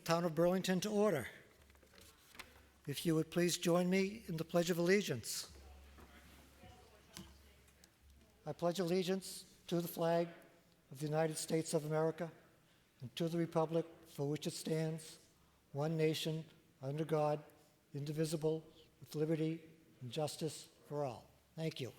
Town of Burlington to order. If you would please join me in the Pledge of Allegiance. I pledge allegiance to the flag of the United States of America and to the republic for which it stands, one nation, under God, indivisible, with liberty and justice for all. Thank you.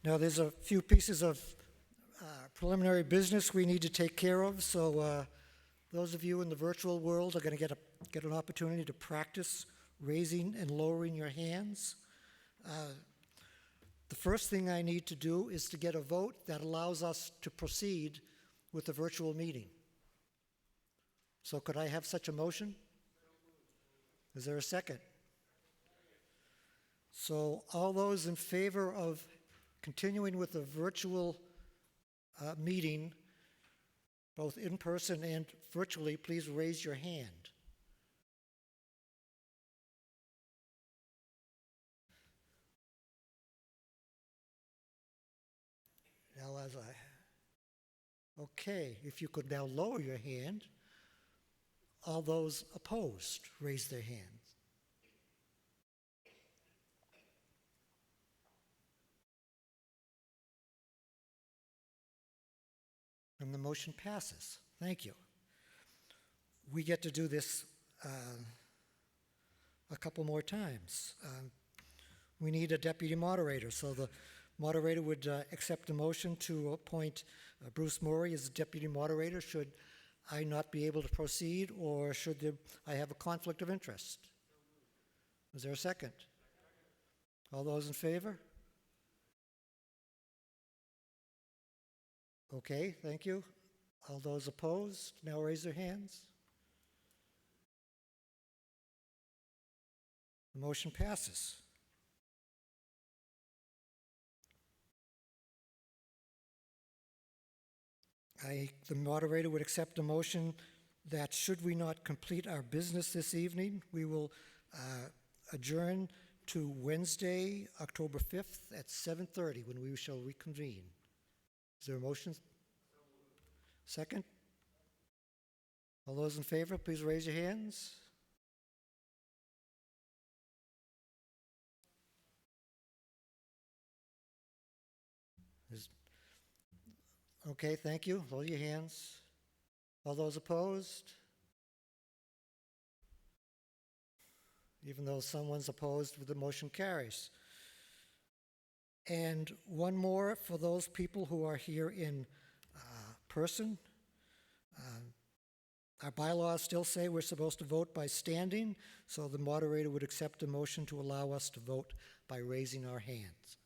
Now, there's a few pieces of preliminary business we need to take care of, so those of you in the virtual world are going to get an opportunity to practice raising and lowering your hands. The first thing I need to do is to get a vote that allows us to proceed with the virtual meeting. So could I have such a motion? Is there a second? So all those in favor of continuing with the virtual meeting, both in person and virtually, please raise your hand. Now, okay, if you could now lower your hand, all those opposed, raise their hands. And the motion passes. Thank you. We get to do this a couple more times. We need a deputy moderator, so the moderator would accept a motion to appoint Bruce Morey as deputy moderator should I not be able to proceed, or should I have a conflict of interest? Is there a second? All those in favor? Okay, thank you. All those opposed, now raise their hands. The motion passes. The moderator would accept a motion that should we not complete our business this evening, we will adjourn to Wednesday, October 5th at 7:30 when we shall reconvene. Is there a motion? Second? All those in favor, please raise your hands. Okay, thank you. Lower your hands. All those opposed? Even though someone's opposed, the motion carries. And one more for those people who are here in person. Our bylaws still say we're supposed to vote by standing, so the moderator would accept a motion to allow us to vote by raising our hands.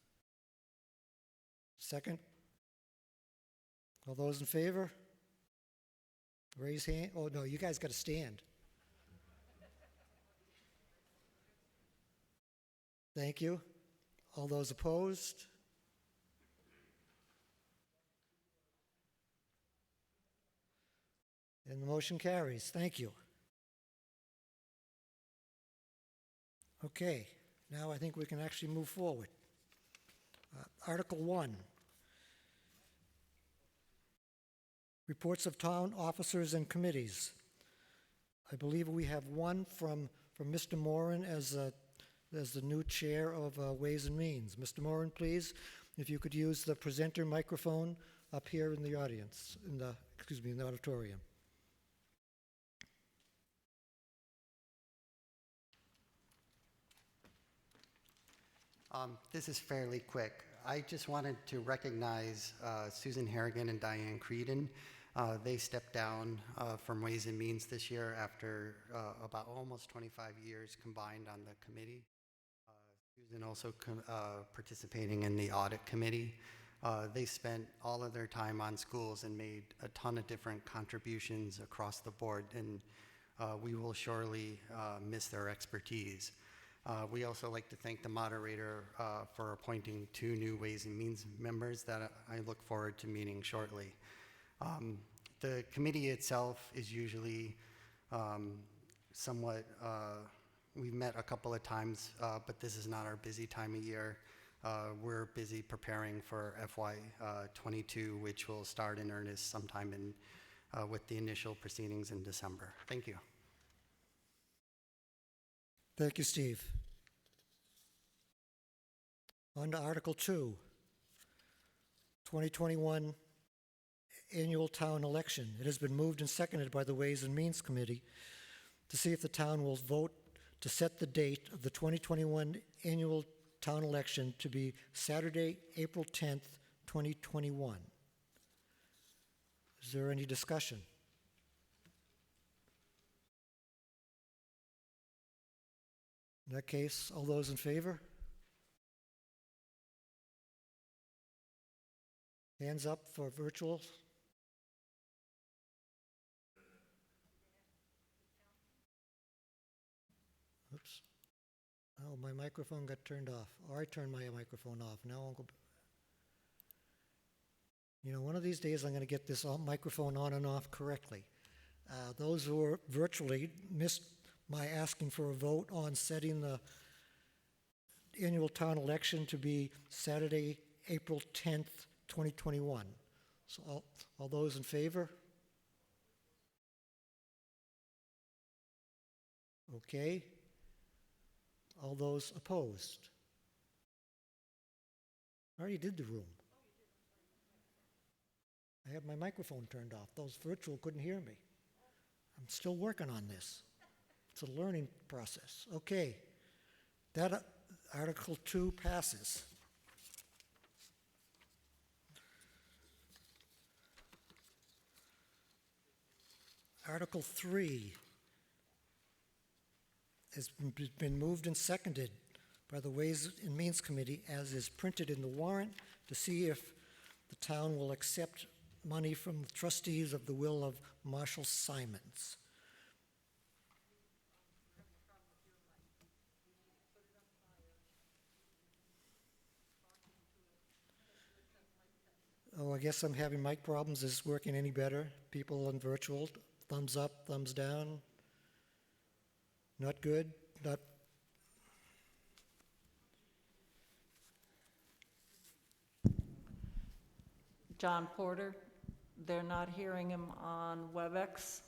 Second? All those in favor? Raise hand. Oh, no, you guys got to stand. Thank you. All those opposed? And the motion carries. Thank you. Okay, now I think we can actually move forward. Article 1. Reports of town officers and committees. I believe we have one from Mr. Moran as the new chair of Ways and Means. Mr. Moran, please, if you could use the presenter microphone up here in the audience, in the auditorium. This is fairly quick. I just wanted to recognize Susan Harrigan and Diane Creedon. They stepped down from Ways and Means this year after about almost 25 years combined on the committee. Susan also participating in the audit committee. They spent all of their time on schools and made a ton of different contributions across the board, and we will surely miss their expertise. We also like to thank the moderator for appointing 2 new Ways and Means members that I look forward to meeting shortly. The committee itself is usually somewhat, we've met a couple of times, but this is not our busy time of year. we're busy preparing for FY '22, which will start in earnest sometime with the initial proceedings in December. Thank you. Thank you, Steve. On to Article 2, 2021 Annual Town Election. It has been moved and seconded by the Ways and Means Committee to see if the town will vote to set the date of the 2021 Annual Town Election to be Saturday, April 10th, 2021. Is there any discussion? In that case, all those in favor? Hands up for virtual. Oops. Oh, my microphone got turned off. Or I turned my microphone off. Now I'll go. You know, one of these days I'm going to get this microphone on and off correctly. Those who are virtually missed my asking for a vote on setting the annual town election to be Saturday, April 10th, 2021. So all those in favor? Okay. All those opposed? I already did the room. I had my microphone turned off. Those virtual couldn't hear me. I'm still working on this. It's a learning process. Okay. That Article 2 passes. Article 3 has been moved and seconded by the Ways and Means Committee as is printed in the warrant to see if the town will accept money from the trustees of the will of Marshall Simons. Oh, I guess I'm having mic problems. Is this working any better? People on virtual, thumbs up, thumbs down? Not good? Not. John Porter, they're not hearing him on WebEx.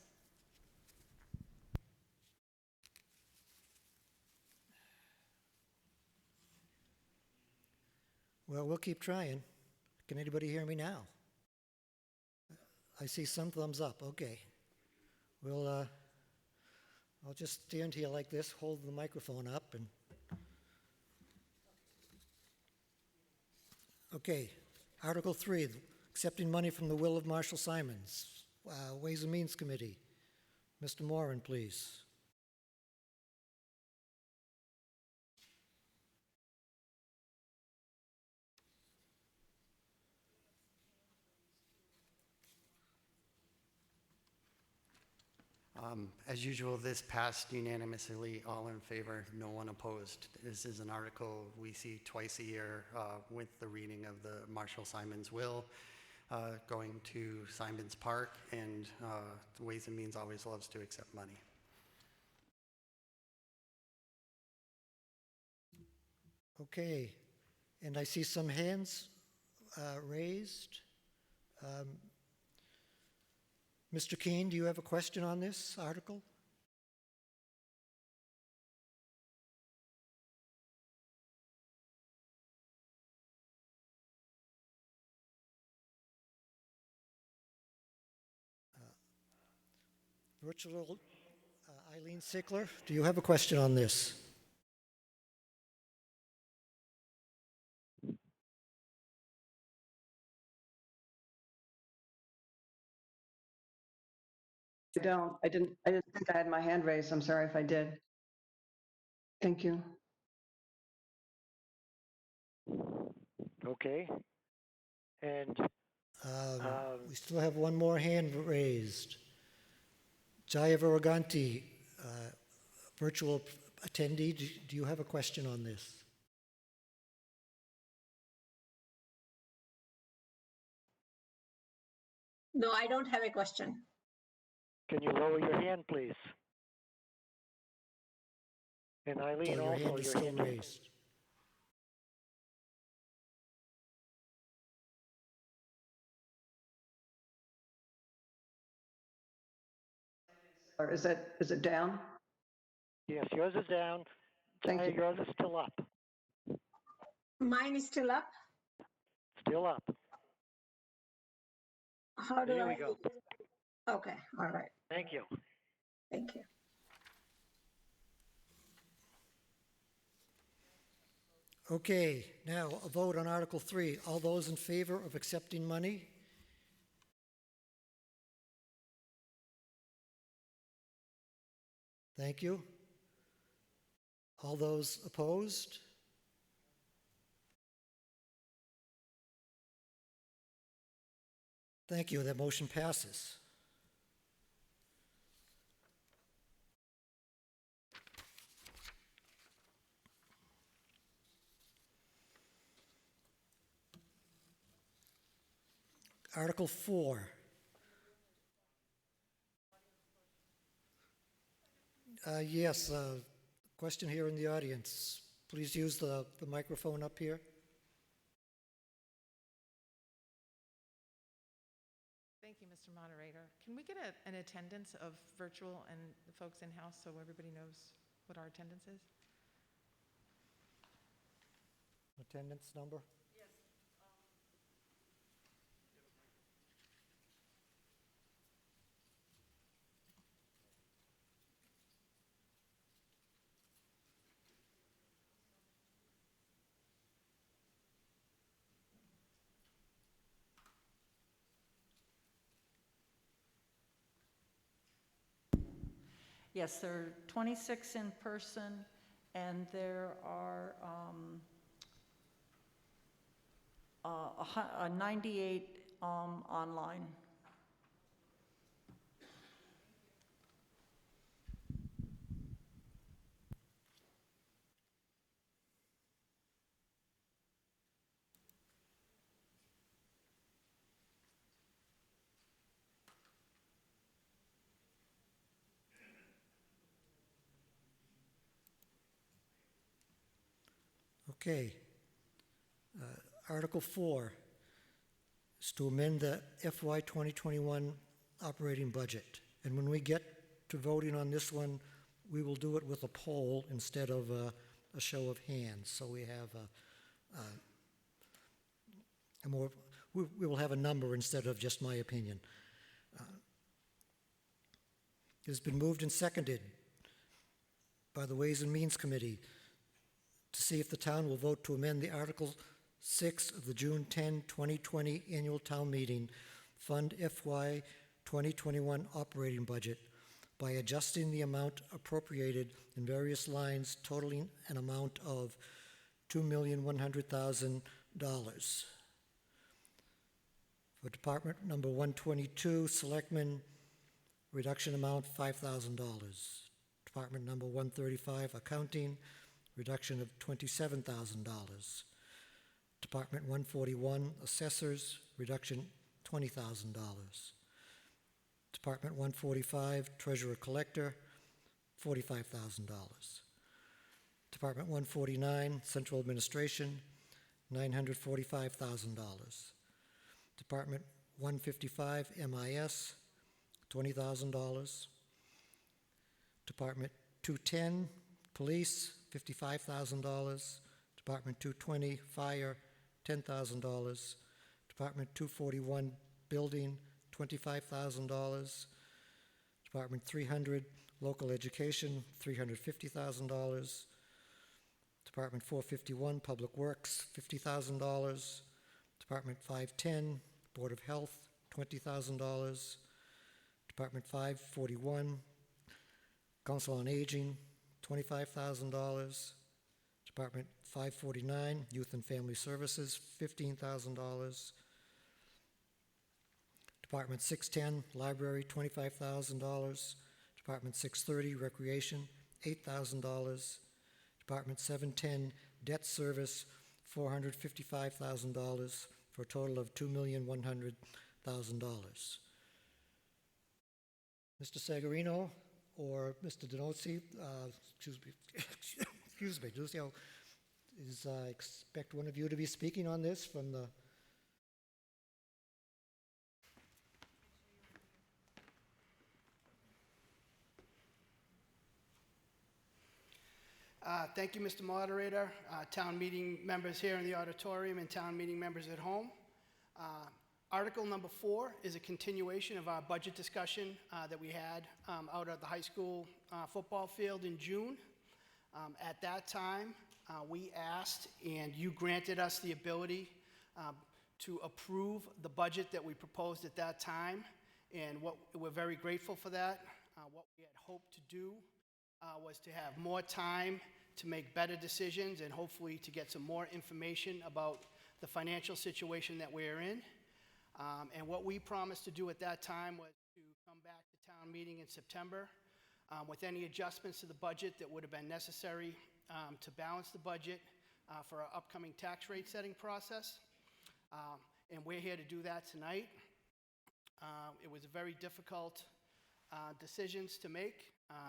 Well, we'll keep trying. Can anybody hear me now? I see some thumbs up. Okay. I'll just stand here like this, hold the microphone up, and. Okay. Article 3, accepting money from the will of Marshall Simons. Ways and Means Committee. Mr. Moran, please. As usual, this passed unanimously, all in favor, no one opposed. This is an article we see twice a year with the reading of the Marshall Simons will going to Simons Park, and Ways and Means always loves to accept money. Okay, and I see some hands raised. Mr. Keene, do you have a question on this article? Virtual Eileen Sickler, do you have a question on this? I don't. I didn't think I had my hand raised. I'm sorry if I did. Thank you. Okay. And We still have one more hand raised. Jaya Varaganti, virtual attendee, do you have a question on this? No, I don't have a question. can you lower your hand, please? And Eileen, Oh, your also hand is your still hand. raised. or is it down? Yes, yours is down. Thank Jaya, you. yours is still up. Mine is still up. Still up. How do There I? we go. Okay, all right, Thank you. thank you. Okay, now a vote on Article 3. All those in favor of accepting money? Thank you. All those opposed? Thank you, that motion passes. Article 4. Yes, question here in the audience. Please use the microphone up here. Thank you, Mr. Moderator. Can we get an attendance of virtual and the folks in-house so everybody knows what our attendance is? Attendance number? Yes, there are 26 in person, and there are 98 online. Okay. Article 4 is to amend the FY 2021 operating budget. And when we get to voting on this one, we will do it with a poll instead of a show of hands. So we have we will have a number instead of just my opinion. It has been moved and seconded by the Ways and Means Committee to see if the town will vote to amend the Article 6 of the June 10, 2020 Annual Town Meeting Fund FY 2021 operating budget by adjusting the amount appropriated in various lines totaling an amount of $2,100,000. For Department Number 122, Selectmen, reduction amount $5,000. Department Number 135, Accounting, reduction of $27,000. Department 141, Assessors, reduction $20,000. Department 145, Treasurer Collector, $45,000. Department 149, Central Administration, $945,000. Department 155, MIS, $20,000. Department 210, Police, $55,000. Department 220, Fire, $10,000. Department 241, Building, $25,000. Department 300, Local Education, $350,000. Department 451, Public Works, $50,000. Department 510, Board of Health, $20,000. Department 541, Council on Aging, $25,000. Department 549, Youth and Family Services, $15,000. Department 610, Library, $25,000. Department 630, Recreation, $8,000. Department 710, Debt Service, $455,000, for a total of $2,100,000. Mr. Sagarino or Mr. Denozzi, excuse me, Lucio, I expect one of you to be speaking on this from the... Thank you, Mr. Moderator, town meeting members here in the auditorium, and town meeting members at home. Article number 4 is a continuation of our budget discussion that we had out at the high school football field in June. At that time, we asked, and you granted us the ability to approve the budget that we proposed at that time, and we're very grateful for that. What we had hoped to do was to have more time to make better decisions and hopefully to get some more information about the financial situation that we're in. And what we promised to do at that time was to come back to town meeting in September with any adjustments to the budget that would have been necessary to balance the budget for our upcoming tax rate setting process. And we're here to do that tonight. It was a very difficult decisions to make,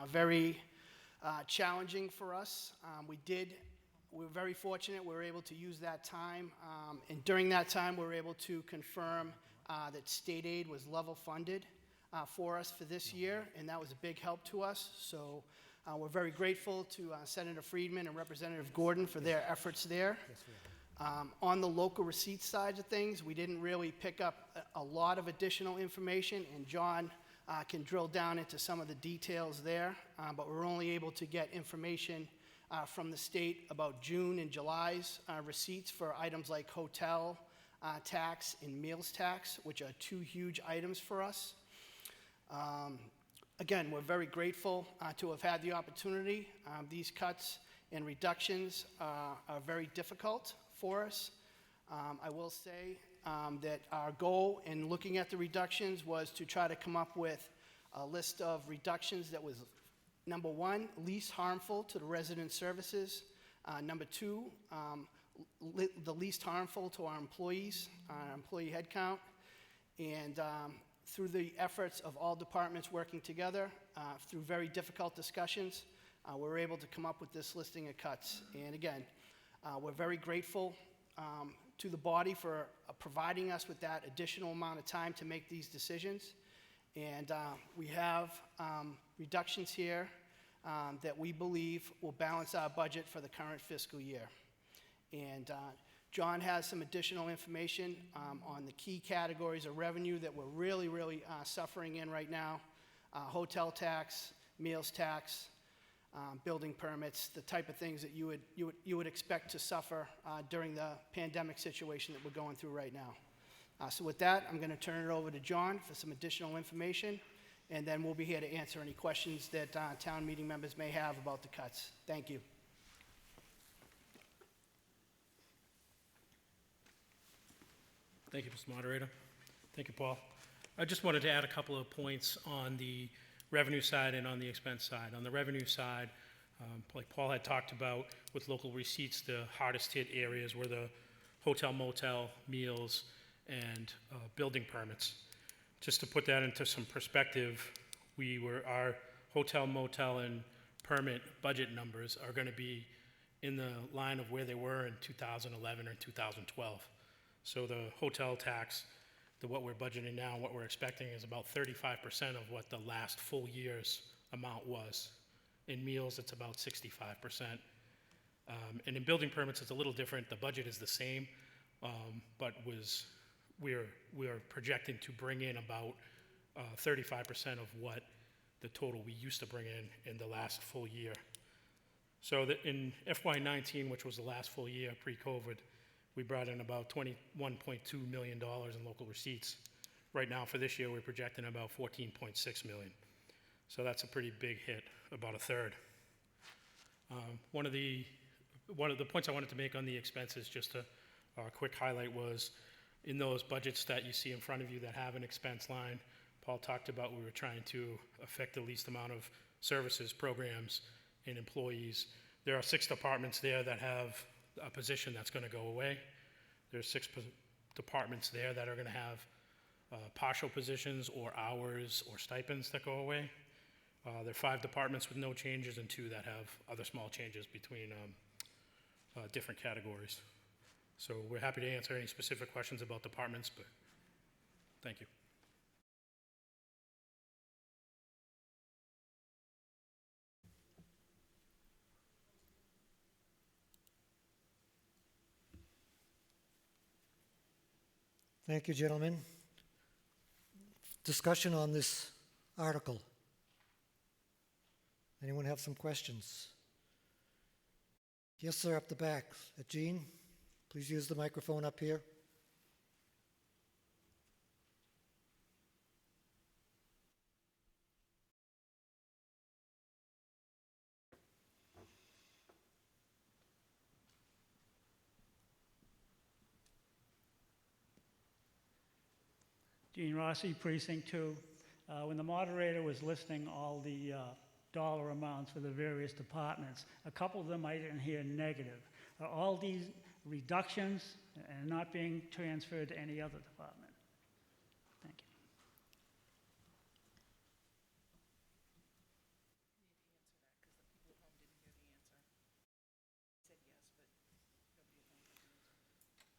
very challenging for us. We were very fortunate we were able to use that time, and during that time we were able to confirm that state aid was level funded for us for this year, and that was a big help to us. So we're very grateful to Senator Friedman and Representative Gordon for their efforts there. On the local receipts side of things, we didn't really pick up a lot of additional information, and John can drill down into some of the details there, but we're only able to get information from the state about June and July's receipts for items like hotel tax and meals tax, which are 2 huge items for us. Again, we're very grateful to have had the opportunity. These cuts and reductions are very difficult for us. I will say that our goal in looking at the reductions was to try to come up with a list of reductions that was, number 1, least harmful to the resident services, number 2, the least harmful to our employees, our employee headcount, and through the efforts of all departments working together, through very difficult discussions, we were able to come up with this listing of cuts. And again, we're very grateful to the body for providing us with that additional amount of time to make these decisions. And we have reductions here that we believe will balance our budget for the current fiscal year. And John has some additional information on the key categories of revenue that we're really suffering in right now: hotel tax, meals tax, building permits, the type of things that you would expect to suffer during the pandemic situation that we're going through right now. So with that, I'm going to turn it over to John for some additional information, and then we'll be here to answer any questions that town meeting members may have about the cuts. Thank you. Thank you, Mr. Moderator. Thank you, Paul. I just wanted to add a couple of points on the revenue side and on the expense side. On the revenue side, like Paul had talked about with local receipts, the hardest hit areas were the hotel, motel, meals, and building permits. Just to put that into some perspective, our hotel, motel, and permit budget numbers are going to be in the line of where they were in 2011 or 2012. So the hotel tax, what we're budgeting now, what we're expecting is about 35% of what the last full year's amount was. In meals, it's about 65%. And in building permits, it's a little different. The budget is the same, but we're projecting to bring in about 35% of what the total we used to bring in the last full year. So that in FY19, which was the last full year pre-COVID, we brought in about $21.2 million in local receipts. Right now, for this year, we're projecting about $14.6 million. So that's a pretty big hit, about a third. One of the points I wanted to make on the expenses, just a quick highlight, was in those budgets that you see in front of you that have an expense line. Paul talked about we were trying to affect the least amount of services, programs, and employees. There are 6 departments there that have a position that's going to go away. There's 6 departments there that are going to have partial positions or hours or stipends that go away. There are 5 departments with no changes and 2 that have other small changes between different categories. So we're happy to answer any specific questions about departments, but thank you. Thank you, gentlemen. Discussion on this article. Anyone have some questions? Yes, sir, up the back. Jean, please use the microphone up here. Gene Rossi, Precinct 2. When the moderator was listing all the dollar amounts for the various departments, a couple of them I didn't hear negative. Are all these reductions and not being transferred to any other department? Thank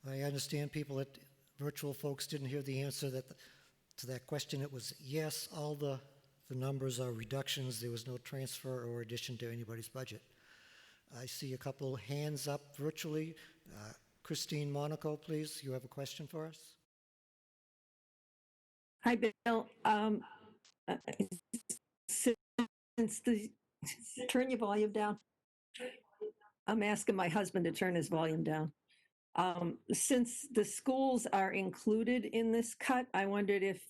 you. I understand virtual folks didn't hear the answer to that question. It was yes, all the numbers are reductions. There was no transfer or addition to anybody's budget. I see a couple hands up virtually. Christine Monaco, please. You have a question for us? Hi, Bill. Turn your volume down. I'm asking my husband to turn his volume down. Since the schools are included in this cut, I wondered if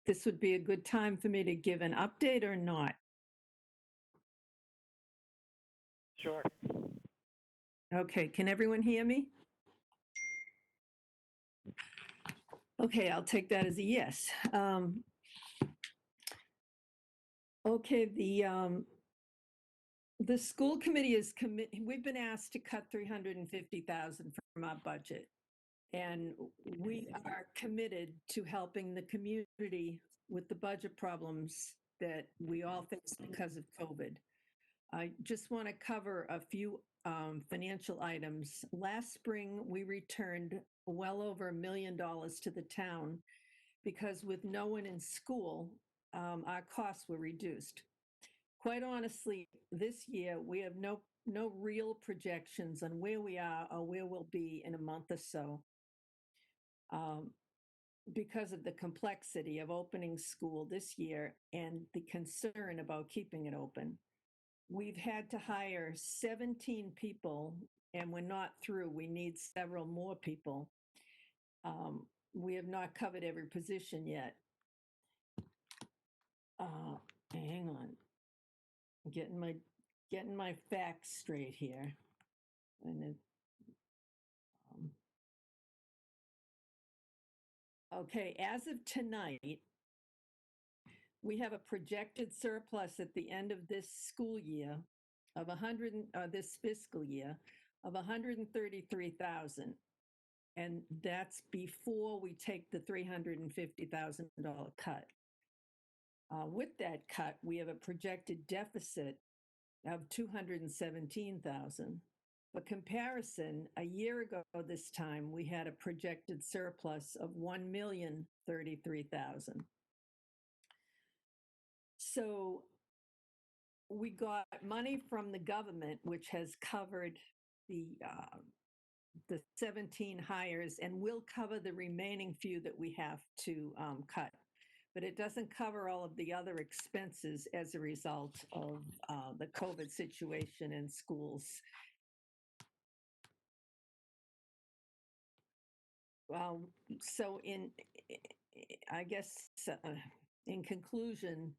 this would be a good time for me to give an update or not. Sure. Okay, can everyone hear me? Okay, I'll take that as a yes. Okay, the school committee is we've been asked to cut $350,000 from our budget. And we are committed to helping the community with the budget problems that we all face because of COVID. I just want to cover a few financial items. Last spring, we returned well over $1 million to the town because with no one in school, our costs were reduced. Quite honestly, this year, we have no real projections on where we are or where we'll be in a month or so. Because of the complexity of opening school this year and the concern about keeping it open. We've had to hire 17 people, and we're not through. We need several more people. We have not covered every position yet. Hang on. Getting my facts straight here. And okay, as of tonight, we have a projected surplus at the end of this school year of this fiscal year of $133,000. And that's before we take the $350,000 cut. With that cut, we have a projected deficit of $217,000. For comparison, a year ago this time, we had a projected surplus of $1,033,000. So we got money from the government, which has covered the 17 hires and will cover the remaining few that we have to cut. But it doesn't cover all of the other expenses as a result of the COVID situation in schools. So I guess in conclusion,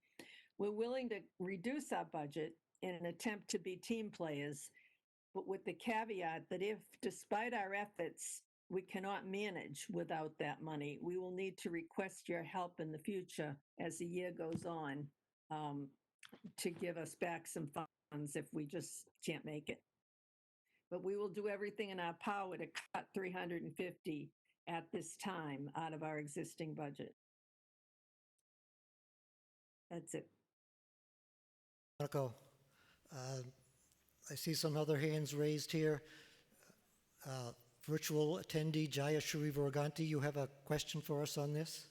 we're willing to reduce our budget in an attempt to be team players, but with the caveat that if, despite our efforts, we cannot manage without that money, we will need to request your help in the future as the year goes on to give us back some funds if we just can't make it. But we will do everything in our power to cut $350,000 at this time out of our existing budget. That's it. Monaco, I see some other hands raised here. Virtual attendee Jaya Shrivaganti, you have a question for us on this?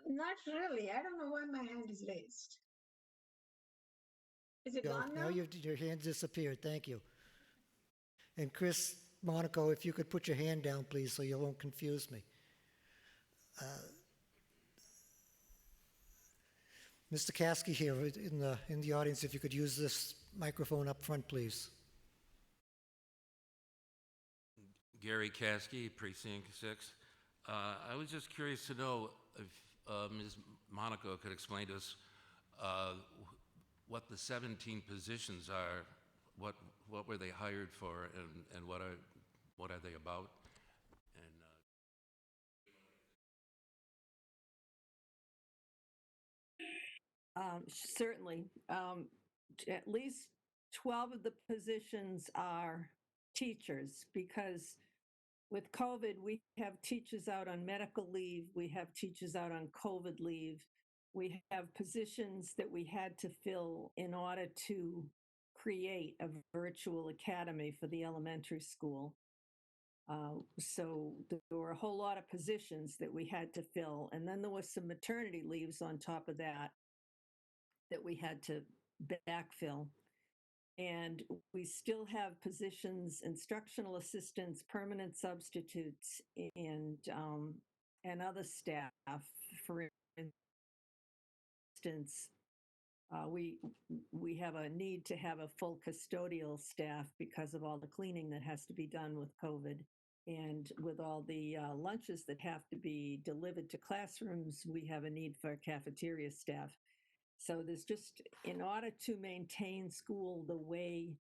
Not really. I don't know why my hand is raised. Is it gone now? Now your hand disappeared. Thank you. And Chris, Monaco, if you could put your hand down, please, so you won't confuse me. Mr. Caskey here in the audience, if you could use this microphone up front, please. Gary Caskey, Precinct 6. I was just curious to know if Ms. Monaco could explain to us what the 17 positions are, what were they hired for, and what are they about? Certainly. At least 12 of the positions are teachers because with COVID, we have teachers out on medical leave, we have teachers out on COVID leave, we have positions that we had to fill in order to create a virtual academy for the elementary school. So there were a whole lot of positions that we had to fill. And then there was some maternity leaves on top of that we had to backfill. And we still have positions, instructional assistants, permanent substitutes, and other staff. For instance, we have a need to have a full custodial staff because of all the cleaning that has to be done with COVID. And with all the lunches that have to be delivered to classrooms, we have a need for cafeteria staff. So there's just, in order to maintain school the way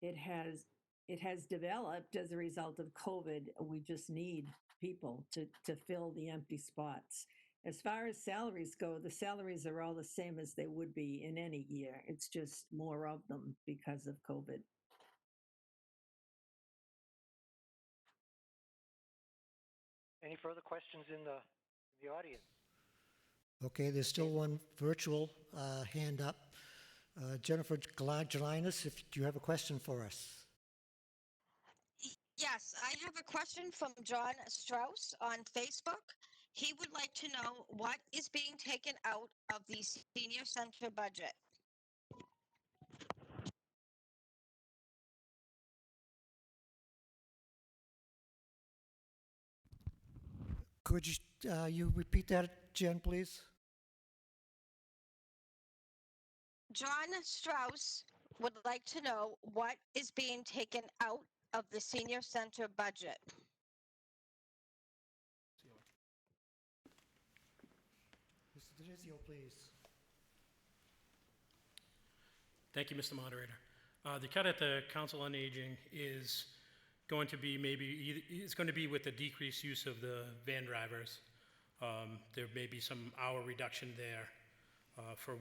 it has developed as a result of COVID, we just need people to fill the empty spots. As far as salaries go, the salaries are all the same as they would be in any year. It's just more of them because of COVID. Any further questions in the audience? Okay, there's still one virtual hand up. Jennifer Gelinas, do you have a question for us? Yes, I have a question from John Strauss on Facebook. He would like to know what is being taken out of the senior center budget. Could you repeat that, Jen, please? John Strauss would like to know what is being taken out of the senior center budget. Mr. DeGizio, please. Thank you, Mr. Moderator. The cut at the Council on Aging is going to be it's going to be with the decreased use of the van drivers. There may be some hour reduction there for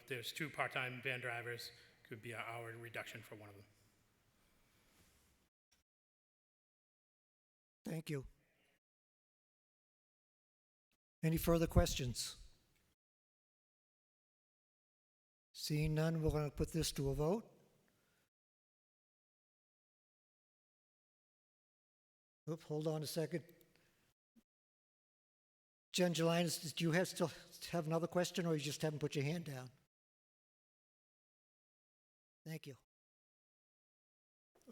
there's 2 part-time van drivers, could be an hour reduction for one of them. Thank you. Any further questions? Seeing none, we're going to put this to a vote. Hold on a second. Jen Gelinas, do you still have another question, or you just haven't put your hand down? Thank you.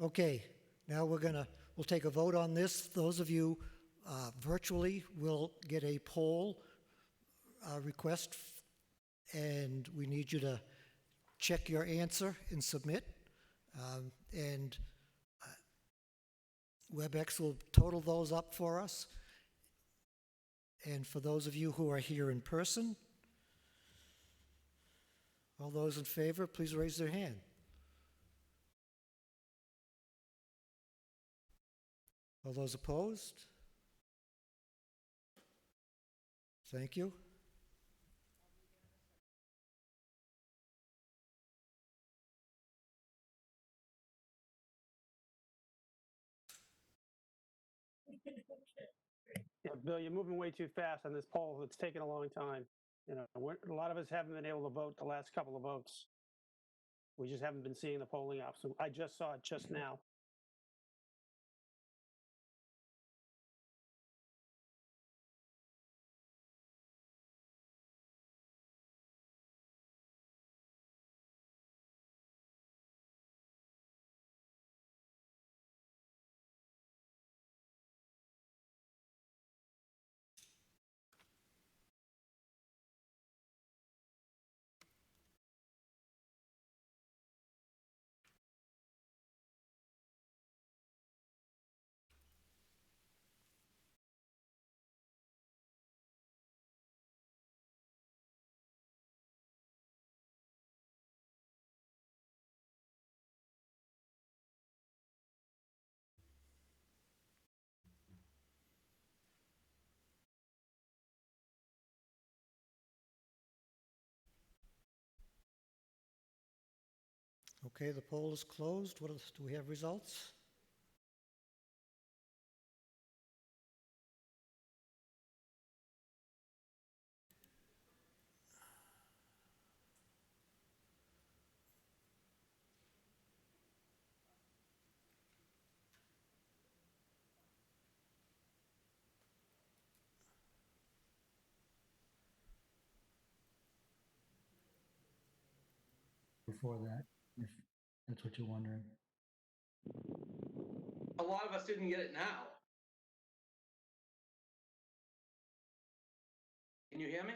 Okay, now we'll take a vote on this. Those of you virtually will get a poll request, and we need you to check your answer and submit. And WebEx will total those up for us. And for those of you who are here in person, all those in favor, please raise their hand. All those opposed? Thank you. Yeah, Bill, you're moving way too fast on this poll. It's taken a long time. You know, a lot of us haven't been able to vote the last couple of votes. We just haven't been seeing the polling up. So I just saw it just now. Okay, the poll is closed. Do we have results? Before that, if that's what you're wondering. A lot of us didn't get it now. Can you hear me?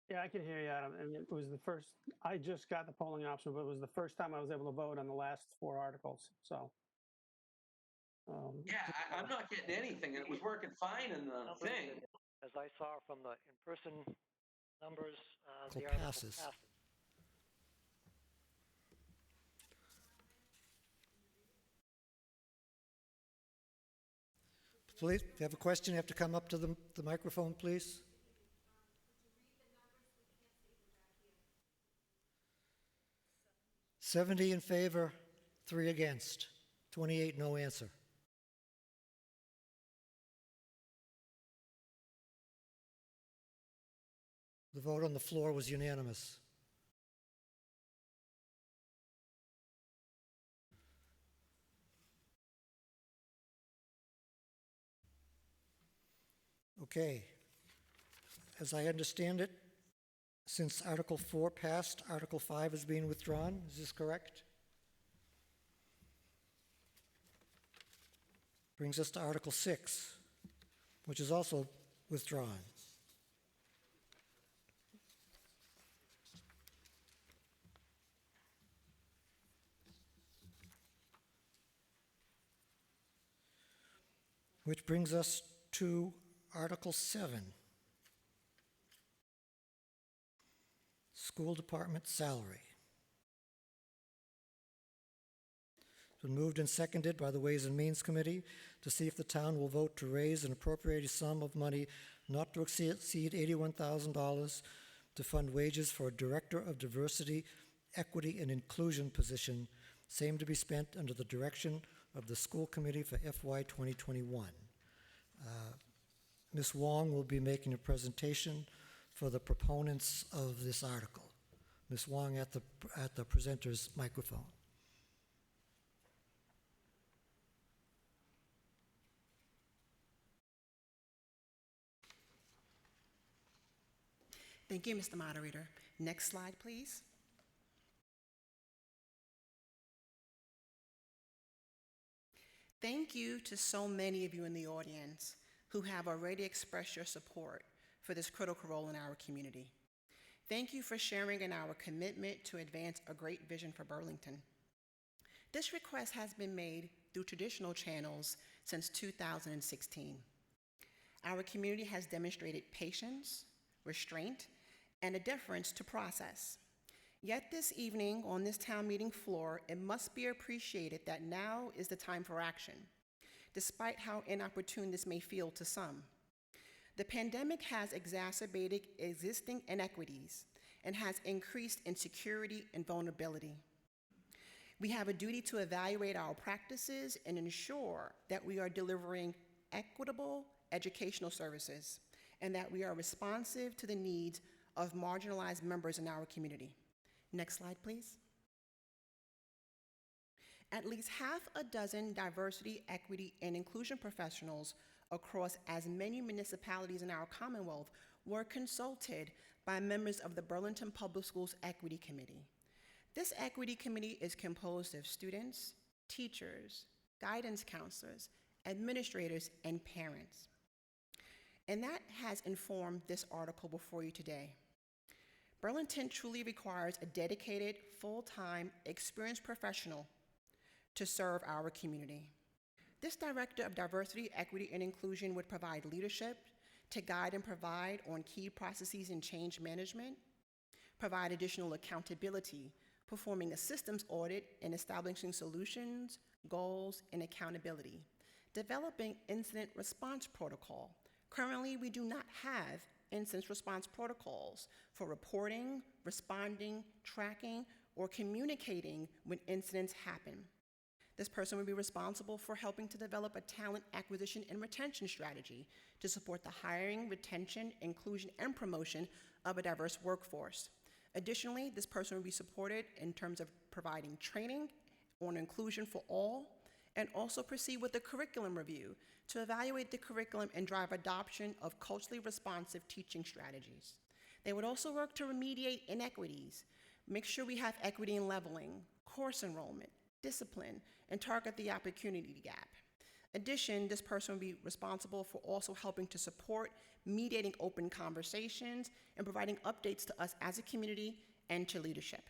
Yeah, I can hear you, Adam. And it was the first, I just got the polling option, but it was the first time I was able to vote on the last 4 articles. So. Yeah, I'm not getting anything, and it was working fine in the Numbers, thing. as I saw from the in-person numbers, the Article article passes. passes. Please, if you have a question, you have to come up to the microphone, please. "70 in favor, 3 against, 28 no answer." The vote on the floor was unanimous. Okay. As I understand it, since Article 4 passed, Article 5 is being withdrawn. Is this correct? Brings us to Article 6, which is also withdrawn. Which brings us to Article 7, School Department Salary. It's been moved and seconded by the Ways and Means Committee to see if the town will vote to raise an appropriated sum of money not to exceed $81,000 to fund wages for a Director of Diversity, Equity, and Inclusion position, same to be spent under the direction of the School Committee for FY 2021. Ms. Wong will be making a presentation for the proponents of this article. Ms. Wong at the presenter's microphone. Thank you, Mr. Moderator. Next slide, please. Thank you to so many of you in the audience who have already expressed your support for this critical role in our community. Thank you for sharing in our commitment to advance a great vision for Burlington. This request has been made through traditional channels since 2016. Our community has demonstrated patience, restraint, and a deference to process. Yet this evening on this town meeting floor, it must be appreciated that now is the time for action, despite how inopportune this may feel to some. The pandemic has exacerbated existing inequities and has increased insecurity and vulnerability. We have a duty to evaluate our practices and ensure that we are delivering equitable educational services and that we are responsive to the needs of marginalized members in our community. Next slide, please. At least half a dozen diversity, equity, and inclusion professionals across as many municipalities in our Commonwealth were consulted by members of the Burlington Public Schools Equity Committee. This Equity Committee is composed of students, teachers, guidance counselors, administrators, and parents. And that has informed this article before you today. Burlington truly requires a dedicated, full-time, experienced professional to serve our community. This Director of Diversity, Equity, and Inclusion would provide leadership to guide and provide on key processes and change management, provide additional accountability, performing a systems audit and establishing solutions, goals, and accountability, developing incident response protocol. Currently, we do not have incident response protocols for reporting, responding, tracking, or communicating when incidents happen. This person would be responsible for helping to develop a talent acquisition and retention strategy to support the hiring, retention, inclusion, and promotion of a diverse workforce. Additionally, this person would be supported in terms of providing training on inclusion for all, and also proceed with the curriculum review to evaluate the curriculum and drive adoption of culturally responsive teaching strategies. They would also work to remediate inequities, make sure we have equity in leveling, course enrollment, discipline, and target the opportunity gap. In addition, this person will be responsible for also helping to support mediating open conversations and providing updates to us as a community and to leadership.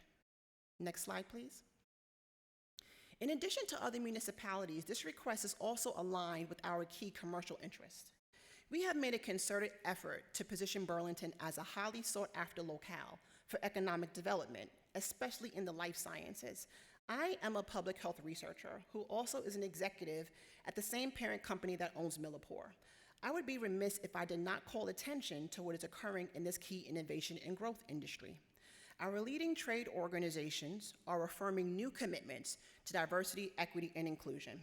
Next slide, please. In addition to other municipalities, this request is also aligned with our key commercial interests. We have made a concerted effort to position Burlington as a highly sought-after locale for economic development, especially in the life sciences. I am a public health researcher who also is an executive at the same parent company that owns Millipore. I would be remiss if I did not call attention to what is occurring in this key innovation and growth industry. Our leading trade organizations are affirming new commitments to diversity, equity, and inclusion,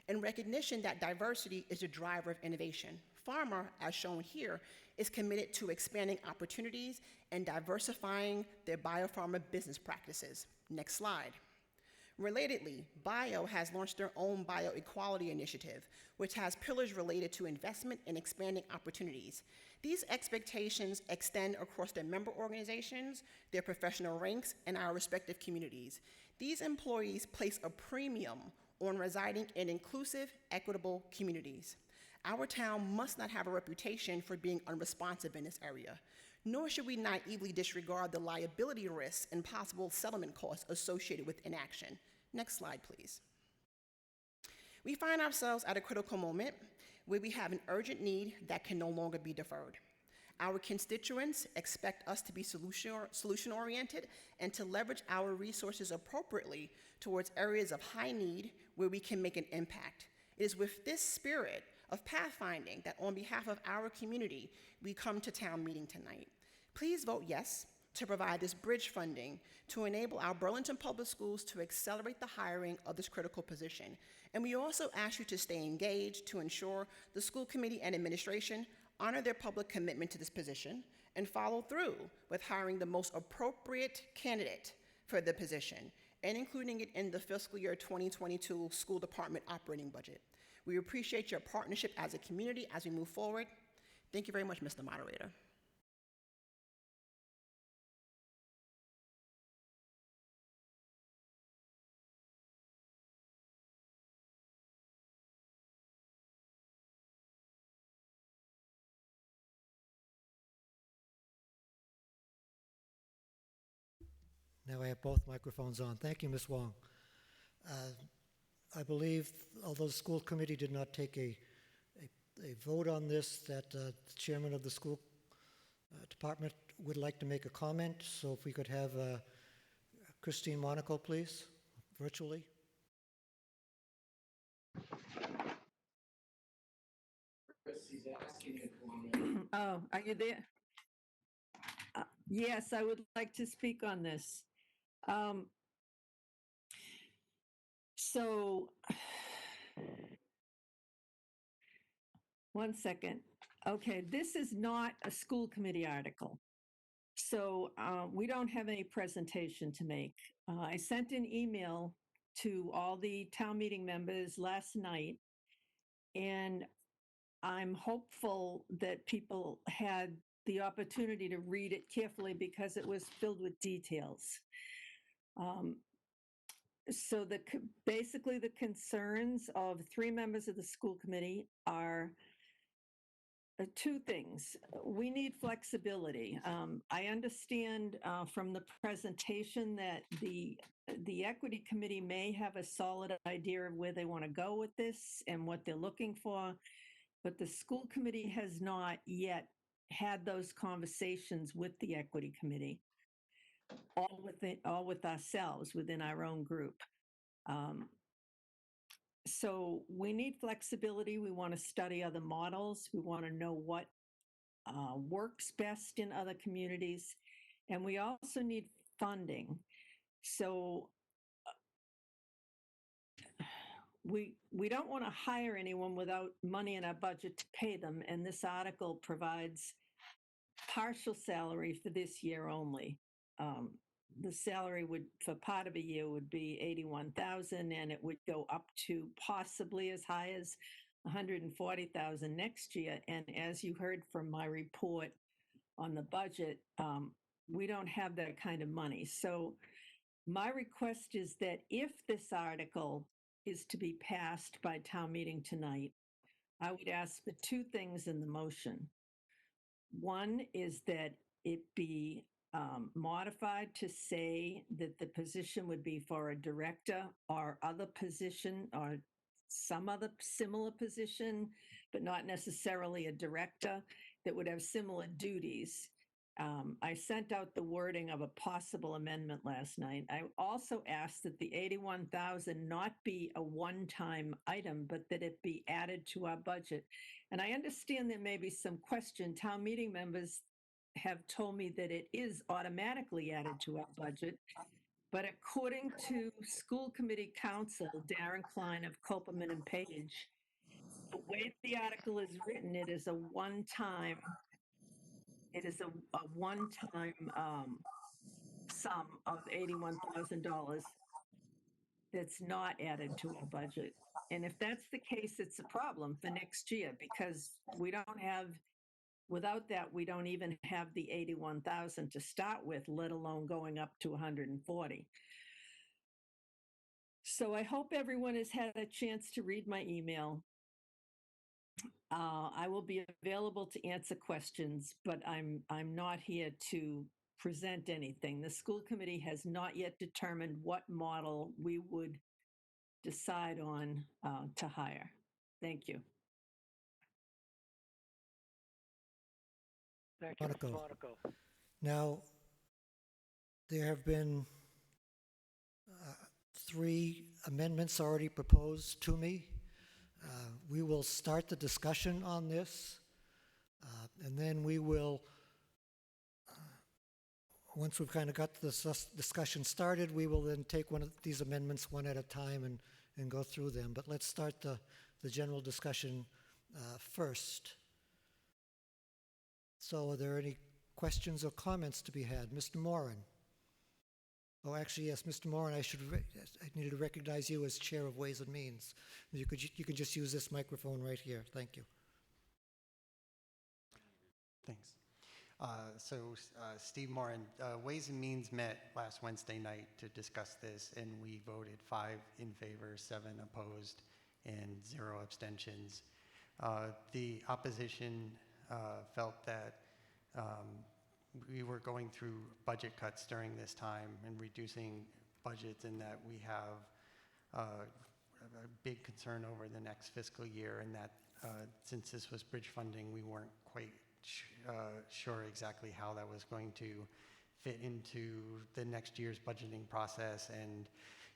in recognition that diversity is a driver of innovation. Pharma, as shown here, is committed to expanding opportunities and diversifying their biopharma business practices. Next slide. Relatedly, Bio has launched their own bioequality initiative, which has pillars related to investment and expanding opportunities. These expectations extend across their member organizations, their professional ranks, and our respective communities. These employees place a premium on residing in inclusive, equitable communities. Our town must not have a reputation for being unresponsive in this area, nor should we naively disregard the liability risks and possible settlement costs associated with inaction. Next slide, please. We find ourselves at a critical moment where we have an urgent need that can no longer be deferred. Our constituents expect us to be solution-oriented and to leverage our resources appropriately towards areas of high need where we can make an impact. It is with this spirit of pathfinding that on behalf of our community, we come to town meeting tonight. Please vote yes to provide this bridge funding to enable our Burlington Public Schools to accelerate the hiring of this critical position. And we also ask you to stay engaged to ensure the school committee and administration honor their public commitment to this position and follow through with hiring the most appropriate candidate for the position and including it in the fiscal year 2022 school department operating budget. We appreciate your partnership as a community as we move forward. Thank you very much, Mr. Moderator. Now I have both microphones on. Thank you, Ms. Wong. I believe, although the school committee did not take a vote on this, that the chairman of the school department would like to make a comment. So if we could have Christine Monaco, please, virtually. Oh, are you there? Yes, I would like to speak on this. So, one second. Okay, this is not a school committee article. So we don't have any presentation to make. I sent an email to all the town meeting members last night, and I'm hopeful that people had the opportunity to read it carefully because it was filled with details. So basically the concerns of 3 members of the school committee are 2 things. We need flexibility. I understand from the presentation that the equity committee may have a solid idea of where they want to go with this and what they're looking for, but the school committee has not yet had those conversations with the equity committee, all with ourselves within our own group. So we need flexibility. We want to study other models. We want to know what works best in other communities. And we also need funding. So we don't want to hire anyone without money in our budget to pay them, and this article provides partial salary for this year only. The salary would, for part of a year, would be 81,000, and it would go up to possibly as high as 140,000 next year. And as you heard from my report on the budget, we don't have that kind of money. So my request is that if this article is to be passed by town meeting tonight, I would ask for two things in the motion. One is that it be modified to say that the position would be for a director or other position or some other similar position, but not necessarily a director, that would have similar duties. I sent out the wording of a possible amendment last night. I also asked that the 81,000 not be a one-time item, but that it be added to our budget. And I understand there may be some question. Town meeting members have told me that it is automatically added to our budget. But according to school committee counsel, Darren Klein of Copeland and Page, the way the article is written, it is a one-time sum of $81,000 that's not added to our budget. And if that's the case, it's a problem for next year because we don't have, without that, we don't even have the 81,000 to start with, let alone going up to 140. So I hope everyone has had a chance to read my email. I will be available to answer questions, but I'm not here to present anything. The school committee has not yet determined what model we would decide on to hire. Thank you. Thank you, Ms. Monaco. Monaco. Now, there have been 3 amendments already proposed to me. We will start the discussion on this, and then we will, once we've kind of got this discussion started, we will then take one of these amendments one at a time and go through them. But let's start the general discussion first. So are there any questions or comments to be had? Mr. Moran? Oh, actually, yes, Mr. Moran, I needed to recognize you as Chair of Ways and Means. You can just use this microphone right here. Thank you. Thanks. Steve Moran, Ways and Means met last Wednesday night to discuss this, and we voted 5 in favor, 7 opposed, and 0 abstentions. The opposition felt that we were going through budget cuts during this time and reducing budgets, and that we have a big concern over the next fiscal year, and that since this was bridge funding, we weren't quite sure exactly how that was going to fit into the next year's budgeting process. And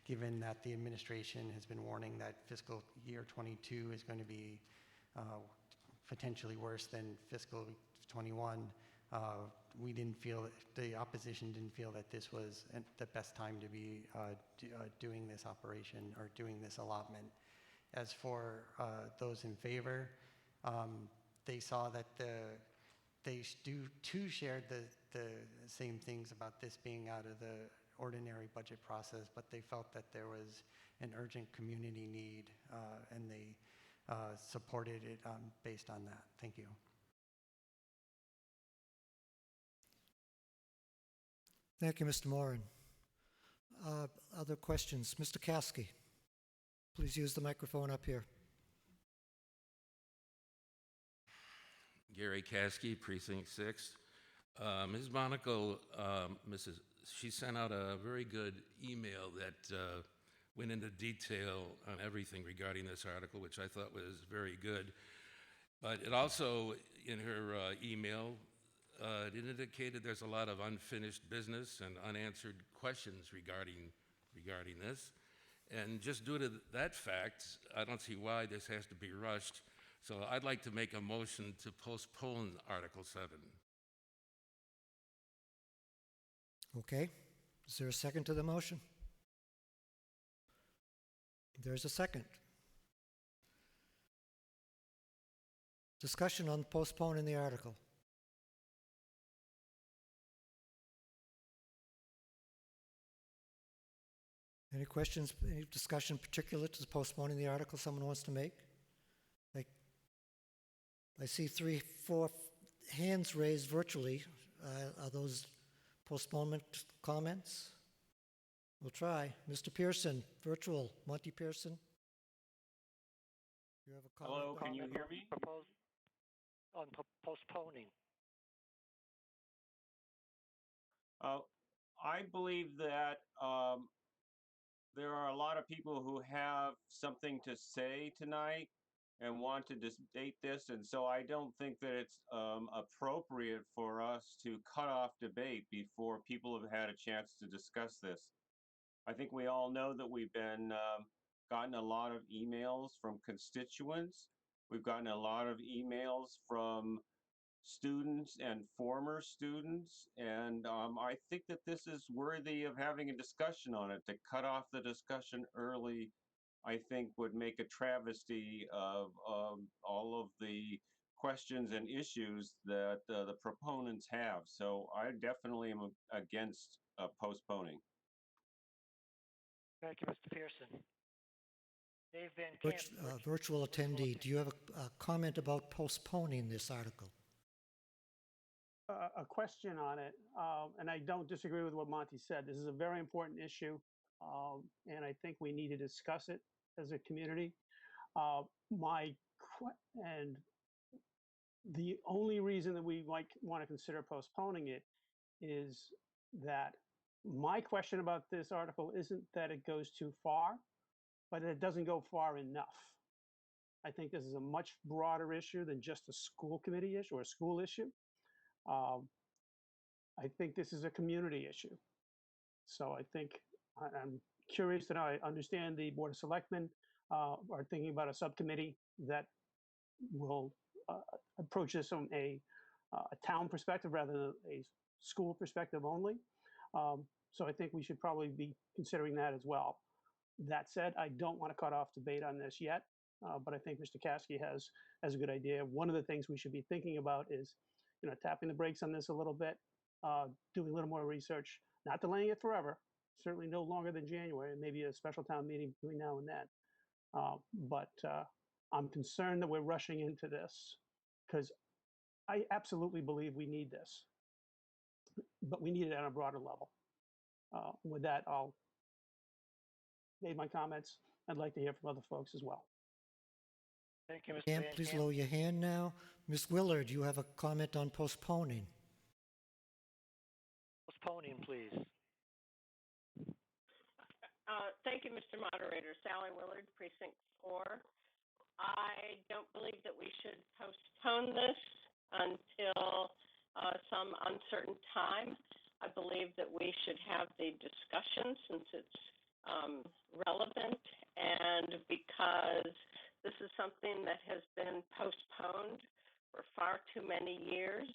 given that the administration has been warning that fiscal year 22 is going to be potentially worse than fiscal 21, we didn't feel, the opposition didn't feel that this was the best time to be doing this operation or doing this allotment. As for those in favor, they saw that they too shared the same things about this being out of the ordinary budget process, but they felt that there was an urgent community need, and they supported it based on that. Thank you. Thank you, Mr. Moran. Other questions? Mr. Caskey, please use the microphone up here. Gary Caskey, Precinct 6. Ms. Monaco, she sent out a very good email that went into detail on everything regarding this article, which I thought was very good. But it also, in her email, it indicated there's a lot of unfinished business and unanswered questions regarding this. And just due to that fact, I don't see why this has to be rushed. So I'd like to make a motion to postpone Article 7. Okay. Is there a second to the motion? There's a second. Discussion on postponing the article. Any questions, any discussion particular to postponing the article someone wants to make? I see 3, 4 hands raised virtually. Are those postponement comments? We'll try. Mr. Pearson, virtual. Monty Pearson? You have a comment? Hello, can you hear me? On postponing. I believe that there are a lot of people who have something to say tonight and want to debate this, and so I don't think that it's appropriate for us to cut off debate before people have had a chance to discuss this. I think we all know that we've been gotten a lot of emails from constituents. We've gotten a lot of emails from students and former students, and I think that this is worthy of having a discussion on it. To cut off the discussion early, I think, would make a travesty of all of the questions and issues that the proponents have. So I definitely am against postponing. Thank you, Mr. Pearson. Dave Van Camp. Virtual attendee, do you have a comment about postponing this article? A question on it, and I don't disagree with what Monty said. This is a very important issue, and I think we need to discuss it as a community. And the only reason that we might want to consider postponing it is that my question about this article isn't that it goes too far, but it doesn't go far enough. I think this is a much broader issue than just a school committee issue or a school issue. I think this is a community issue. So I think I'm curious to know. I understand the Board of Selectmen are thinking about a subcommittee that will approach this from a town perspective rather than a school perspective only. So I think we should probably be considering that as well. That said, I don't want to cut off debate on this yet, but I think Mr. Caskey has a good idea. One of the things we should be thinking about is, tapping the brakes on this a little bit, doing a little more research, not delaying it forever, certainly no longer than January, and maybe a special town meeting between now and then. But I'm concerned that we're rushing into this because I absolutely believe we need this, but we need it on a broader level. With that, I'll make my comments. I'd like to hear from other folks as well. Thank you, Mr. Camp, Van please Camp. lower your hand now. Ms. Willard, you have a comment on postponing. Postponing, please. Thank you, Mr. Moderator. Sally Willard, Precinct 4. I don't believe that we should postpone this until some uncertain time. I believe that we should have the discussion since it's relevant and because this is something that has been postponed for far too many years.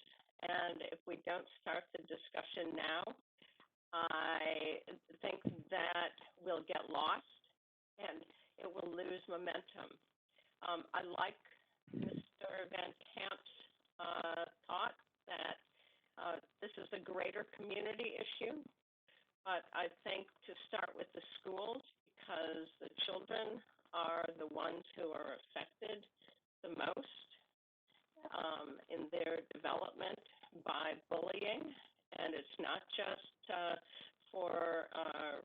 And if we don't start the discussion now, I think that we'll get lost and it will lose momentum. I like Mr. Van Camp's thought that this is a greater community issue, but I think to start with the schools because the children are the ones who are affected the most in their development by bullying. And it's not just for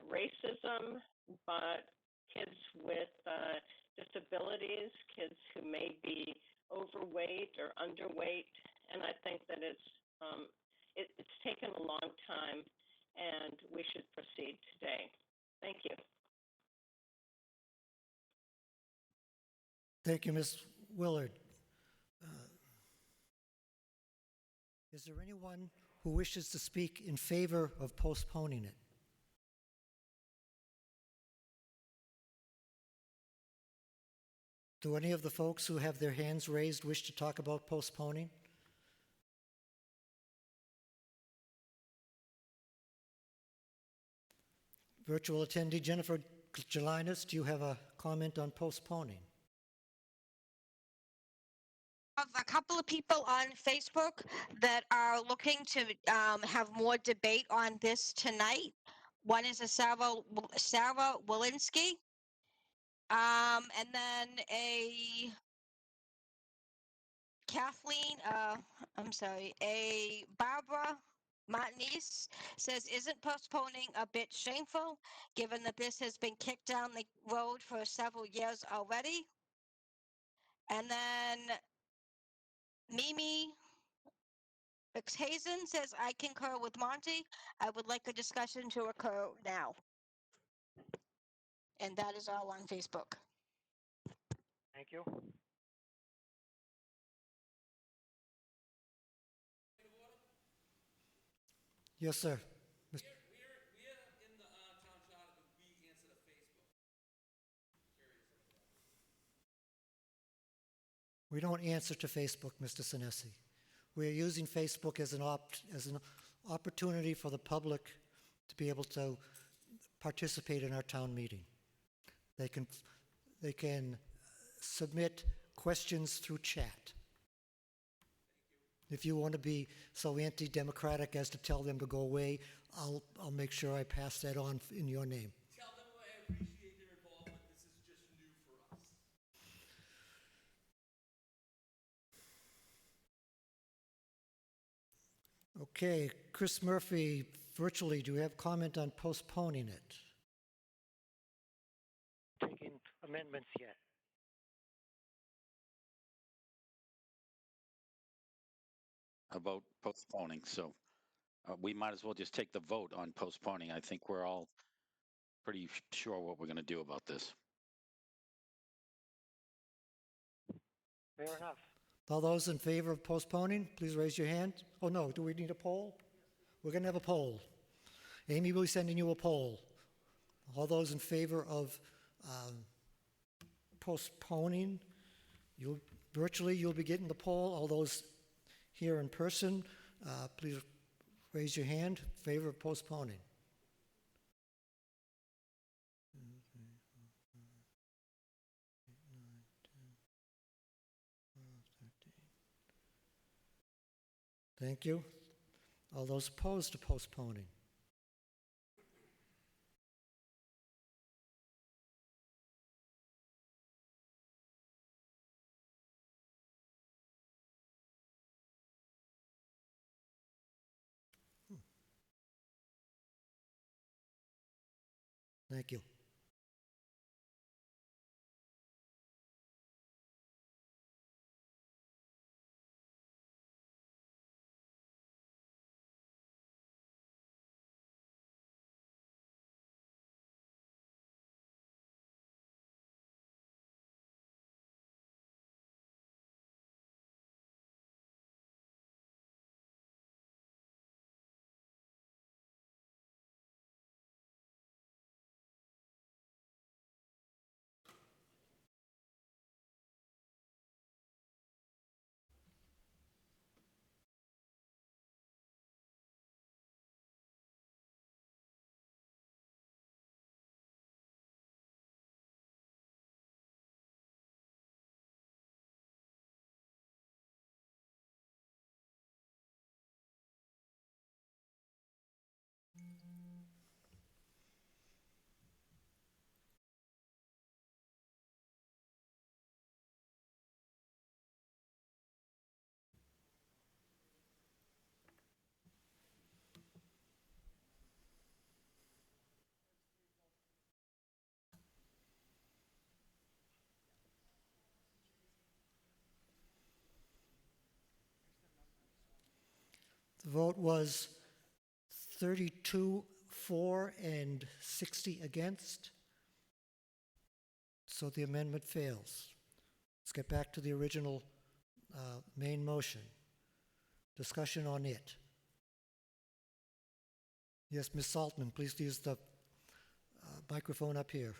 racism, but kids with disabilities, kids who may be overweight or underweight. And I think that it's taken a long time, and we should proceed today. Thank you. Thank you, Ms. Willard. Is there anyone who wishes to speak in favor of postponing it? Do any of the folks who have their hands raised wish to talk about postponing? Virtual attendee Jennifer Gelinas, do you have a comment on postponing? Have a couple of people on Facebook that are looking to have more debate on this tonight. One is a Sarah Walensky, and then a Kathleen. I'm sorry, a Barbara Martinez says, "Isn't postponing a bit shameful, given that this has been kicked down the road for several years already?" And then Mimi Hazen says, "I concur with Monty. I would like a discussion to occur now." And that is all on Facebook. Thank you. Yes, sir. We don't answer to Facebook, Mr. Sinesi. We're using Facebook as an opportunity for the public to be able to participate in our town meeting. They can submit questions through chat. If you want to be so anti-democratic as to tell them to go away, I'll make sure I pass that on in your name. Tell them I appreciate their involvement. This is just new for us. Okay, Chris Murphy, virtually, do you have comment on postponing it? Taking amendments yet. About postponing, so we might as well just take the vote on postponing. I think we're all pretty sure what we're going to do about this. Fair enough. All those in favor of postponing, please raise your hand. Oh, no, do we need a poll? We're going to have a poll. Amy will be sending you a poll. All those in favor of postponing, virtually you'll be getting the poll. All those here in person, please raise your hand in favor of postponing. Thank you. All those opposed to postponing? Thank you. The vote was 32 for and 60 against. So the amendment fails. Let's get back to the original main motion. Discussion on it. Yes, Ms. Saltman, please use the microphone up here.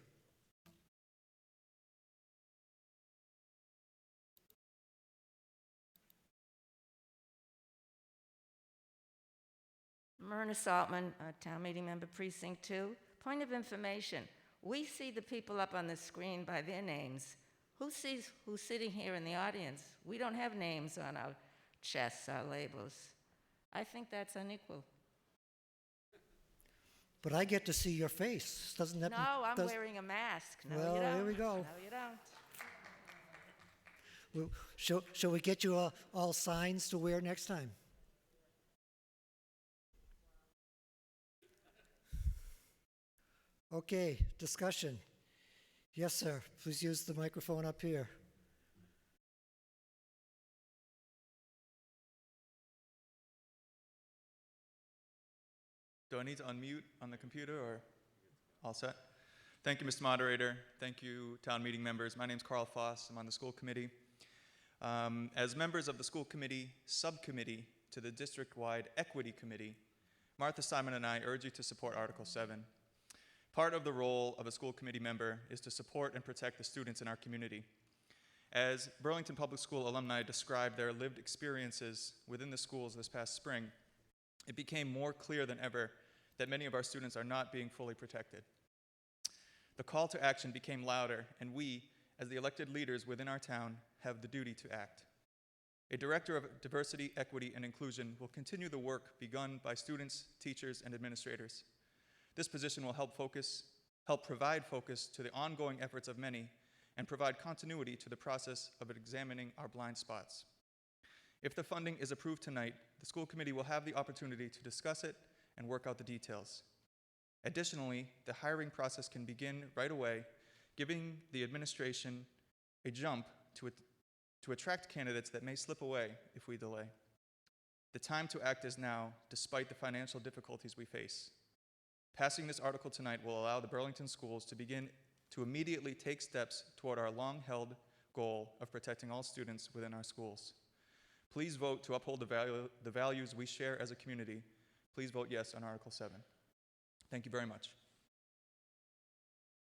Myrna Saltman, Town Meeting Member Precinct 2. point of information. We see the people up on the screen by their names. Who sees who's sitting here in the audience? We don't have names on our chests, our labels. I think that's unequal. But I get to see your face. Doesn't that? No, I'm wearing a mask. No, Well, you don't. here we go. No, you don't. Shall we get you all signs to wear next time? Okay, discussion. Yes, sir. Please use the microphone up here. Do I need to unmute on the computer or all set? Thank you, Mr. Moderator. Thank you, town meeting members. My name is Carl Foss. I'm on the school committee. As members of the school committee subcommittee to the district-wide equity committee, Martha Simon and I urge you to support Article 7. Part of the role of a school committee member is to support and protect the students in our community. As Burlington Public School alumni described their lived experiences within the schools this past spring, it became more clear than ever that many of our students are not being fully protected. The call to action became louder, and we, as the elected leaders within our town, have the duty to act. A director of diversity, equity, and inclusion will continue the work begun by students, teachers, and administrators. This position will help provide focus to the ongoing efforts of many and provide continuity to the process of examining our blind spots. If the funding is approved tonight, the school committee will have the opportunity to discuss it and work out the details. Additionally, the hiring process can begin right away, giving the administration a jump to attract candidates that may slip away if we delay. The time to act is now, despite the financial difficulties we face. Passing this article tonight will allow the Burlington schools to begin to immediately take steps toward our long-held goal of protecting all students within our schools. Please vote to uphold the values we share as a community. Please vote yes on Article 7. Thank you very much.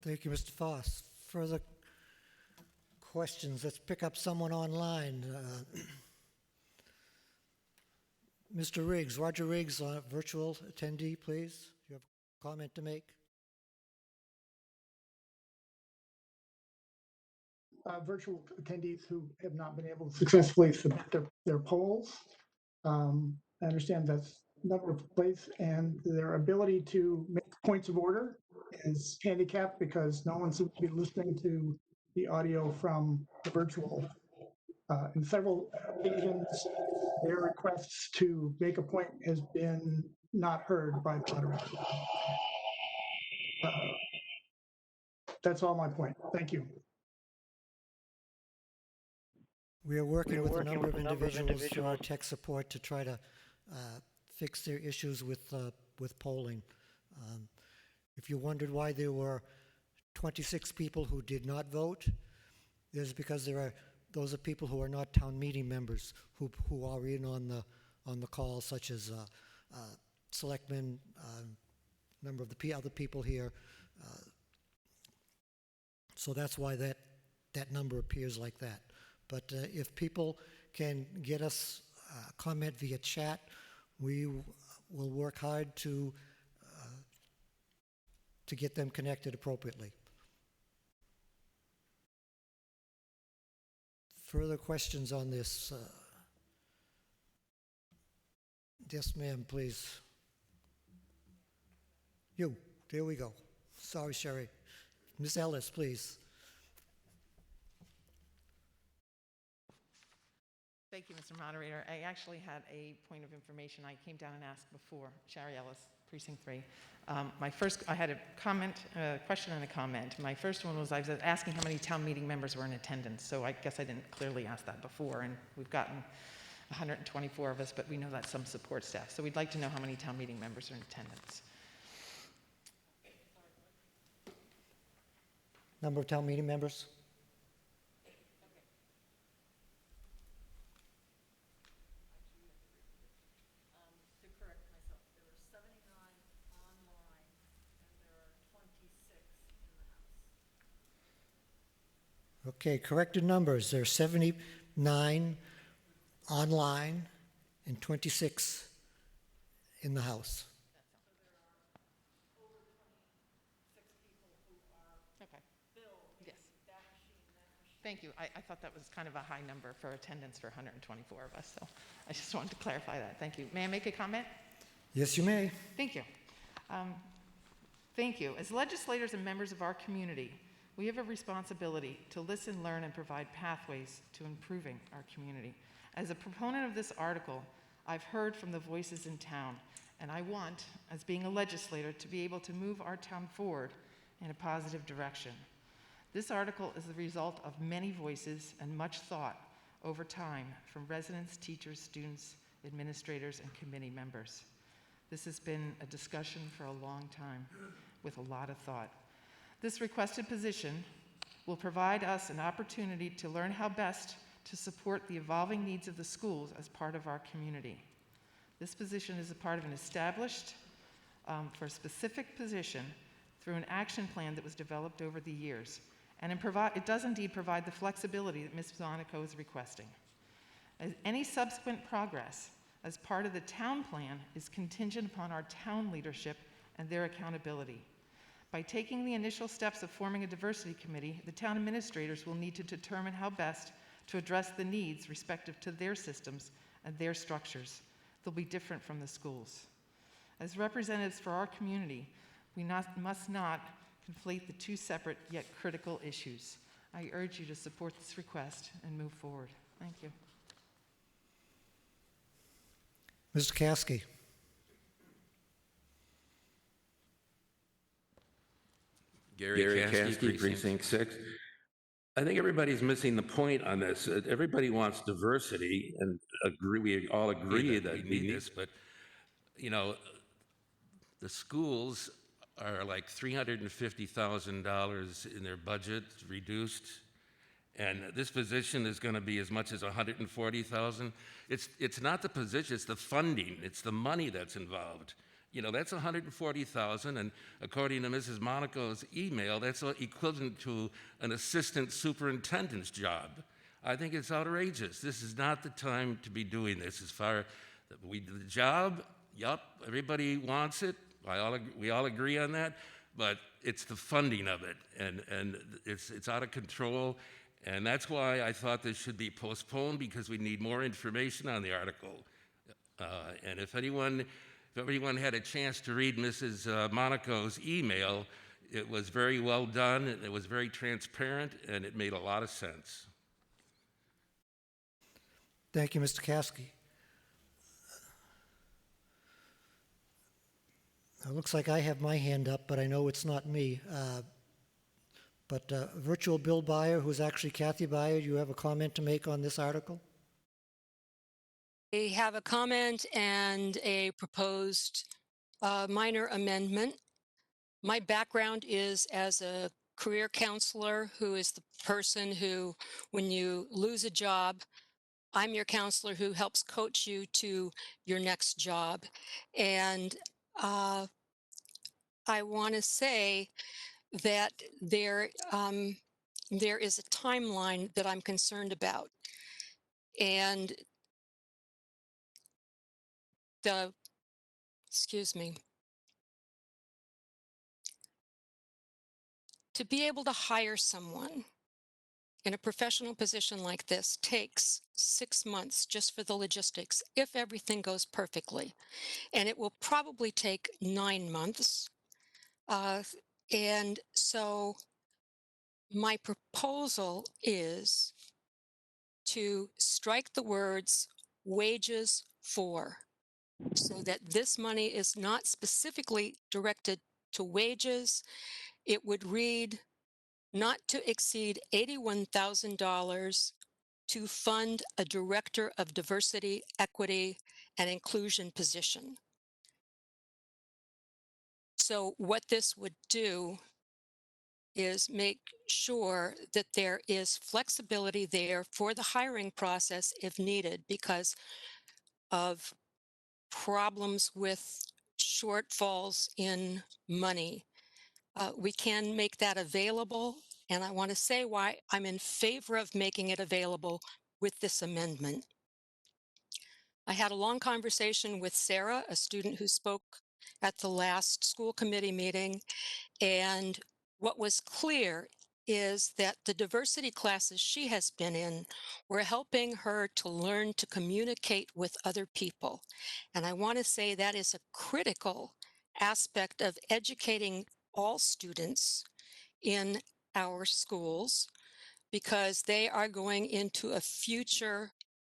Thank you, Mr. Foss. Further questions? Let's pick up someone online. Mr. Riggs, Roger Riggs, virtual attendee, please. You have a comment to make? Virtual attendees who have not been able to successfully submit their polls. I understand that's number of plays, and their ability to make points of order is handicapped because no one seems to be listening to the audio from the virtual. In several occasions, their requests to make a point has been not heard by the moderator. That's all my point. Thank you. We are working with a number of individuals through our tech support to try to fix their issues with polling. If you wondered why there were 26 people who did not vote, it's because those are people who are not town meeting members who are in on the call, such as selectmen, a number of the other people here. So that's why that number appears like that. But if people can get us a comment via chat, we will work hard to get them connected appropriately. Further questions on this? Yes, ma'am, please. You, there we go. Sorry, Sherry. Ms. Ellis, please. Thank you, Mr. Moderator. I actually had a point of information I came down and asked before. Sherry Ellis, Precinct 3. I had a comment, a question and a comment. My first one was I was asking how many town meeting members were in attendance, so I guess I didn't clearly ask that before, and we've gotten 124 of us, but we know that's some support staff. So we'd like to know how many town meeting members are in attendance. Number of town meeting members? Okay, corrected numbers. There are 79 online and 26 in the House. Thank you. I thought that was kind of a high number for attendance for 124 of us, so I just wanted to clarify that. Thank you. May I make a comment? Yes, you may. Thank you. Thank you. As legislators and members of our community, we have a responsibility to listen, learn, and provide pathways to improving our community. As a proponent of this article, I've heard from the voices in town, and I want, as being a legislator, to be able to move our town forward in a positive direction. This article is the result of many voices and much thought over time from residents, teachers, students, administrators, and committee members. This has been a discussion for a long time with a lot of thought. This requested position will provide us an opportunity to learn how best to support the evolving needs of the schools as part of our community. This position is a part of an established, for a specific position through an action plan that was developed over the years. And it does indeed provide the flexibility that Ms. Monaco is requesting. As any subsequent progress as part of the town plan is contingent upon our town leadership and their accountability. By taking the initial steps of forming a diversity committee, the town administrators will need to determine how best to address the needs respective to their systems and their structures. They'll be different from the schools. As representatives for our community, we must not conflate the two separate yet critical issues. I urge you to support this request and move forward. Thank you. Mr. Caskey. Gary Caskey, Precinct 6. I think everybody's missing the point on this. Everybody wants diversity, and we all agree that we need this, but, you know, the schools are like $350,000 in their budget reduced, and this position is going to be as much as $140,000. It's not the position, it's the funding, it's the money that's involved. You know, that's $140,000, and according to Mrs. Monaco's email, that's equivalent to an assistant superintendent's job. I think it's outrageous. This is not the time to be doing this. As far the job, yup, everybody wants it. We all agree on that, but it's the funding of it, and it's out of control, and that's why I thought this should be postponed, because we need more information on the article. And if everyone had a chance to read Mrs. Monaco's email, it was very well done, and it was very transparent, and it made a lot of sense. Thank you, Mr. Caskey. It looks like I have my hand up, but I know it's not me. But virtual Bill Byer, who's actually Kathy Byer, do you have a comment to make on this article? I have a comment and a proposed minor amendment. My background is as a career counselor, who is the person who, when you lose a job, I'm your counselor who helps coach you to your next job. And I want to say that there is a timeline that I'm concerned about. And excuse me, to be able to hire someone in a professional position like this takes 6 months just for the logistics, if everything goes perfectly. And it will probably take 9 months. And so my proposal is to strike the words wages for, so that this money is not specifically directed to wages. It would read not to exceed $81,000 to fund a director of diversity, equity, and inclusion position. So what this would do is make sure that there is flexibility there for the hiring process if needed, because of problems with shortfalls in money. We can make that available, and I want to say why I'm in favor of making it available with this amendment. I had a long conversation with Sarah, a student who spoke at the last school committee meeting, and what was clear is that the diversity classes she has been in were helping her to learn to communicate with other people. And I want to say that is a critical aspect of educating all students in our schools because they are going into a future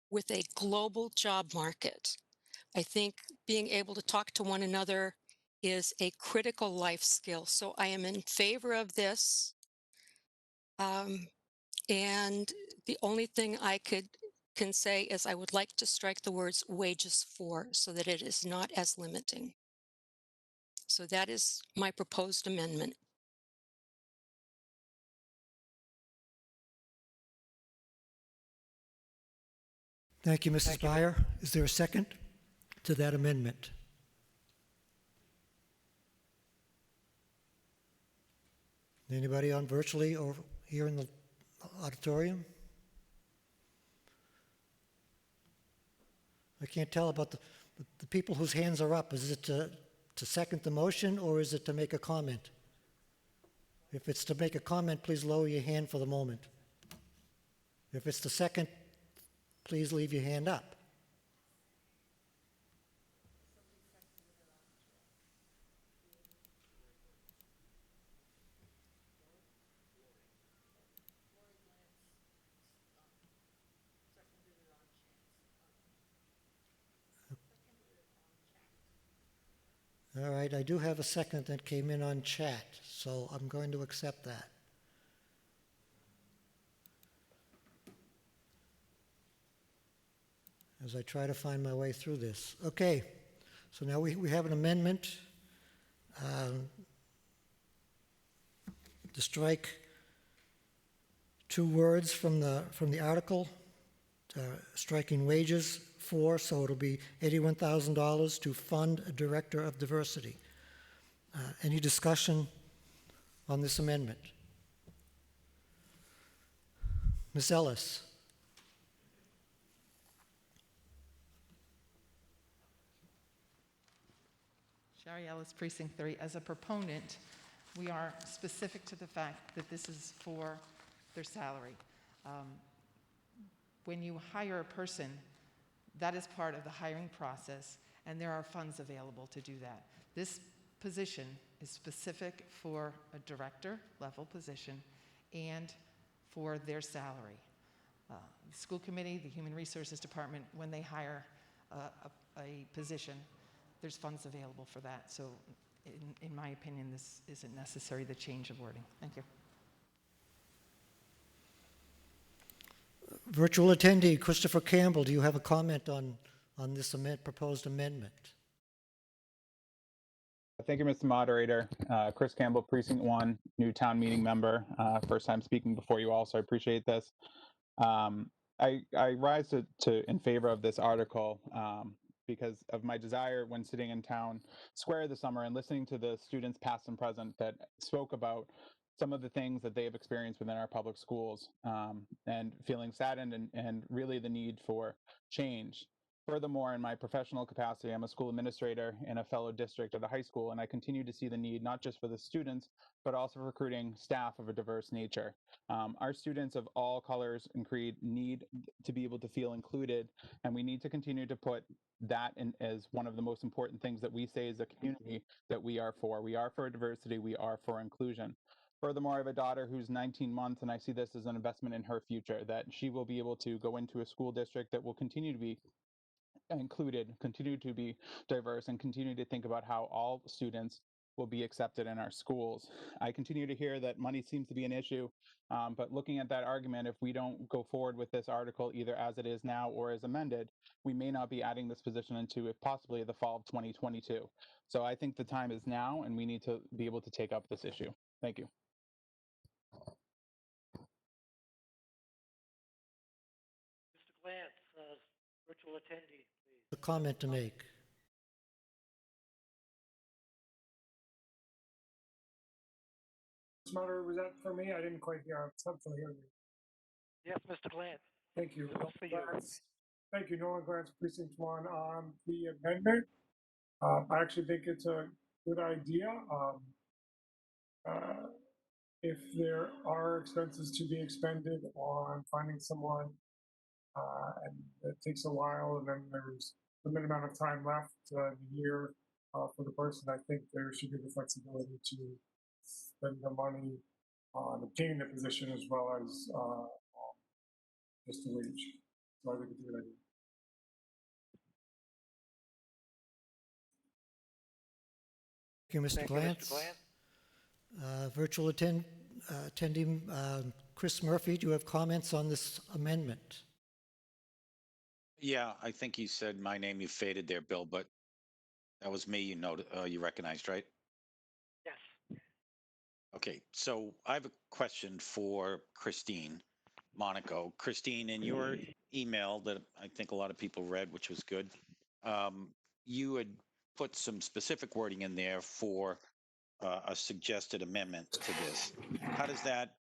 with a global job market. I think being able to talk to one another is a critical life skill. So I am in favor of this. And the only thing I can say is I would like to strike the words wages for so that it is not as limiting. So that is my proposed amendment. Thank you, Mrs. Byer. Is there a second to that amendment? Anybody on virtually or here in the auditorium? I can't tell about the people whose hands are up. Is it to second the motion or is it to make a comment? If it's to make a comment, please lower your hand for the moment. If it's the second, please leave your hand up. All right, I do have a second that came in on chat, so I'm going to accept that. As I try to find my way through this. Okay, so now we have an amendment to strike two words from the article, striking wages for, so it'll be $81,000 to fund a director of diversity. Any discussion on this amendment? Ms. Ellis? Sherry Ellis, Precinct 3. As a proponent, we are specific to the fact that this is for their salary. When you hire a person, that is part of the hiring process, and there are funds available to do that. This position is specific for a director level position and for their salary. The school committee, the human resources department, when they hire a position, there's funds available for that. So in my opinion, this isn't necessary, the change of wording. Thank you. Virtual attendee, Christopher Campbell, do you have a comment on this proposed amendment? Thank you, Mr. Moderator. Chris Campbell, Precinct 1, new town meeting member. First time speaking before you all, so I appreciate this. I rise in favor of this article because of my desire when sitting in town square this summer and listening to the students past and present that spoke about some of the things that they have experienced within our public schools and feeling saddened and really the need for change. Furthermore, in my professional capacity, I'm a school administrator in a fellow district at a high school, and I continue to see the need not just for the students, but also for recruiting staff of a diverse nature. Our students of all colors and creed need to be able to feel included, and we need to continue to put that in as one of the most important things that we say as a community that we are for. We are for diversity, we are for inclusion. Furthermore, I have a daughter who's 19 months, and I see this as an investment in her future, that she will be able to go into a school district that will continue to be included, continue to be diverse, and continue to think about how all students will be accepted in our schools. I continue to hear that money seems to be an issue, but looking at that argument, if we don't go forward with this article either as it is now or as amended, we may not be adding this position into if possibly the fall of 2022. So I think the time is now, and we need to be able to take up this issue. Thank you. Mr. Glantz, virtual attendee, please. A comment to make. Moderator, was that for me? I didn't quite hear. Something hear me. Yes, Mr. Glantz. Thank you. This is for you. Thank you, Nolan Glantz, Precinct 1. The amendment, I actually think it's a good idea. if there are expenses to be expended on finding someone, and it takes a while, and then there's a limited amount of time left in the year for the person, I think there should be the flexibility to spend the money on obtaining the position as well as just the wage. So I think it's a good idea. Thank you, Mr. Thank you, Glantz. Mr. Glantz. Virtual attendee Chris Murphy, do you have comments on this amendment? Yeah, I think you said my name. You faded there, Bill, but that was me. You recognized, right? Yes. Okay, so I have a question for Christine Monaco. Christine, in your email that I think a lot of people read, which was good, you had put some specific wording in there for a suggested amendment to this. How does that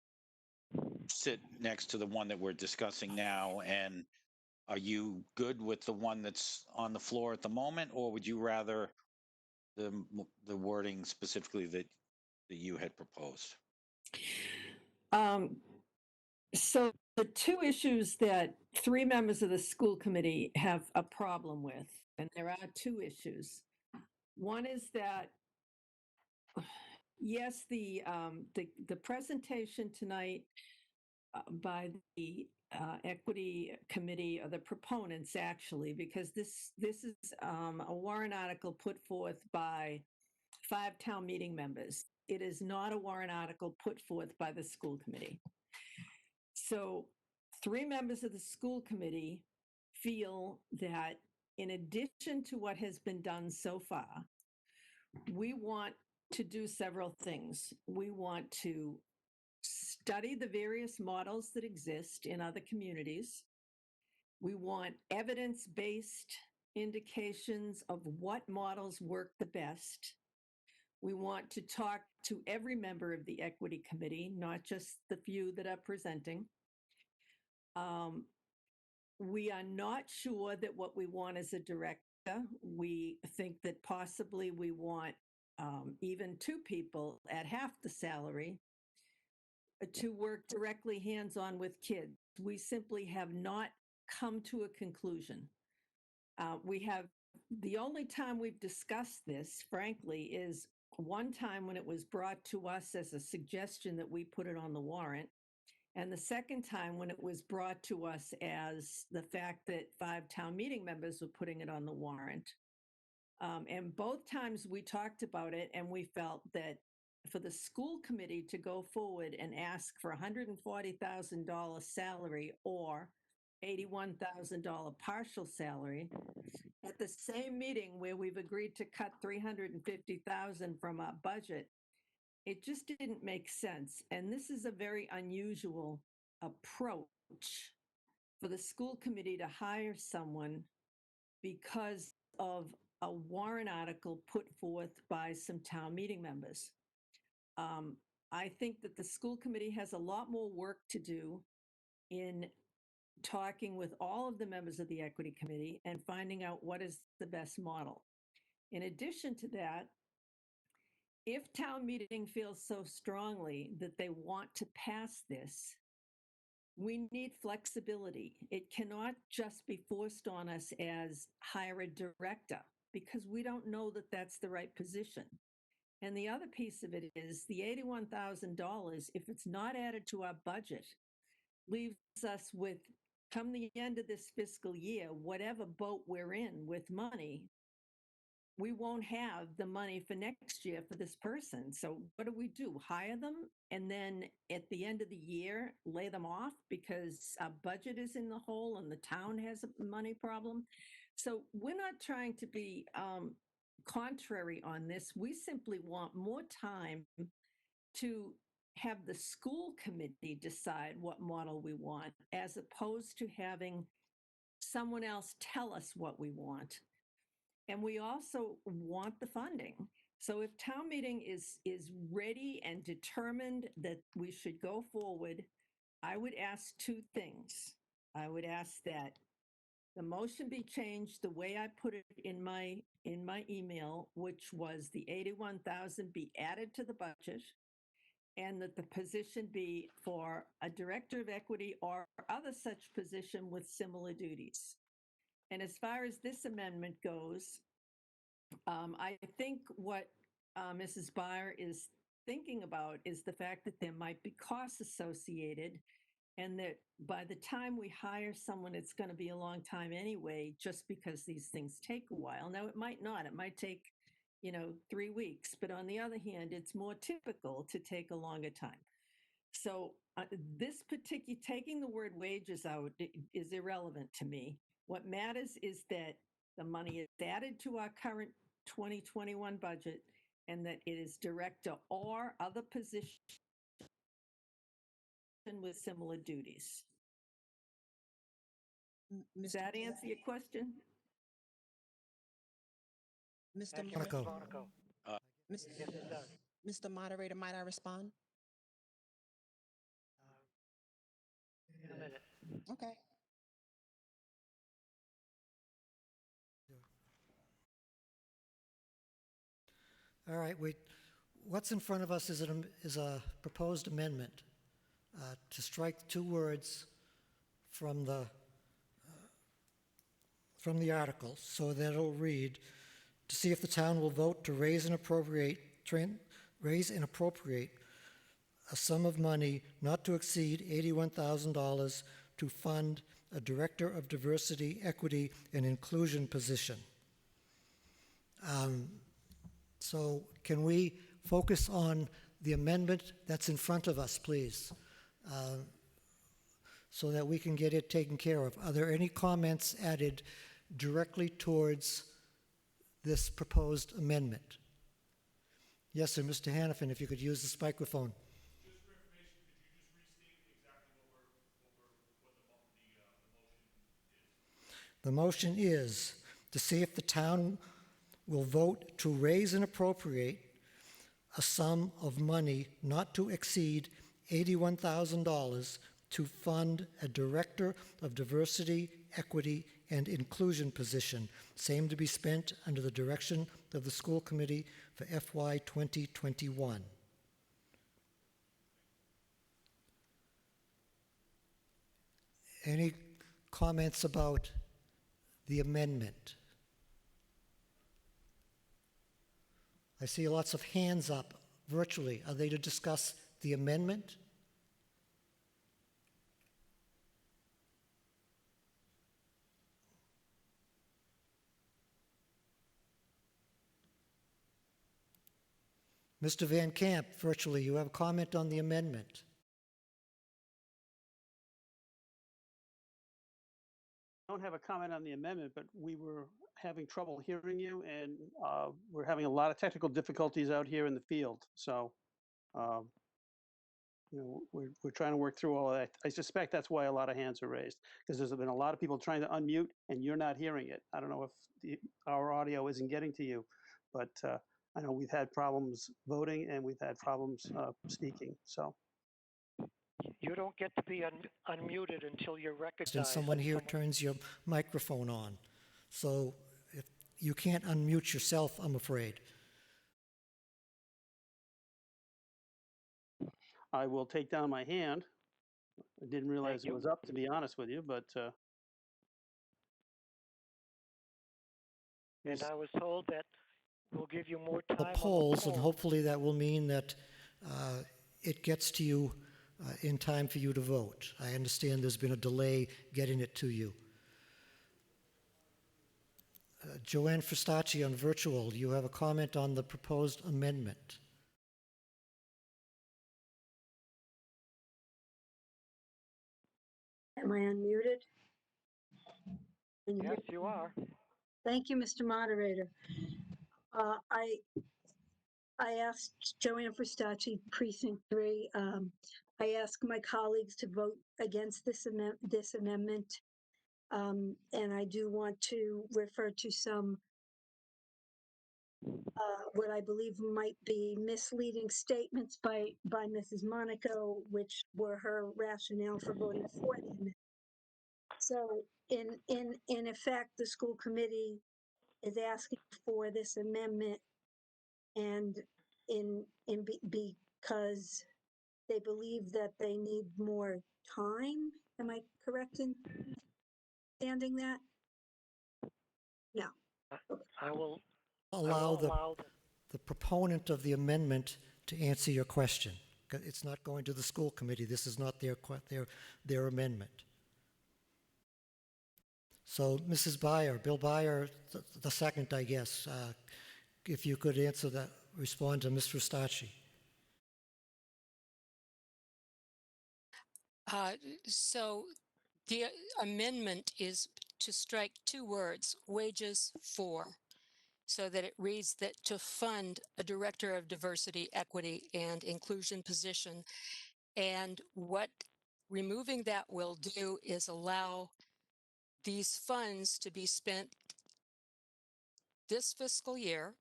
sit next to the one that we're discussing now? And are you good with the one that's on the floor at the moment, or would you rather the wording specifically that you had proposed? So the two issues that three members of the school committee have a problem with, and there are two issues. One is that, yes, the presentation tonight by the equity committee, or the proponents actually, because this is a warrant article put forth by 5 town meeting members. It is not a warrant article put forth by the school committee. So 3 members of the school committee feel that in addition to what has been done so far, we want to do several things. We want to study the various models that exist in other communities. We want evidence-based indications of what models work the best. We want to talk to every member of the equity committee, not just the few that are presenting. We are not sure that what we want is a director. We think that possibly we want even 2 people at half the salary to work directly hands-on with kids. We simply have not come to a conclusion. The only time we've discussed this, frankly, is one time when it was brought to us as a suggestion that we put it on the warrant. And the second time when it was brought to us as the fact that 5 town meeting members were putting it on the warrant. And both times we talked about it, and we felt that for the school committee to go forward and ask for $140,000 salary or $81,000 partial salary at the same meeting where we've agreed to cut $350,000 from our budget, it just didn't make sense. And this is a very unusual approach for the school committee to hire someone because of a warrant article put forth by some town meeting members. I think that the school committee has a lot more work to do in talking with all of the members of the equity committee and finding out what is the best model. In addition to that, if town meeting feels so strongly that they want to pass this, we need flexibility. It cannot just be forced on us as hire a director, because we don't know that that's the right position. And the other piece of it is the $81,000, if it's not added to our budget, leaves us with, come the end of this fiscal year, whatever boat we're in with money, we won't have the money for next year for this person. So what do? Hire them and then at the end of the year, lay them off because our budget is in the hole and the town has a money problem. So we're not trying to be contrary on this. We simply want more time to have the school committee decide what model we want, as opposed to having someone else tell us what we want. And we also want the funding. So if town meeting is ready and determined that we should go forward, I would ask 2 things. I would ask that the motion be changed the way I put it in my email, which was the $81,000 be added to the budget, and that the position be for a director of equity or other such position with similar duties. And as far as this amendment goes, I think what Mrs. Byer is thinking about is the fact that there might be costs associated, and that by the time we hire someone, it's going to be a long time anyway, just because these things take a while. Now, it might not. It might take, 3 weeks. But on the other hand, it's more typical to take a longer time. So this particular, taking the word wages out is irrelevant to me. What matters is that the money is added to our current 2021 budget, and that it is director or other position with similar duties. Does that answer your question? Mr. Thank you, Ms. Monaco. Monaco. Mis- Yes, it does. Mr. Moderator, might I respond? In a minute. Okay. All right, what's in front of us is a proposed amendment to strike 2 words from the article, so that it'll read, to see if the town will vote to raise and appropriate a sum of money not to exceed $81,000 to fund a Director of Diversity, Equity, and Inclusion position. So can we focus on the amendment that's in front of us, please, so that we can get it taken care of? Are there any comments added directly towards this proposed amendment? Yes, sir, Mr. Hannafin, if you could use this microphone. Just for information, could you just restate exactly what The motion is to see if the town will vote to raise and appropriate a sum of money not to exceed $81,000 to fund a Director of Diversity, Equity, and Inclusion position, same to be spent under the direction of the school committee for FY 2021. Any comments about the amendment? I see lots of hands up virtually. Are they to discuss the amendment? Mr. Van Camp, virtually, you have a comment on the amendment. I don't have a comment on the amendment, but we were having trouble hearing you, and we're having a lot of technical difficulties out here in the field. So, we're trying to work through all of that. I suspect that's why a lot of hands are raised, because there's been a lot of people trying to unmute, and you're not hearing it. I don't know if our audio isn't getting to you, but I know we've had problems voting, and we've had problems speaking. So. You don't get to be unmuted until you're recognized. And someone here turns your microphone on. So if you can't unmute yourself, I'm afraid. I will take down my hand. I didn't realize it was up, to be honest with you, but. And I was told that we'll give you more time The polls, and hopefully that will mean that it gets to you in time for you to vote. I understand there's been a delay getting it to you. Joanne Fristacci on virtual, you have a comment on the proposed amendment. Am I unmuted? Yes, you are. Thank you, Mr. Moderator. I asked Joanne Fristacci, Precinct 3. I asked my colleagues to vote against this amendment, and I do want to refer to some what I believe might be misleading statements by Mrs. Monaco, which were her rationale for voting for the amendment. So, in effect, the school committee is asking for this amendment, and because They believe that they need more time. Am I correct in understanding that? No. I will Allow allow the the proponent of the amendment to answer your question. It's not going to the school committee. This is not their amendment. So, Mrs. Byer, Bill Byer, the second, I guess, if you could answer that, respond to Ms. Frustacci. So the amendment is to strike two words, wages for, so that it reads that to fund a director of diversity, equity, and inclusion position. And what removing that will do is allow these funds to be spent this fiscal year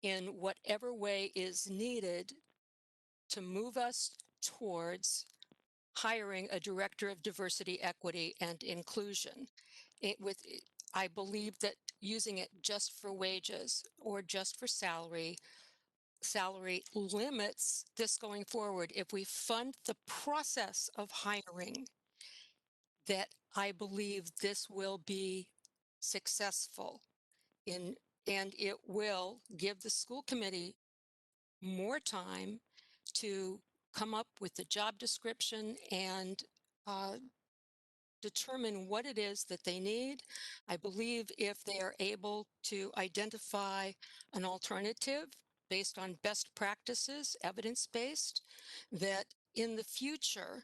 in whatever way is needed to move us towards hiring a director of diversity, equity, and inclusion. I believe that using it just for wages or just for salary limits this going forward. If we fund the process of hiring, that I believe this will be successful in, and it will give the school committee more time to come up with the job description and determine what it is that they need. I believe if they are able to identify an alternative based on best practices, evidence-based, that in the future,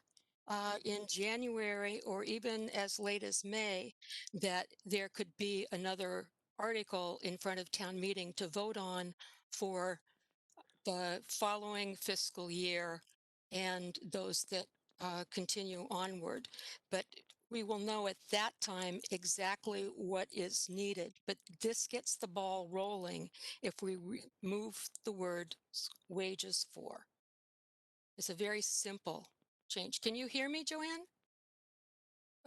in January or even as late as May, that there could be another article in front of town meeting to vote on for the following fiscal year and those that continue onward. But we will know at that time exactly what is needed. But this gets the ball rolling if we remove the word wages for. It's a very simple change. Can you hear me, Joanne?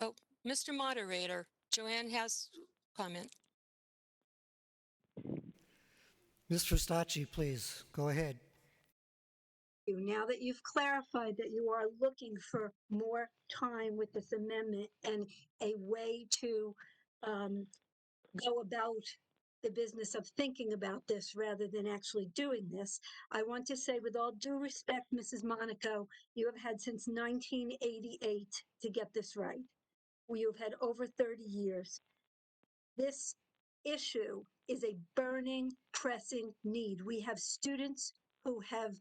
Oh, Mr. Moderator, Joanne has comment. Ms. Frustacci, please, go ahead. Now that you've clarified that you are looking for more time with this amendment and a way to go about the business of thinking about this rather than actually doing this, I want to say with all due respect, Mrs. Monaco, you have had since 1988 to get this right. You have had over 30 years. This issue is a burning, pressing need. We have students who have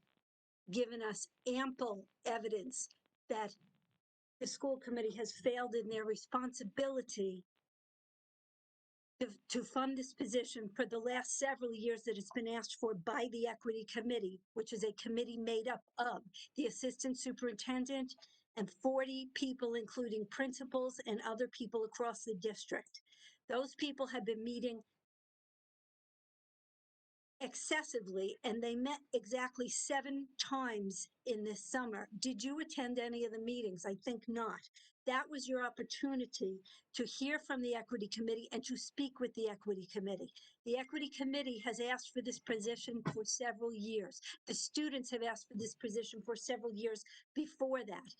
given us ample evidence that the school committee has failed in their responsibility to fund this position for the last several years that it's been asked for by the equity committee, which is a committee made up of the assistant superintendent and 40 people, including principals and other people across the district. Those people have been meeting excessively, and they met exactly 7 times in this summer. Did you attend any of the meetings? I think not. That was your opportunity to hear from the equity committee and to speak with the equity committee. The equity committee has asked for this position for several years. The students have asked for this position for several years before that.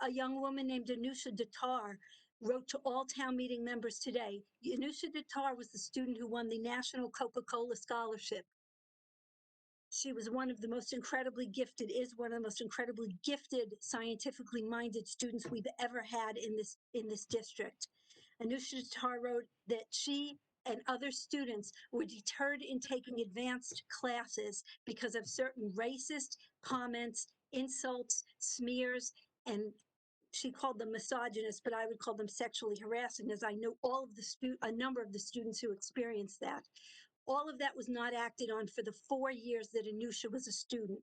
A young woman named Anusha Datar wrote to all town meeting members today. Anusha Datar was the student who won the National Coca-Cola Scholarship. She was one of the most incredibly gifted, is one of the most incredibly gifted, scientifically minded students we've ever had in this district. Anusha Datar wrote that she and other students were deterred in taking advanced classes because of certain racist comments, insults, smears, and she called them misogynist, but I would call them sexually harassing, as I know a number of the students who experienced that. All of that was not acted on for the 4 years that Anusha was a student,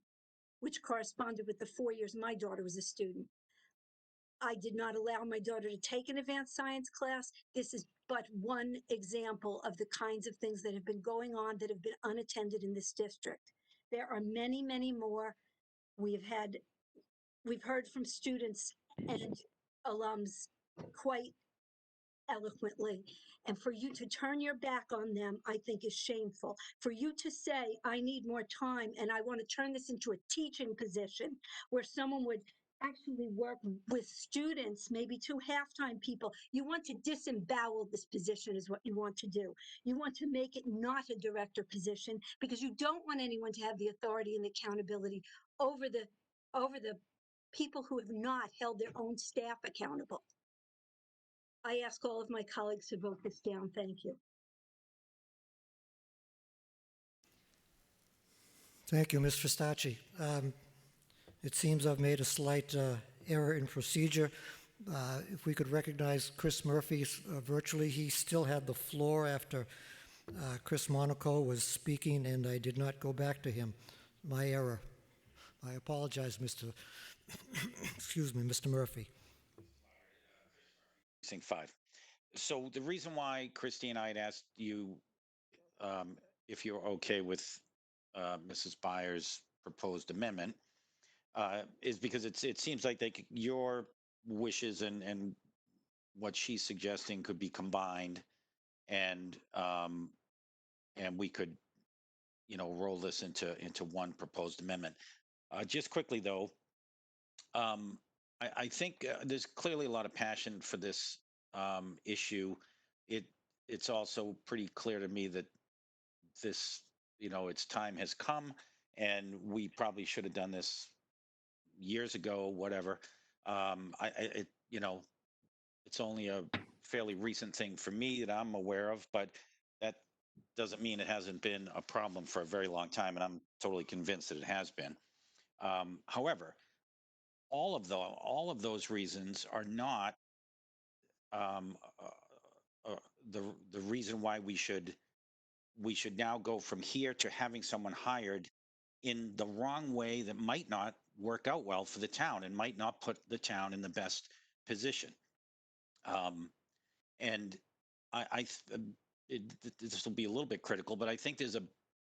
which corresponded with the 4 years my daughter was a student. I did not allow my daughter to take an advanced science class. This is but one example of the kinds of things that have been going on that have been unattended in this district. There are many, many more. We've heard from students and alums quite eloquently. And for you to turn your back on them, I think is shameful. For you to say, I need more time and I want to turn this into a teaching position where someone would actually work with students, maybe two halftime people. You want to disembowel this position is what you want to do. You want to make it not a director position because you don't want anyone to have the authority and accountability over the people who have not held their own staff accountable. I ask all of my colleagues to vote this down. Thank you. Thank you, Ms. Fistacci. It seems I've made a slight error in procedure. If we could recognize Chris Murphy virtually, he still had the floor after Chris Monaco was speaking, and I did not go back to him. My error. I apologize, excuse me, Mr. Murphy. Precinct 5. So the reason why, Christine, I had asked you if you're okay with Mrs. Byers' proposed amendment is because it seems like your wishes and what she's suggesting could be combined, and we could, roll this into one proposed amendment. Just quickly though, I think there's clearly a lot of passion for this issue. It's also pretty clear to me that this, its time has come, and we probably should have done this years ago, whatever. It's only a fairly recent thing for me that I'm aware of, but that doesn't mean it hasn't been a problem for a very long time, and I'm totally convinced that it has been. However, all of those reasons are not the reason why we should now go from here to having someone hired in the wrong way that might not work out well for the town and might not put the town in the best position. And this will be a little bit critical, but I think there's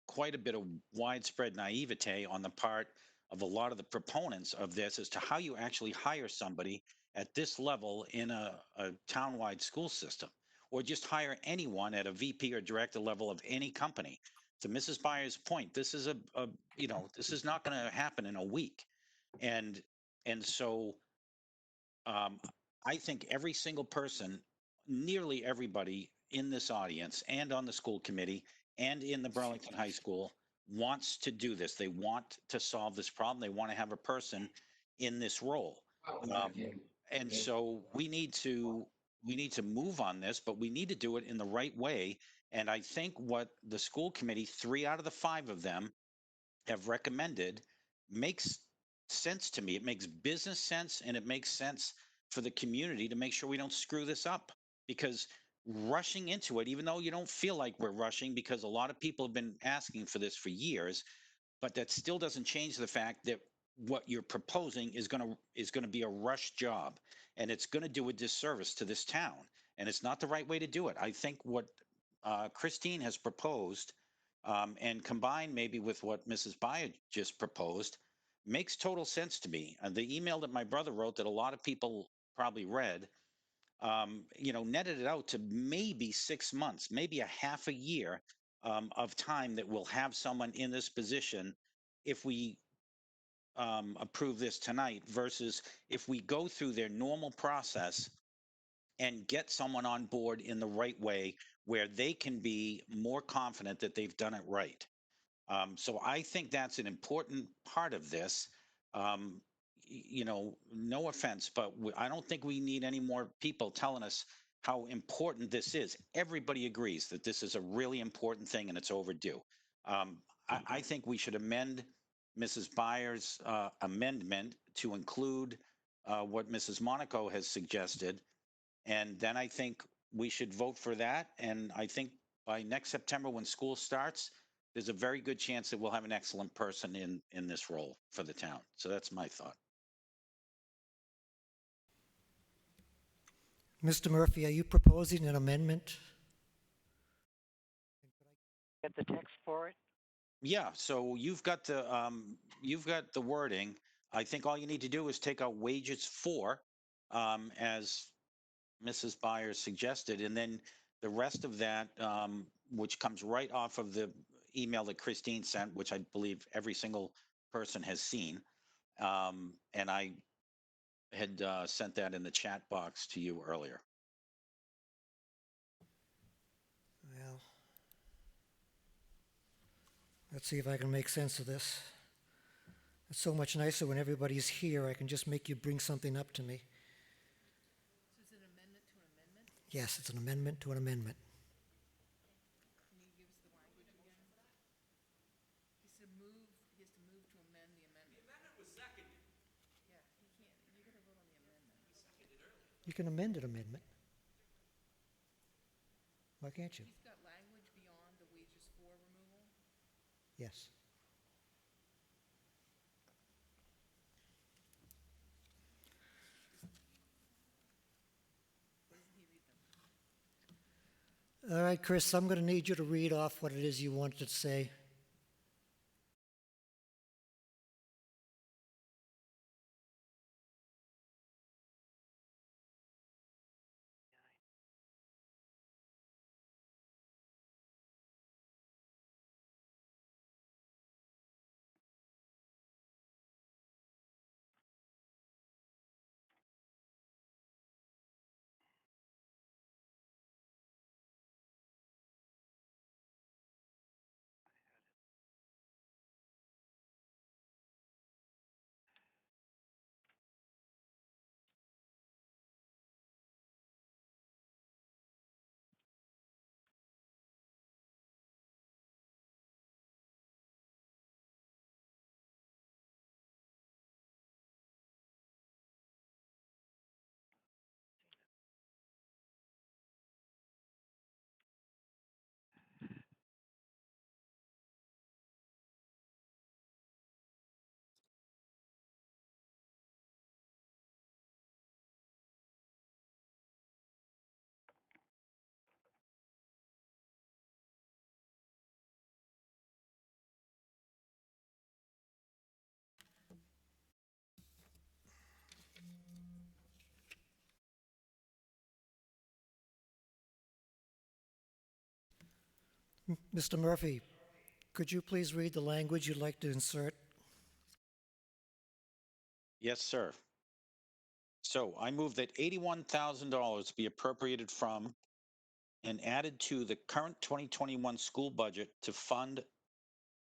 quite a bit of widespread naivete on the part of a lot of the proponents of this as to how you actually hire somebody at this level in a town-wide school system, or just hire anyone at a VP or director level of any company. To Mrs. Byers' point, this is this is not going to happen in a week, and so I think every single person, nearly everybody in this audience and on the school committee and in the Burlington High School wants to do this. They want to solve this problem. They want to have a person in this role. And so we need to move on this, but we need to do it in the right way. And I think what the school committee, 3 out of the 5 of them, have recommended makes sense to me. It makes business sense, and it makes sense for the community to make sure we don't screw this up, because rushing into it, even though you don't feel like we're rushing, because a lot of people have been asking for this for years, but that still doesn't change the fact that what you're proposing is going to be a rush job, and it's going to do a disservice to this town, and it's not the right way to do it. I think what Christine has proposed, and combined maybe with what Mrs. Byer just proposed, makes total sense to me. The email that my brother wrote that a lot of people probably read, netted it out to maybe 6 months, maybe a half a year of time that we'll have someone in this position if we approve this tonight, versus if we go through their normal process and get someone on board in the right way where they can be more confident that they've done it right. So I think that's an important part of this. No offense, but I don't think we need any more people telling us how important this is. Everybody agrees that this is a really important thing and it's overdue. I think we should amend Mrs. Byers' amendment to include what Mrs. Monaco has suggested. And then I think we should vote for that. And I think by next September, when school starts, there's a very good chance that we'll have an excellent person in this role for the town. So that's my thought. Mr. Murphy, are you proposing an amendment? Get the text for it? Yeah, so you've got the wording. I think all you need to do is take out wages for, as Mrs. Byers suggested, and then the rest of that, which comes right off of the email that Christine sent, which I believe every single person has seen. And I had sent that in the chat box to you earlier. Well, let's see if I can make sense of this. It's so much nicer when everybody's here. I can just make you bring something up to me. So is it an amendment to an amendment? Yes, it's an amendment to an amendment. Can you give us the language again? He has to move to amend the amendment. The amendment was seconded. Yeah, he can't, you gotta vote on the amendment. Seconded earlier. You can amend an amendment. Why can't you? He's got language beyond the wages for removal. Yes. All right, Chris, I'm going to need you to read off what it is you wanted to say. Mr. Murphy, could you please read the language you'd like to insert? Yes, sir. So I move that $81,000 be appropriated from and added to the current 2021 school budget to fund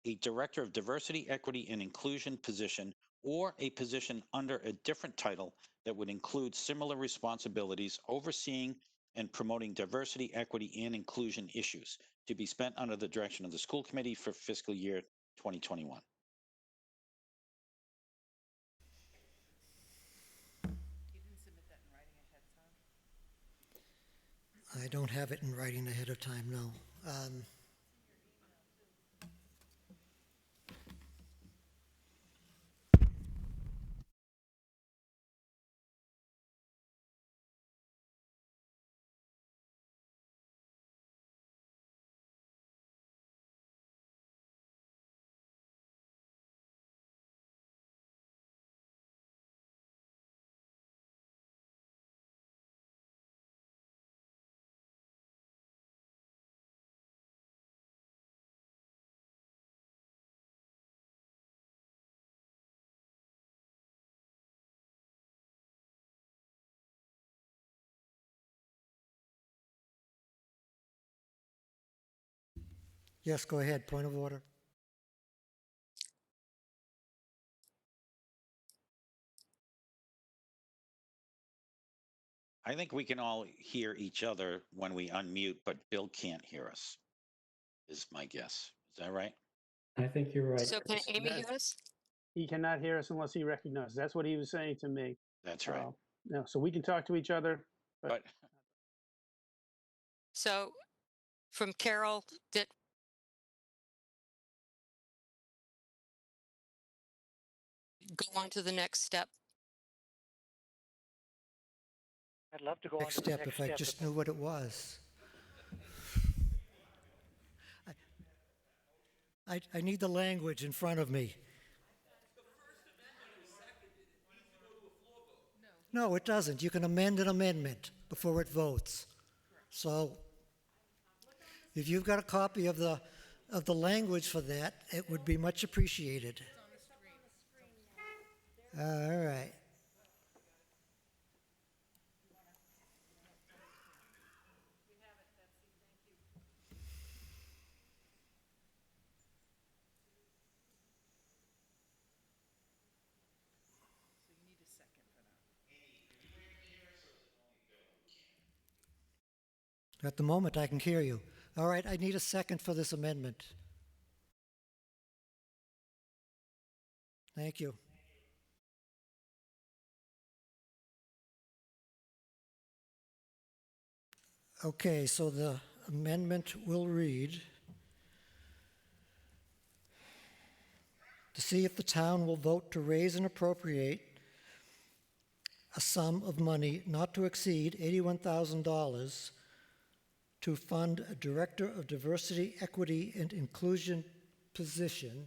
a Director of Diversity, Equity, and Inclusion position or a position under a different title that would include similar responsibilities overseeing and promoting diversity, equity, and inclusion issues to be spent under the direction of the school committee for fiscal year 2021. You didn't submit that in writing ahead of time? I don't have it in writing ahead of time, no. Yes, go ahead, point of order. I think we can all hear each other when we unmute, but Bill can't hear us, is my guess. Is that right? I think you're right. So can Amy hear us? He cannot hear us unless he recognizes. That's what he was saying to me. That's right. No, so we can talk to each other, But So from Carol, that go on to the next step. I'd love to go on Next to the step, next if I step. just knew what it was. I need the language in front of me. No, it doesn't. You can amend an amendment. before it votes. So if you've got a copy of the language for that, it would be much appreciated. All right. So you need a second for that. At the moment, I can hear you. All right, I need a second for this amendment. Thank you. Okay, so the amendment will read, to see if the town will vote to raise and appropriate a sum of money not to exceed $81,000 to fund a Director of Diversity, Equity, and Inclusion position,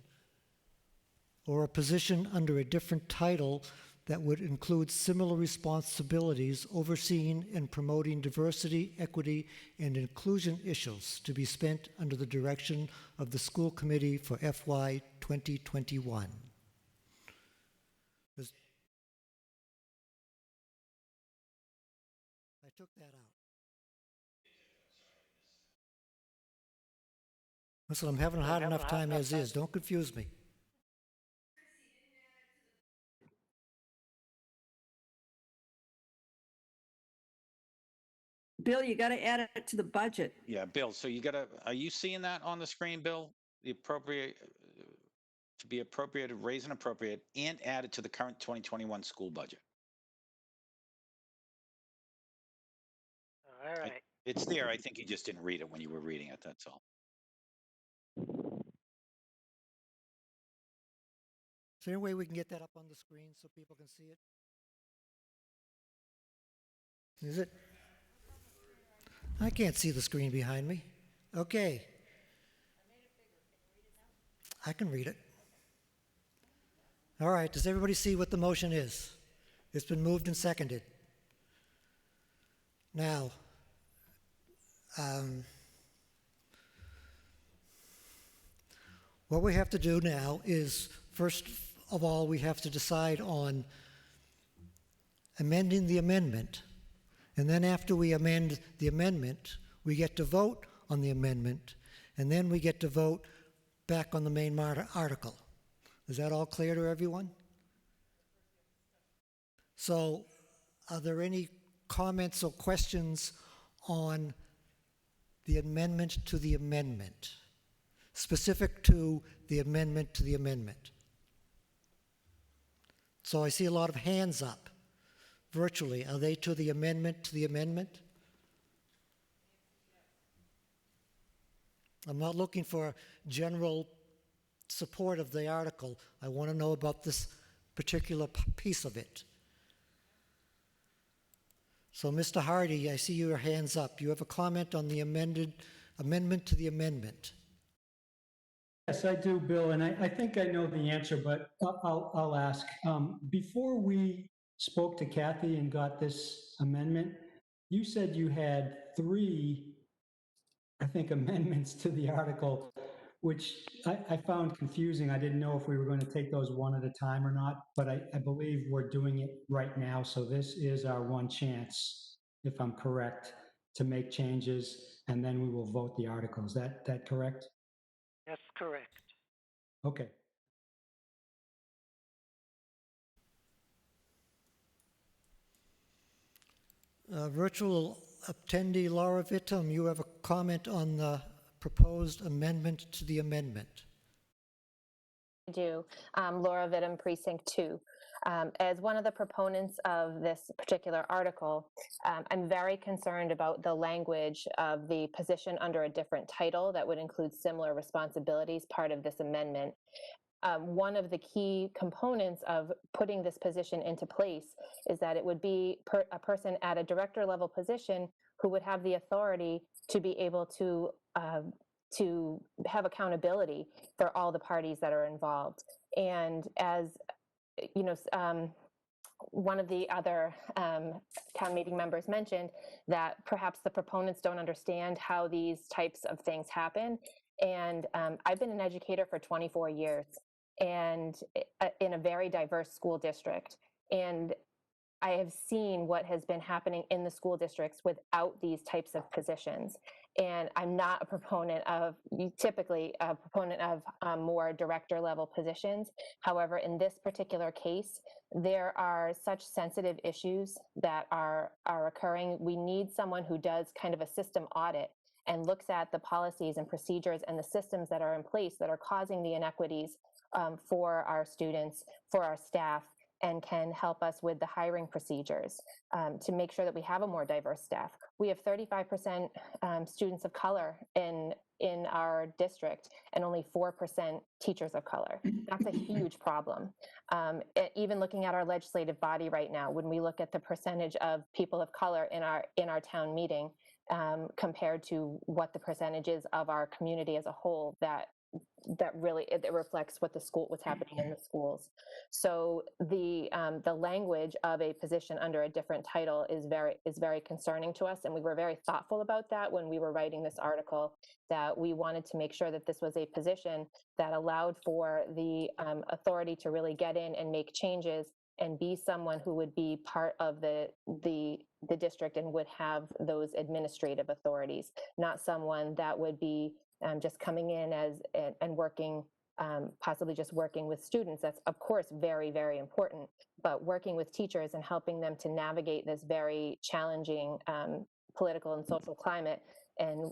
or a position under a different title that would include similar responsibilities overseeing and promoting diversity, equity, and inclusion issues to be spent under the direction of the school committee for FY 2021. I took that out. Listen, I'm having a hard enough time as is. Don't confuse me. Bill, you got to add it to the budget. Yeah, Bill, so are you seeing that on the screen, Bill? The appropriate, to be appropriated, raise and appropriate, and added to the current 2021 school budget. All right. It's there. I think you just didn't read it when you were reading it, that's all. Is there any way we can get that up on the screen so people can see it? Is it? I can't see the screen behind me. Okay. I can read it. All right, does everybody see what the motion is? It's been moved and seconded. Now, what we have to do now is, first of all, we have to decide on amending the amendment. And then after we amend the amendment, we get to vote on the amendment, and then we get to vote back on the main article. Is that all clear to everyone? So, are there any comments or questions on the amendment to the amendment, specific to the amendment to the amendment? So I see a lot of hands up virtually. Are they to the amendment to the amendment? I'm not looking for general support of the article. I want to know about this particular piece of it. So, Mr. Hardy, I see your hands up. You have a comment on the amendment to the amendment. Yes, I do, Bill, and I think I know the answer, but I'll ask. Before we spoke to Kathy and got this amendment, you said you had 3, I think, amendments to the article, which I found confusing. I didn't know if we were going to take those one at a time or not, but I believe we're doing it right now. So this is our one chance, if I'm correct, to make changes, and then we will vote the article. Is that correct? That's correct. Okay. Virtual attendee Laura Vittum, you have a comment on the proposed amendment to the amendment. I do. Laura Vittum, Precinct 2. As one of the proponents of this particular article, I'm very concerned about the language of the position under a different title that would include similar responsibilities, part of this amendment. One of the key components of putting this position into place is that it would be a person at a director level position who would have the authority to be able to have accountability for all the parties that are involved. And as you know, one of the other town meeting members mentioned that perhaps the proponents don't understand how these types of things happen. And I've been an educator for 24 years and in a very diverse school district. And I have seen what has been happening in the school districts without these types of positions. And I'm not a proponent of, typically a proponent of more director level positions. However, in this particular case, there are such sensitive issues that are occurring. We need someone who does kind of a system audit and looks at the policies and procedures and the systems that are in place that are causing the inequities for our students, for our staff, and can help us with the hiring procedures to make sure that we have a more diverse staff. We have 35% students of color in our district and only 4% teachers of color. That's a huge problem. Even looking at our legislative body right now, when we look at the percentage of people of color in our town meeting compared to what the percentage is of our community as a whole, that really it reflects what's happening in the schools. So the language of a position under a different title is very concerning to us, and we were very thoughtful about that when we were writing this article, that we wanted to make sure that this was a position that allowed for the authority to really get in and make changes and be someone who would be part of the district and would have those administrative authorities, not someone that would be just coming in and working, possibly just working with students. That's of course very, very important, but working with teachers and helping them to navigate this very challenging political and social climate and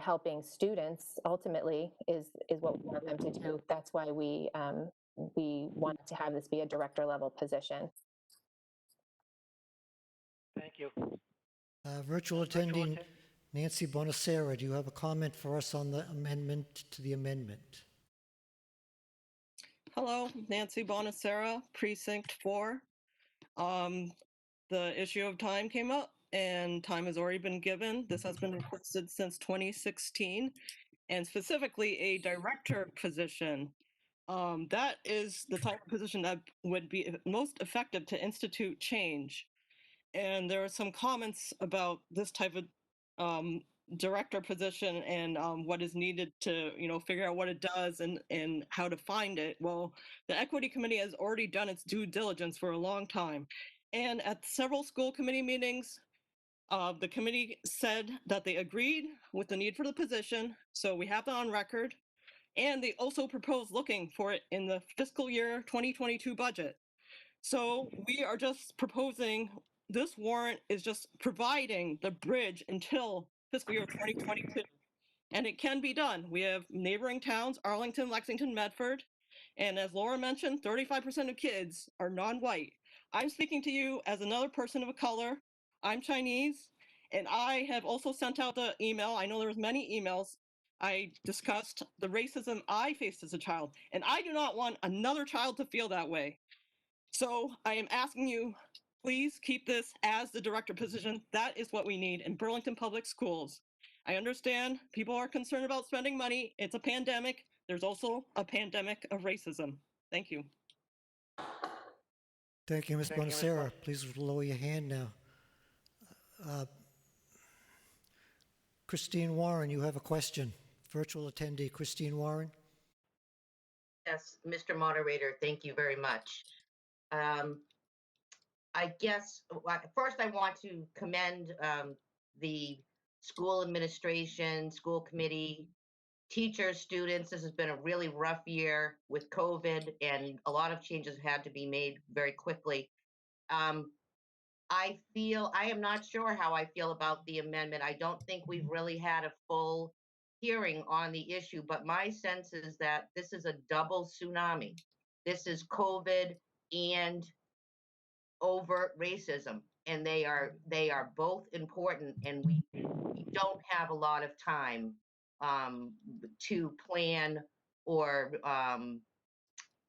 helping students ultimately is what we want them to do. That's why we wanted to have this be a director level position. Thank you. Virtual attending Nancy Bonacera, do you have a comment for us on the amendment to the amendment? Hello, Nancy Bonacera, Precinct 4. The issue of time came up and time has already been given. This has been requested since 2016, and specifically a director position. That is the type of position that would be most effective to institute change. And there are some comments about this type of director position and what is needed to, figure out what it does and how to find it. Well, the Equity Committee has already done its due diligence for a long time. And at several school committee meetings, the committee said that they agreed with the need for the position. So we have that on record. And they also proposed looking for it in the fiscal year 2022 budget. So we are just proposing, this warrant is just providing the bridge until fiscal year 2022. And it can be done. We have neighboring towns, Arlington, Lexington, Medford. And as Laura mentioned, 35% of kids are non-white. I'm speaking to you as another person of color. I'm Chinese. And I have also sent out the email. I know there was many emails. I discussed the racism I faced as a child. And I do not want another child to feel that way. So I am asking you, please keep this as the director position. That is what we need in Burlington Public Schools. I understand people are concerned about spending money. It's a pandemic. There's also a pandemic of racism. Thank you. Thank you, Ms. Bonacera. Please lower your hand now. Christine Warren, you have a question. Virtual attendee, Christine Warren. Yes, Mr. Moderator, thank you very much. I guess, first I want to commend the school administration, school committee, teachers, students. This has been a really rough year with COVID and a lot of changes had to be made very quickly. I am not sure how I feel about the amendment. I don't think we've really had a full hearing on the issue, but my sense is that this is a double tsunami. This is COVID and overt racism, and they are both important, and we don't have a lot of time to plan or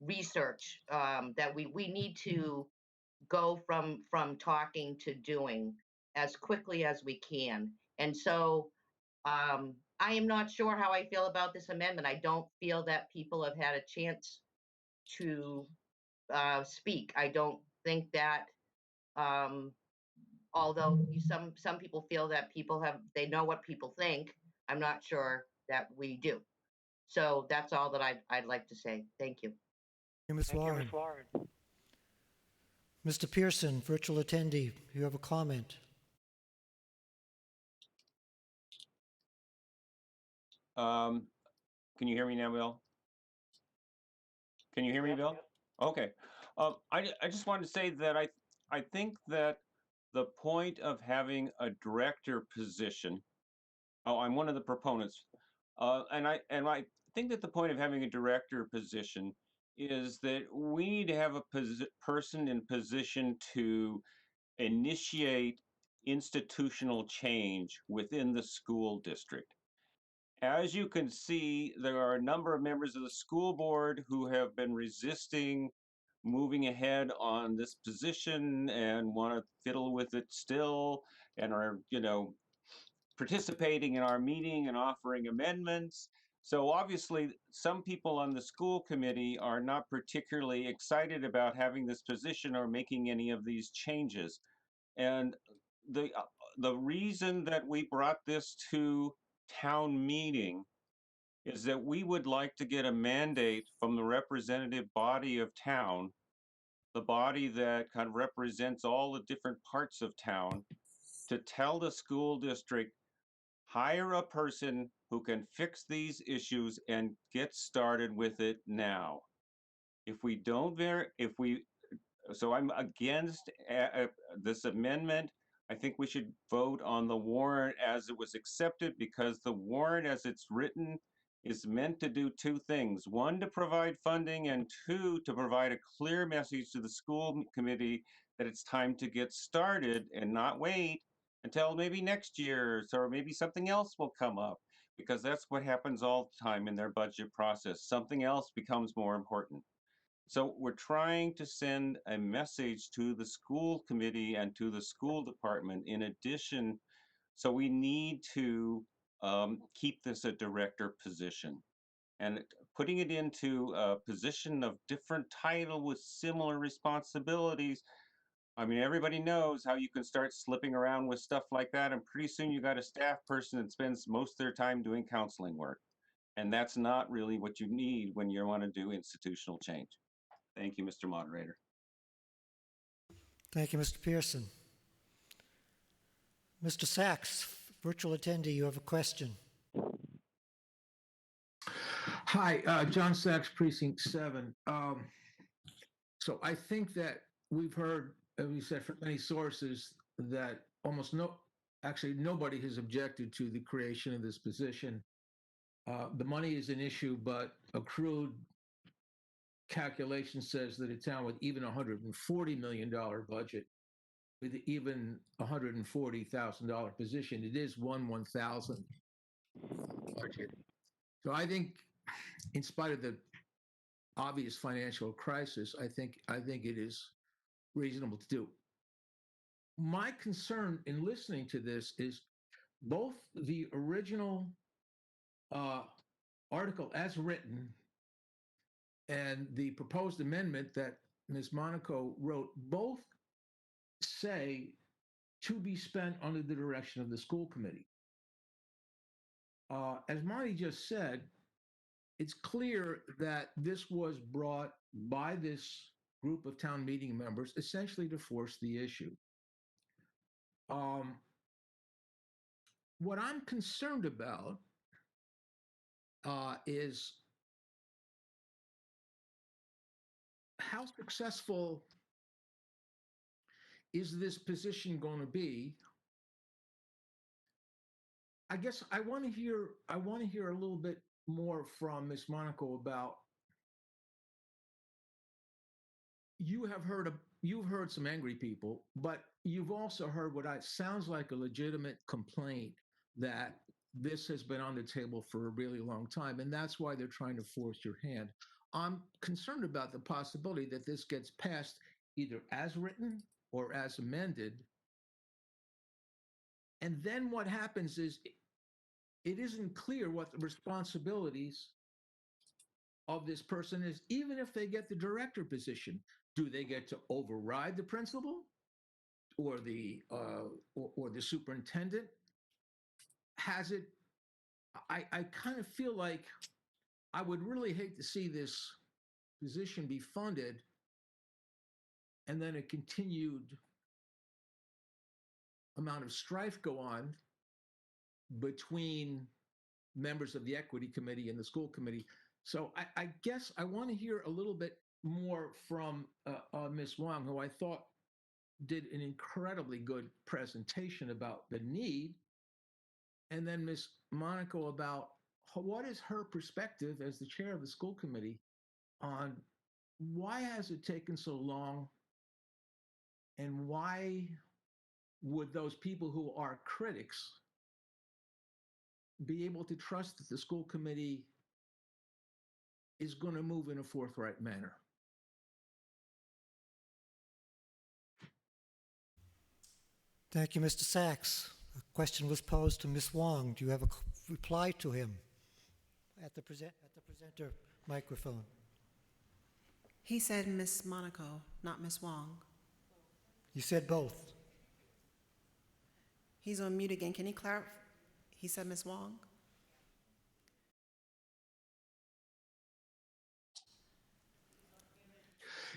research. That we need to go from talking to doing as quickly as we can. And so I am not sure how I feel about this amendment. I don't feel that people have had a chance to speak. I don't think that, although some people feel that they know what people think, I'm not sure that we do. So that's all that I'd like to say. Thank you. Ms. Warren. Mr. Pearson, virtual attendee, you have a comment. Can you hear me now, Bill? Can you hear me, Bill? Okay. I just wanted to say that I think that the point of having a director position. Oh, I'm one of the proponents, and I think that the point of having a director position is that we need to have a person in position to initiate institutional change within the school district. As you can see, there are a number of members of the school board who have been resisting moving ahead on this position and want to fiddle with it still and are, participating in our meeting and offering amendments. So obviously, some people on the school committee are not particularly excited about having this position or making any of these changes. And the reason that we brought this to town meeting is that we would like to get a mandate from the representative body of town, the body that kind of represents all the different parts of town, to tell the school district, hire a person who can fix these issues and get started with it now. If we don't, so I'm against this amendment. I think we should vote on the warrant as it was accepted, because the warrant as it's written is meant to do two things. One, to provide funding, and two, to provide a clear message to the school committee that it's time to get started and not wait until maybe next year, or maybe something else will come up, because that's what happens all the time in their budget process. Something else becomes more important. So we're trying to send a message to the school committee and to the school department in addition. So we need to keep this a director position, and putting it into a position of different title with similar responsibilities. I mean, everybody knows how you can start slipping around with stuff like that, and pretty soon you got a staff person that spends most of their time doing counseling work. And that's not really what you need when you want to do institutional change. Thank you, Mr. Moderator. Thank you, Mr. Pearson. Mr. Sachs, virtual attendee, you have a question. Hi, John Sachs, Precinct 7. So I think that we've heard, as we said, from many sources that actually nobody has objected to the creation of this position. The money is an issue, but a crude calculation says that a town with even $140 million budget, with even $140,000 position, it is 1/1000 budget. So I think, in spite of the obvious financial crisis, I think it is reasonable to do. My concern in listening to this is both the original article as written and the proposed amendment that Ms. Monaco wrote both say to be spent under the direction of the school committee. As Monty just said, it's clear that this was brought by this group of town meeting members essentially to force the issue. What I'm concerned about is how successful is this position going to be? I guess I want to hear a little bit more from Ms. Monaco about, you've heard some angry people, but you've also heard what sounds like a legitimate complaint that this has been on the table for a really long time, and that's why they're trying to force your hand. I'm concerned about the possibility that this gets passed either as written or as amended. And then what happens is it isn't clear what the responsibilities of this person is, even if they get the director position. do they get to override the principal or the superintendent? Has it? I kind of feel like I would really hate to see this position be funded and then a continued amount of strife go on between members of the equity committee and the school committee. So I guess I want to hear a little bit more from Ms. Wong, who I thought did an incredibly good presentation about the need, and then Ms. Monaco about what is her perspective as the chair of the school committee on why has it taken so long, and why would those people who are critics be able to trust that the school committee is going to move in a forthright manner? Thank you, Mr. Sachs. A question was posed to Ms. Wong. Do you have a reply to him at the presenter microphone? He said Miss Monaco, not Miss Wong. You said both. He's on mute again. Can he clarify? He said Miss Wong.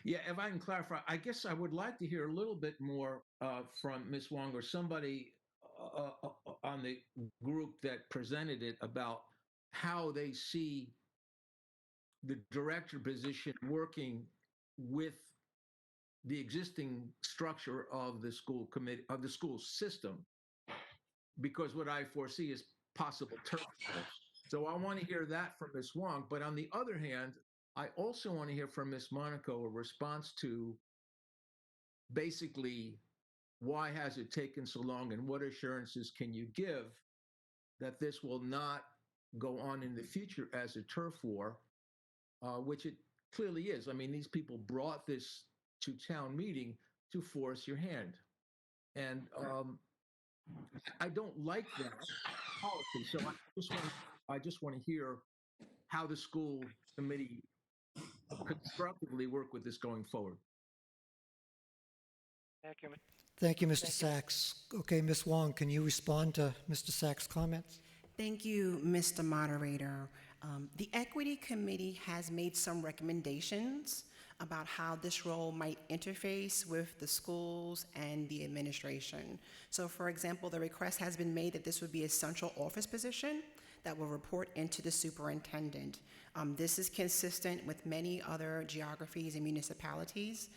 Yeah, if I can clarify, I guess I would like to hear a little bit more from Ms. Wong or somebody on the group that presented it about how they see the director position working with the existing structure of the school committee, of the school system, because what I foresee is possible turf wars. So I want to hear that from Ms. Wong. But on the other hand, I also want to hear from Ms. Monaco a response to basically why has it taken so long, and what assurances can you give that this will not go on in the future as a turf war, which it clearly is. I mean, these people brought this to town meeting to force your hand. And I don't like that policy. So I just want to hear how the school committee constructively work with this going forward. Thank you. Thank you, Mr. Sachs. Okay, Ms. Wong, can you respond to Mr. Sachs' comments? Thank you, Mr. Moderator. The Equity Committee has made some recommendations about how this role might interface with the schools and the administration. So, for example, the request has been made that this would be a central office position that will report into the superintendent. This is consistent with many other geographies and municipalities.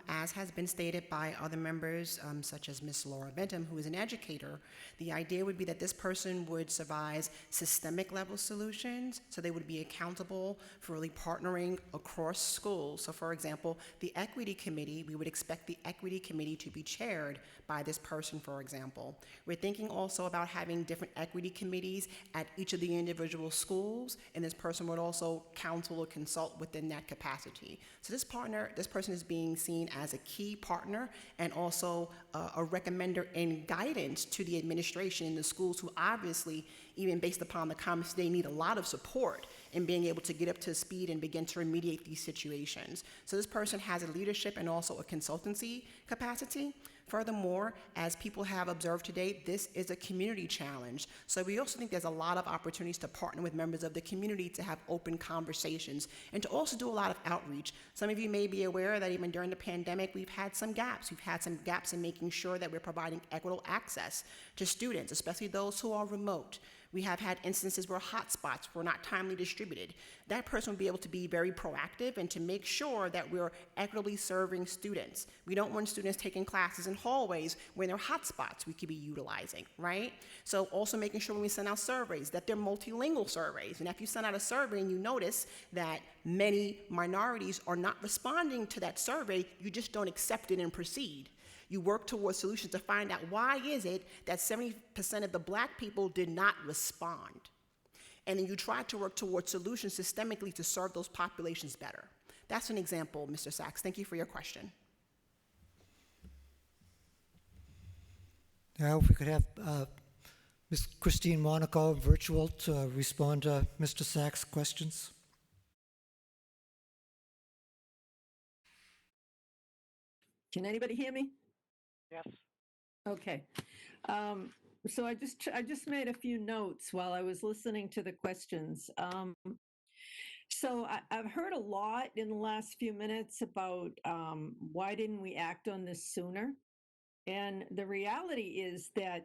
As has been stated by other members, such as Ms. Laura Bentham, who is an educator, the idea would be that this person would devise systemic level solutions, so they would be accountable for really partnering across schools. So for example, the equity committee, we would expect the equity committee to be chaired by this person, for example. We're thinking also about having different equity committees at each of the individual schools, and this person would also counsel or consult within that capacity. So this person is being seen as a key partner and also a recommender and guidance to the administration in the schools, who obviously, even based upon the comments, they need a lot of support in being able to get up to speed and begin to remediate these situations. So this person has a leadership and also a consultancy capacity. Furthermore, as people have observed today, this is a community challenge. So we also think there's a lot of opportunities to partner with members of the community to have open conversations and to also do a lot of outreach. Some of you may be aware that even during the pandemic, we've had some gaps. We've had some gaps in making sure that we're providing equitable access to students, especially those who are remote. We have had instances where hotspots were not timely distributed. That person will be able to be very proactive and to make sure that we're equitably serving students. We don't want students taking classes in hallways when there are hotspots we could be utilizing, right? So also making sure when we send out surveys that they're multilingual surveys. And if you send out a survey and you notice that many minorities are not responding to that survey, you just don't accept it and proceed. You work towards solutions to find out why is it that 70% of the Black people did not respond. And then you try to work towards solutions systemically to serve those populations better. That's an example, Mr. Sachs. Thank you for your question. Now, if we could have Ms. Christine Monaco, virtual, to respond to Mr. Sachs' questions. Can anybody hear me? Yes. Okay. So I just made a few notes while I was listening to the questions. So I've heard a lot in the last few minutes about why didn't we act on this sooner? And the reality is that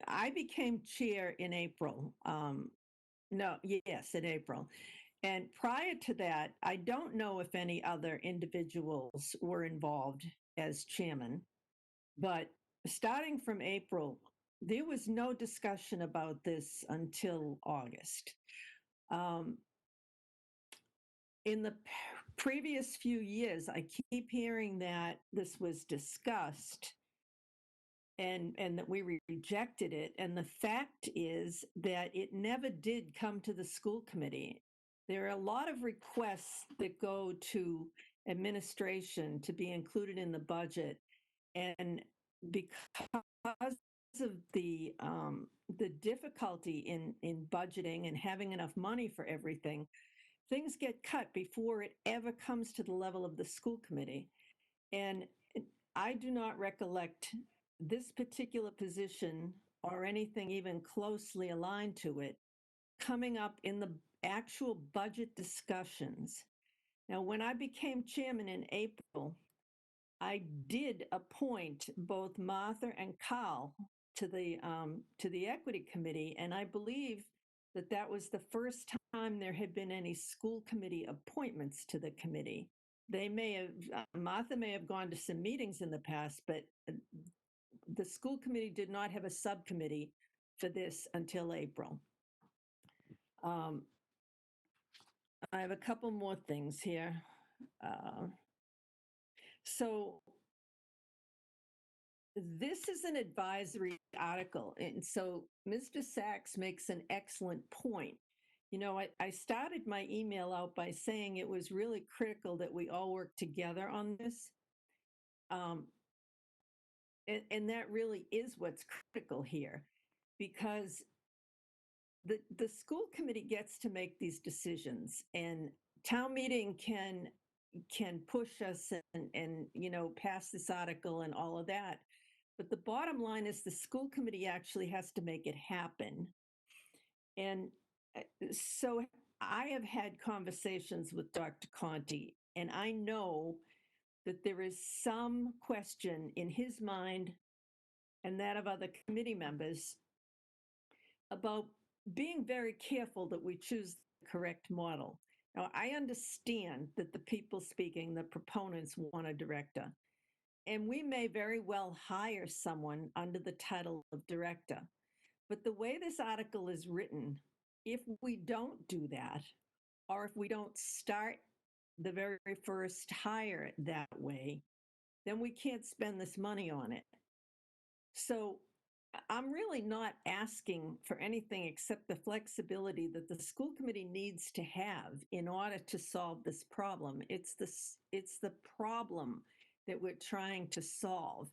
I became chair in April. No, yes, in April. And prior to that, I don't know if any other individuals were involved as chairman, but starting from April, there was no discussion about this until August. In the previous few years, I keep hearing that this was discussed and that we rejected it. And the fact is that it never did come to the school committee. There are a lot of requests that go to administration to be included in the budget. And because of the difficulty in budgeting and having enough money for everything, things get cut before it ever comes to the level of the school committee. And I do not recollect this particular position or anything even closely aligned to it coming up in the actual budget discussions. Now, when I became chairman in April, I did appoint both Martha and Carl to the equity committee, and I believe that that was the first time there had been any school committee appointments to the committee. They may have Martha may have gone to some meetings in the past, but the school committee did not have a subcommittee for this until April. I have a couple more things here. So this is an advisory article. And so Mr. Sachs makes an excellent point. You know, I started my email out by saying it was really critical that we all work together on this. And that really is what's critical here, because the school committee gets to make these decisions, and town meeting can push us and you know, pass this article and all of that. But the bottom line is the school committee actually has to make it happen. And so I have had conversations with Dr. Conti, and I know that there is some question in his mind and that of other committee members about being very careful that we choose the correct model. Now, I understand that the people speaking, the proponents, want a director, and we may very well hire someone under the title of director. But the way this article is written, if we don't do that, or if we don't start the very first hire that way, then we can't spend this money on it. So I'm really not asking for anything except the flexibility that the school committee needs to have in order to solve this problem. It's the problem that we're trying to solve.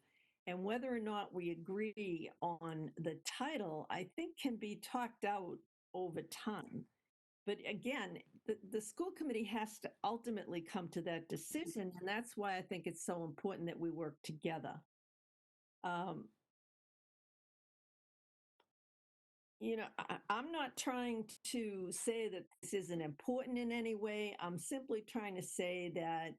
And whether or not we agree on the title, I think can be talked out over time. But again, the school committee has to ultimately come to that decision. And that's why I think it's so important that we work together. You know, I'm not trying to say that this isn't important in any way. I'm simply trying to say that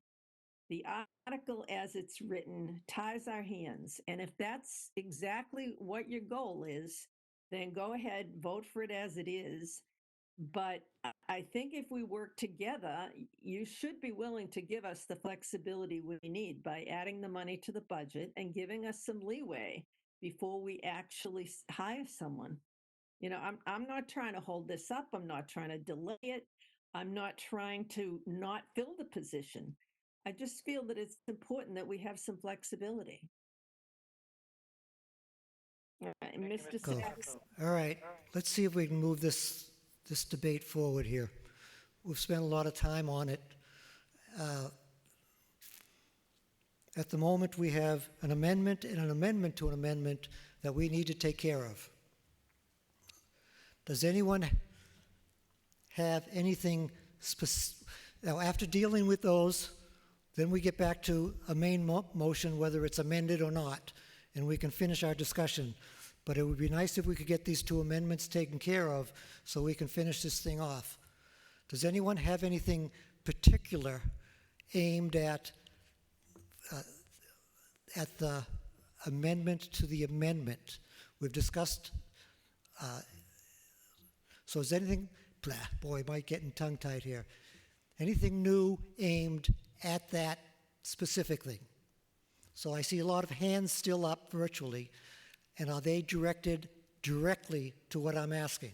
the article as it's written ties our hands. And if that's exactly what your goal is, then go ahead, vote for it as it is. But I think if we work together, you should be willing to give us the flexibility we need by adding the money to the budget and giving us some leeway before we actually hire someone. You know, I'm not trying to hold this up. I'm not trying to delay it. I'm not trying to not fill the position. I just feel that it's important that we have some flexibility. Mr. Go. Sachs. All right, let's see if we can move this debate forward here. We've spent a lot of time on it. At the moment, we have an amendment and an amendment to an amendment that we need to take care of. Does anyone have anything specific? Now, after dealing with those, Then we get back to a main motion, whether it's amended or not, and we can finish our discussion. But it would be nice if we could get these two amendments taken care of so we can finish this thing off. Does anyone have anything particular aimed at the amendment to the amendment? We've discussed, so is anything, boy, am I getting tongue-tied here. Anything new aimed at that specifically? So I see a lot of hands still up virtually, and are they directed directly to what I'm asking?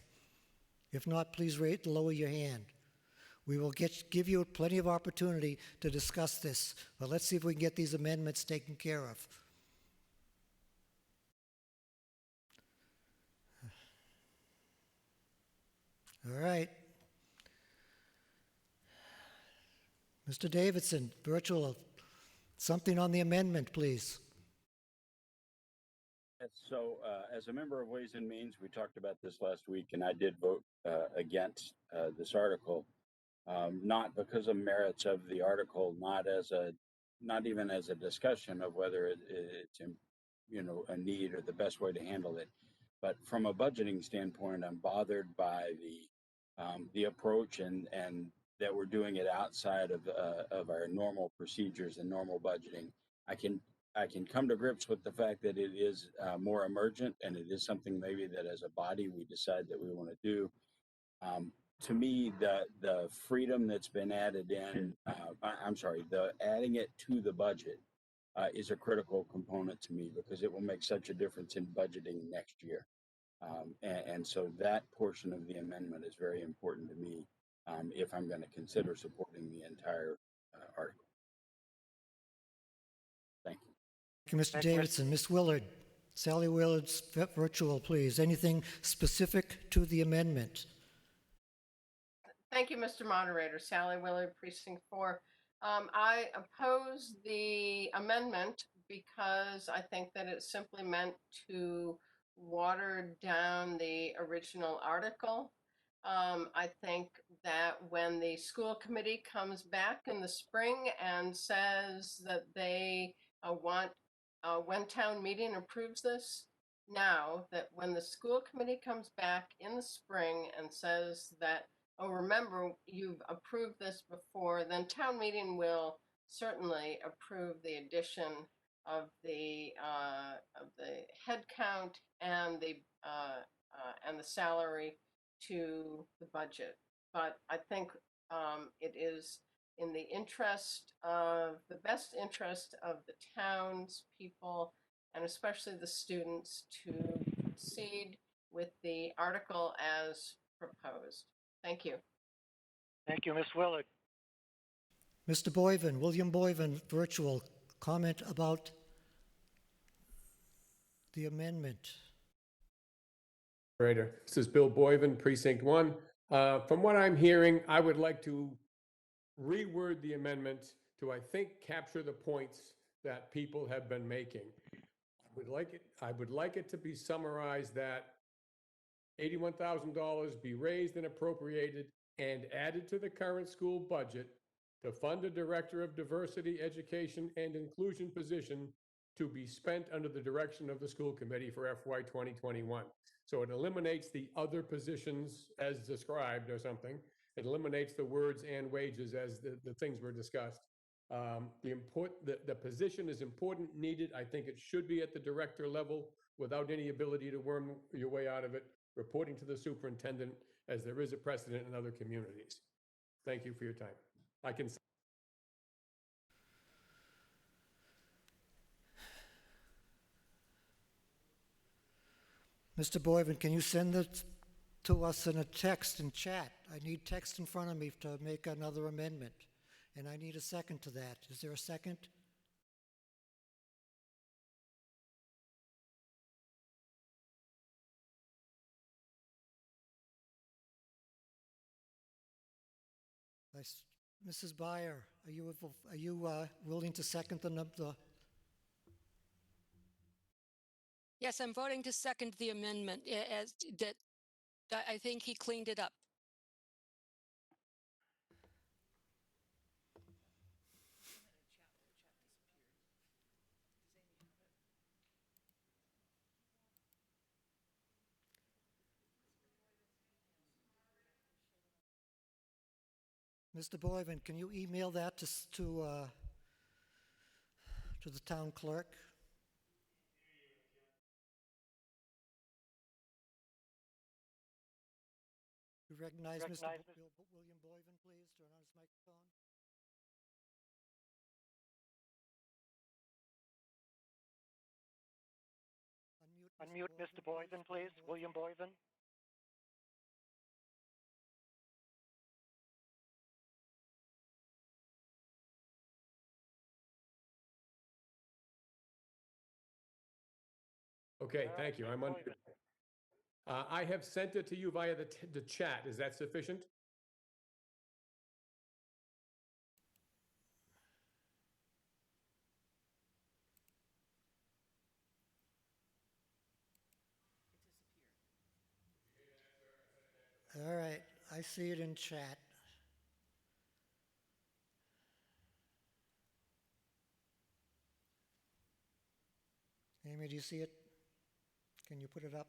If not, please lower your hand. We will give you plenty of opportunity to discuss this, but let's see if we can get these amendments taken care of. All right. Mr. Davidson, virtual, something on the amendment, please. So as a member of Ways and Means, we talked about this last week, and I did vote against this article, not because of merits of the article, not even as a discussion of whether it's a need or the best way to handle it, but from a budgeting standpoint, I'm bothered by the approach and that we're doing it outside of our normal procedures and normal budgeting. I can come to grips with the fact that it is more emergent, and it is something maybe that as a body we decide that we want to do. To me, the freedom that's been added in, the adding it to the budget is a critical component to me, because it will make such a difference in budgeting next year. And so that portion of the amendment is very important to me if I'm going to consider supporting the entire article. Thank you. Thank you, Mr. Davidson. Ms. Willard, Sally Willard's virtual, please. Anything specific to the amendment? Thank you, Mr. Moderator. Sally Willard, Precinct 4. I oppose the amendment because I think that it's simply meant to water down the original article. I think that when the school committee comes back in the spring and says that they want, when town meeting approves this, now that when the school committee comes back in the spring and says that, oh, remember, you've approved this before, then town meeting will certainly approve the addition of the head count and the salary to the budget. But I think it is in the interest of the best interest of the town's people, and especially the students, to proceed with the article as proposed. Thank you. Thank you, Ms. Willard. Mr. Boyven, William Boyven, virtual, comment about the amendment. This is Bill Boyven, Precinct 1. From what I'm hearing, I would like to reword the amendment to, I think, capture the points that people have been making. I would like it to be summarized that $81,000 be raised and appropriated and added to the current school budget to fund a Director of Diversity, Education, and Inclusion position to be spent under the direction of the school committee for FY 2021. So it eliminates the other positions as described or something. It eliminates the words and wages as the things were discussed. The position is important, needed. I think it should be at the director level without any ability to worm your way out of it, reporting to the superintendent, as there is a precedent in other communities. Thank you for your time. I can. Mr. Boyven, can you send it to us in a text and chat? I need text in front of me to make another amendment, and I need a second to that. Is there a second? Mrs. Byer, are you willing to second the? Yes, I'm voting to second the amendment as that. I think he cleaned it up. Mr. Boyven, can you email that to the town clerk? You recognize Mr. William Boyven, please? Turn on his microphone. Unmute Mr. Boyven, please. William Boyven. Okay, thank you. I'm on. I have sent it to you via the chat. Is that sufficient? All right, I see it in chat. Amy, do you see it? Can you put it up?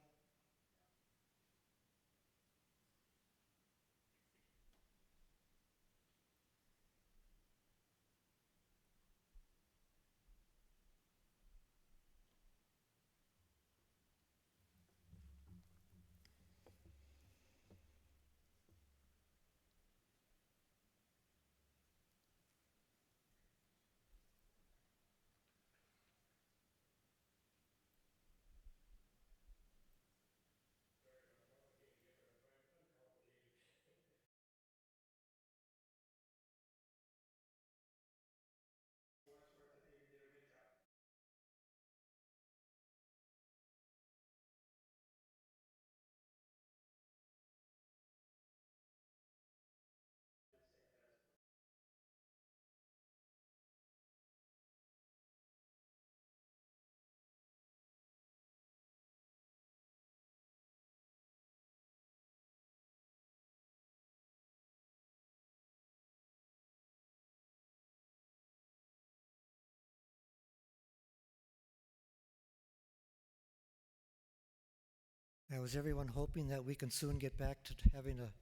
Now, is everyone hoping that we can soon get back to having a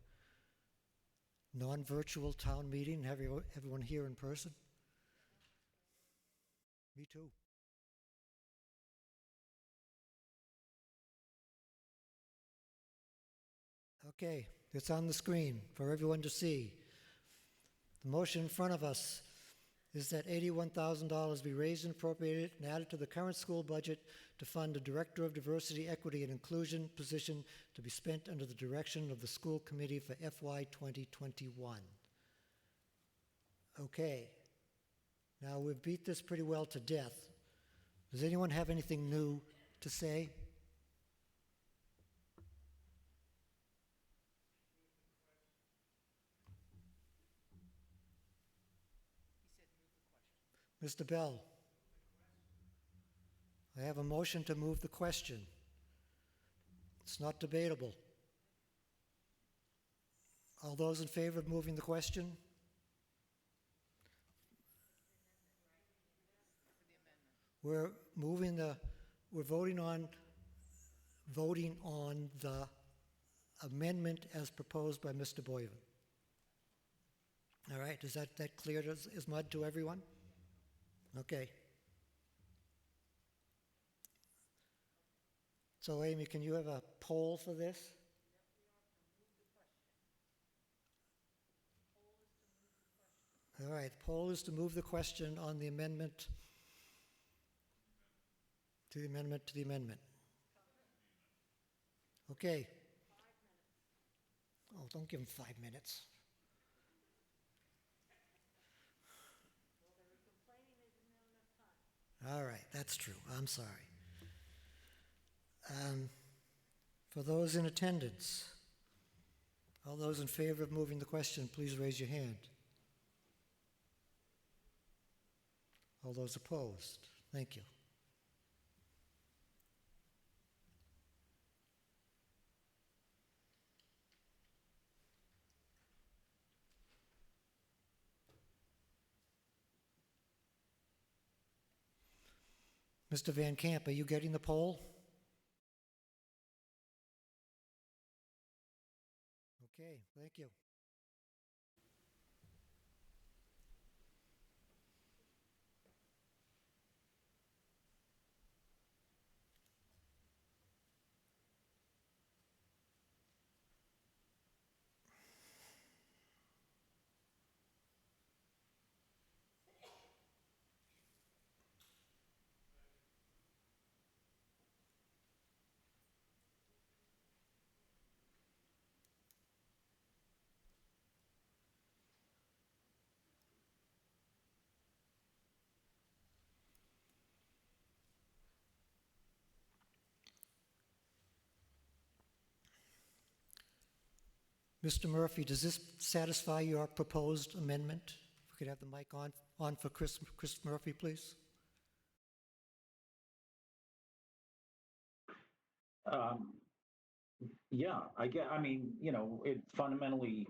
non-virtual town meeting, have everyone here in person? Me too. Okay, it's on the screen for everyone to see. The motion in front of us is that $81,000 be raised and appropriated and added to the current school budget to fund a Director of Diversity, Equity, and Inclusion position to be spent under the direction of the school committee for FY 2021. Okay, now we've beat this pretty well to death. Does anyone have anything new to say? Mr. Bell, I have a motion to move the question. It's not debatable. All those in favor of moving the question? We're voting on the amendment as proposed by Mr. Boyven. All right, is that clear as mud to everyone? Okay. So Amy, can you have a poll for this? All right, the poll is to move the question on the amendment to the amendment to the amendment. Okay. Oh, don't give him 5 minutes. All right, that's true. I'm sorry. For those in attendance, all those in favor of moving the question, please raise your hand. All those opposed? Thank you. Mr. Van Camp, are you getting the poll? Okay, thank you. Mr. Murphy, does this satisfy your proposed amendment? If we could have the mic on for Chris Murphy, please. Yeah, I mean, it fundamentally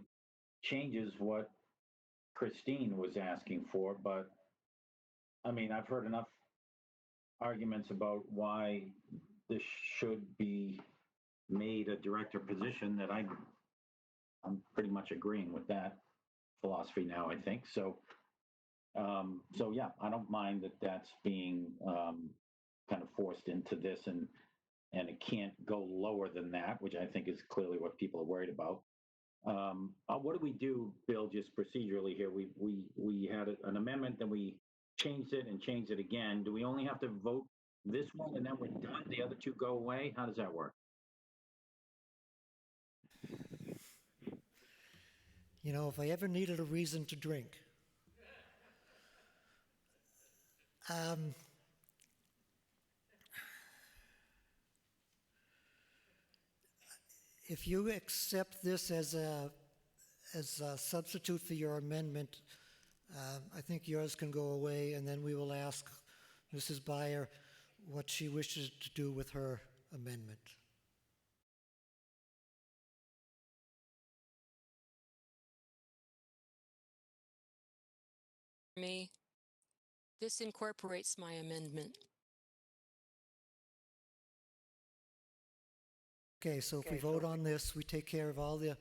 changes what Christine was asking for, but I mean, I've heard enough arguments about why this should be made a director position that I'm pretty much agreeing with that philosophy now, I think. So, so yeah, I don't mind that that's being kind of forced into this, and it can't go lower than that, which I think is clearly what people are worried about. What do we do, Bill, just procedurally here? We had an amendment, then we changed it and changed it again. Do we only have to vote this one and then we're done? The other two go away? How does that work? You know, if I ever needed a reason to drink, if you accept this as a substitute for your amendment, I think yours can go away, and then we will ask Mrs. Byer what she wishes to do with her amendment. Me, this incorporates my amendment. Okay, so if we vote on this, we take care of all the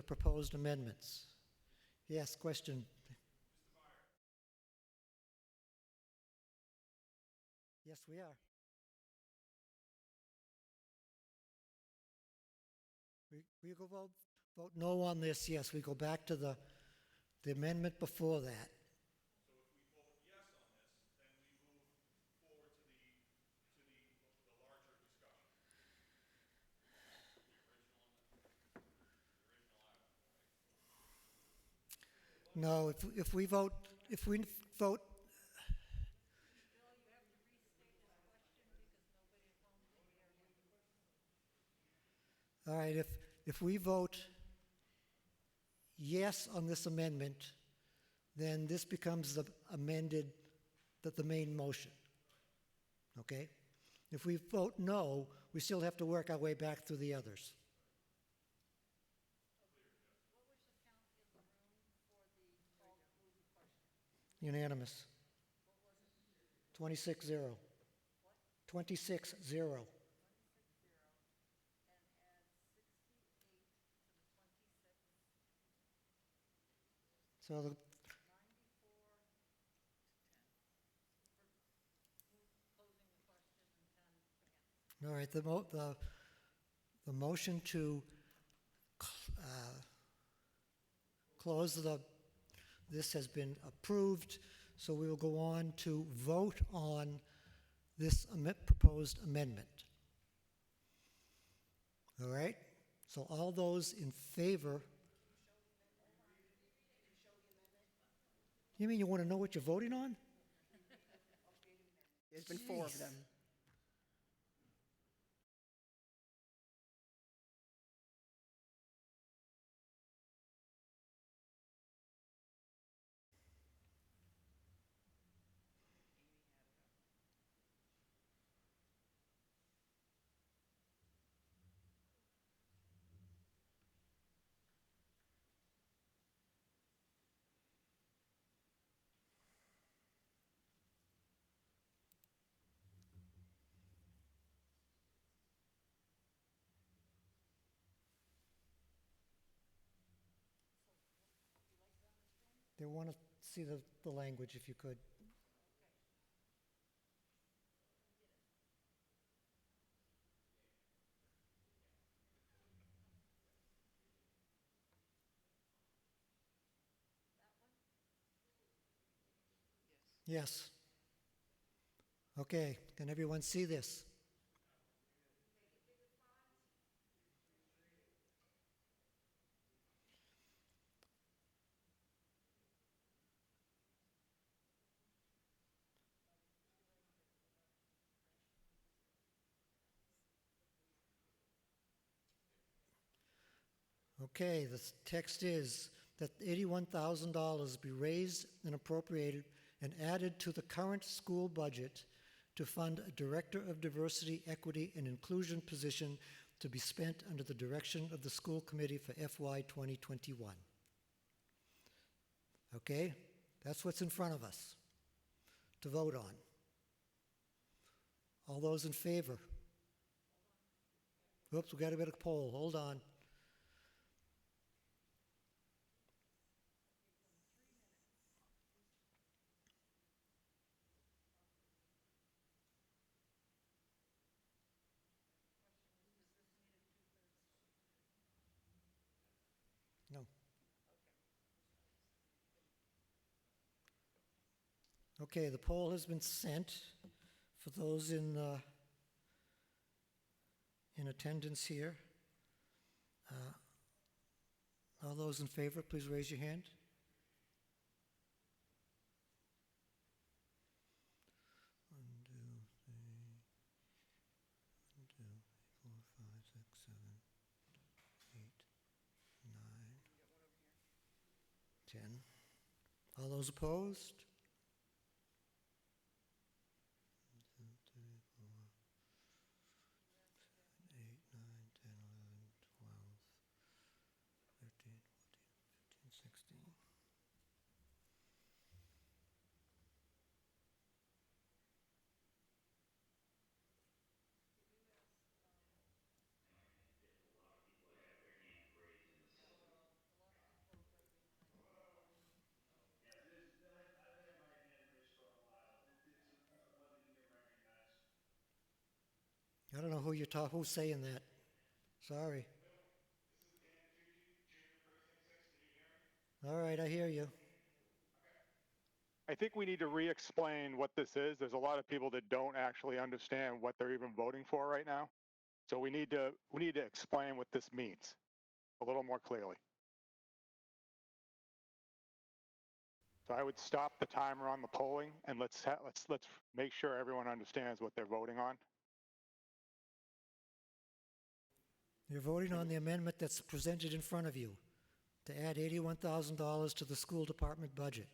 proposed amendments. Yes, question. Yes, we are. We go vote no on this, yes. We go back to the amendment before that. No, if we vote, all right, if we vote yes on this amendment, then this becomes the the main motion. Okay? If we vote no, we still have to work our way back through the others. Unanimous. 26-0. 26-0. So all right, the motion to close this has been approved, so we will go on to vote on this proposed amendment. All right? So all those in favor. You mean you want to know what you're voting on? There's been 4 of them. They want to see the language, if you could. Yes. Okay, can everyone see this? Okay, the text is that $81,000 be raised and appropriated and added to the current school budget to fund a Director of Diversity, Equity, and Inclusion position to be spent under the direction of the school committee for FY 2021. Okay, that's what's in front of us to vote on. All those in favor? Oops, we got a bit of poll. Hold on. No. Okay, the poll has been sent for those in attendance here. All those in favor, please raise your hand. One, two, three, 4, 5, 6, 7, 8, 9, 10. All those opposed? 1, 2, 3, 4, 8, 9, 10, 11, 12, 13, 14, 15, 16. I don't know who you're talking, who's saying that. Sorry. All right, I hear you. I think we need to re-explain what this is. There's a lot of people that don't actually understand what they're even voting for right now. So we need to explain what this means a little more clearly. So I would stop the timer on the polling and let's make sure everyone understands what they're voting on. You're voting on the amendment that's presented in front of you to add $81,000 to the school department budget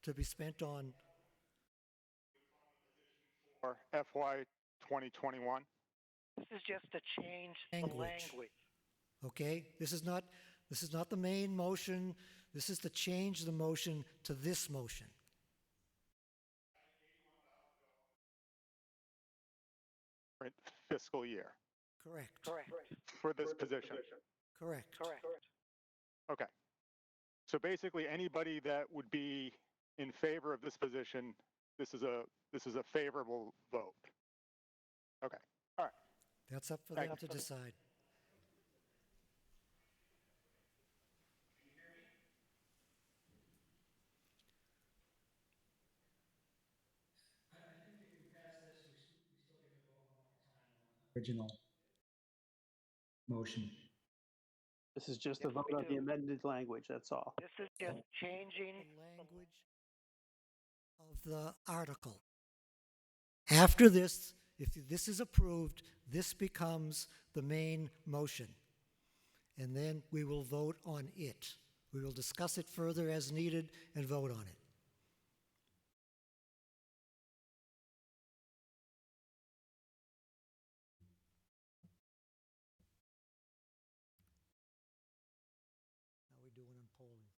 to be spent on For FY 2021. This is just to change the language. Okay? This is not the main motion. This is to change the motion to this motion. Fiscal year. Correct. For this position. Correct. Okay. So basically anybody that would be in favor of this position, this is a favorable vote. Okay. All right. That's up for them to decide. Original motion. This is just a vote on the amended language, that's all. This is just changing the language of the article. After this, if this is approved, this becomes the main motion. And then we will vote on it. We will discuss it further as needed and vote on it. How are we doing on polling?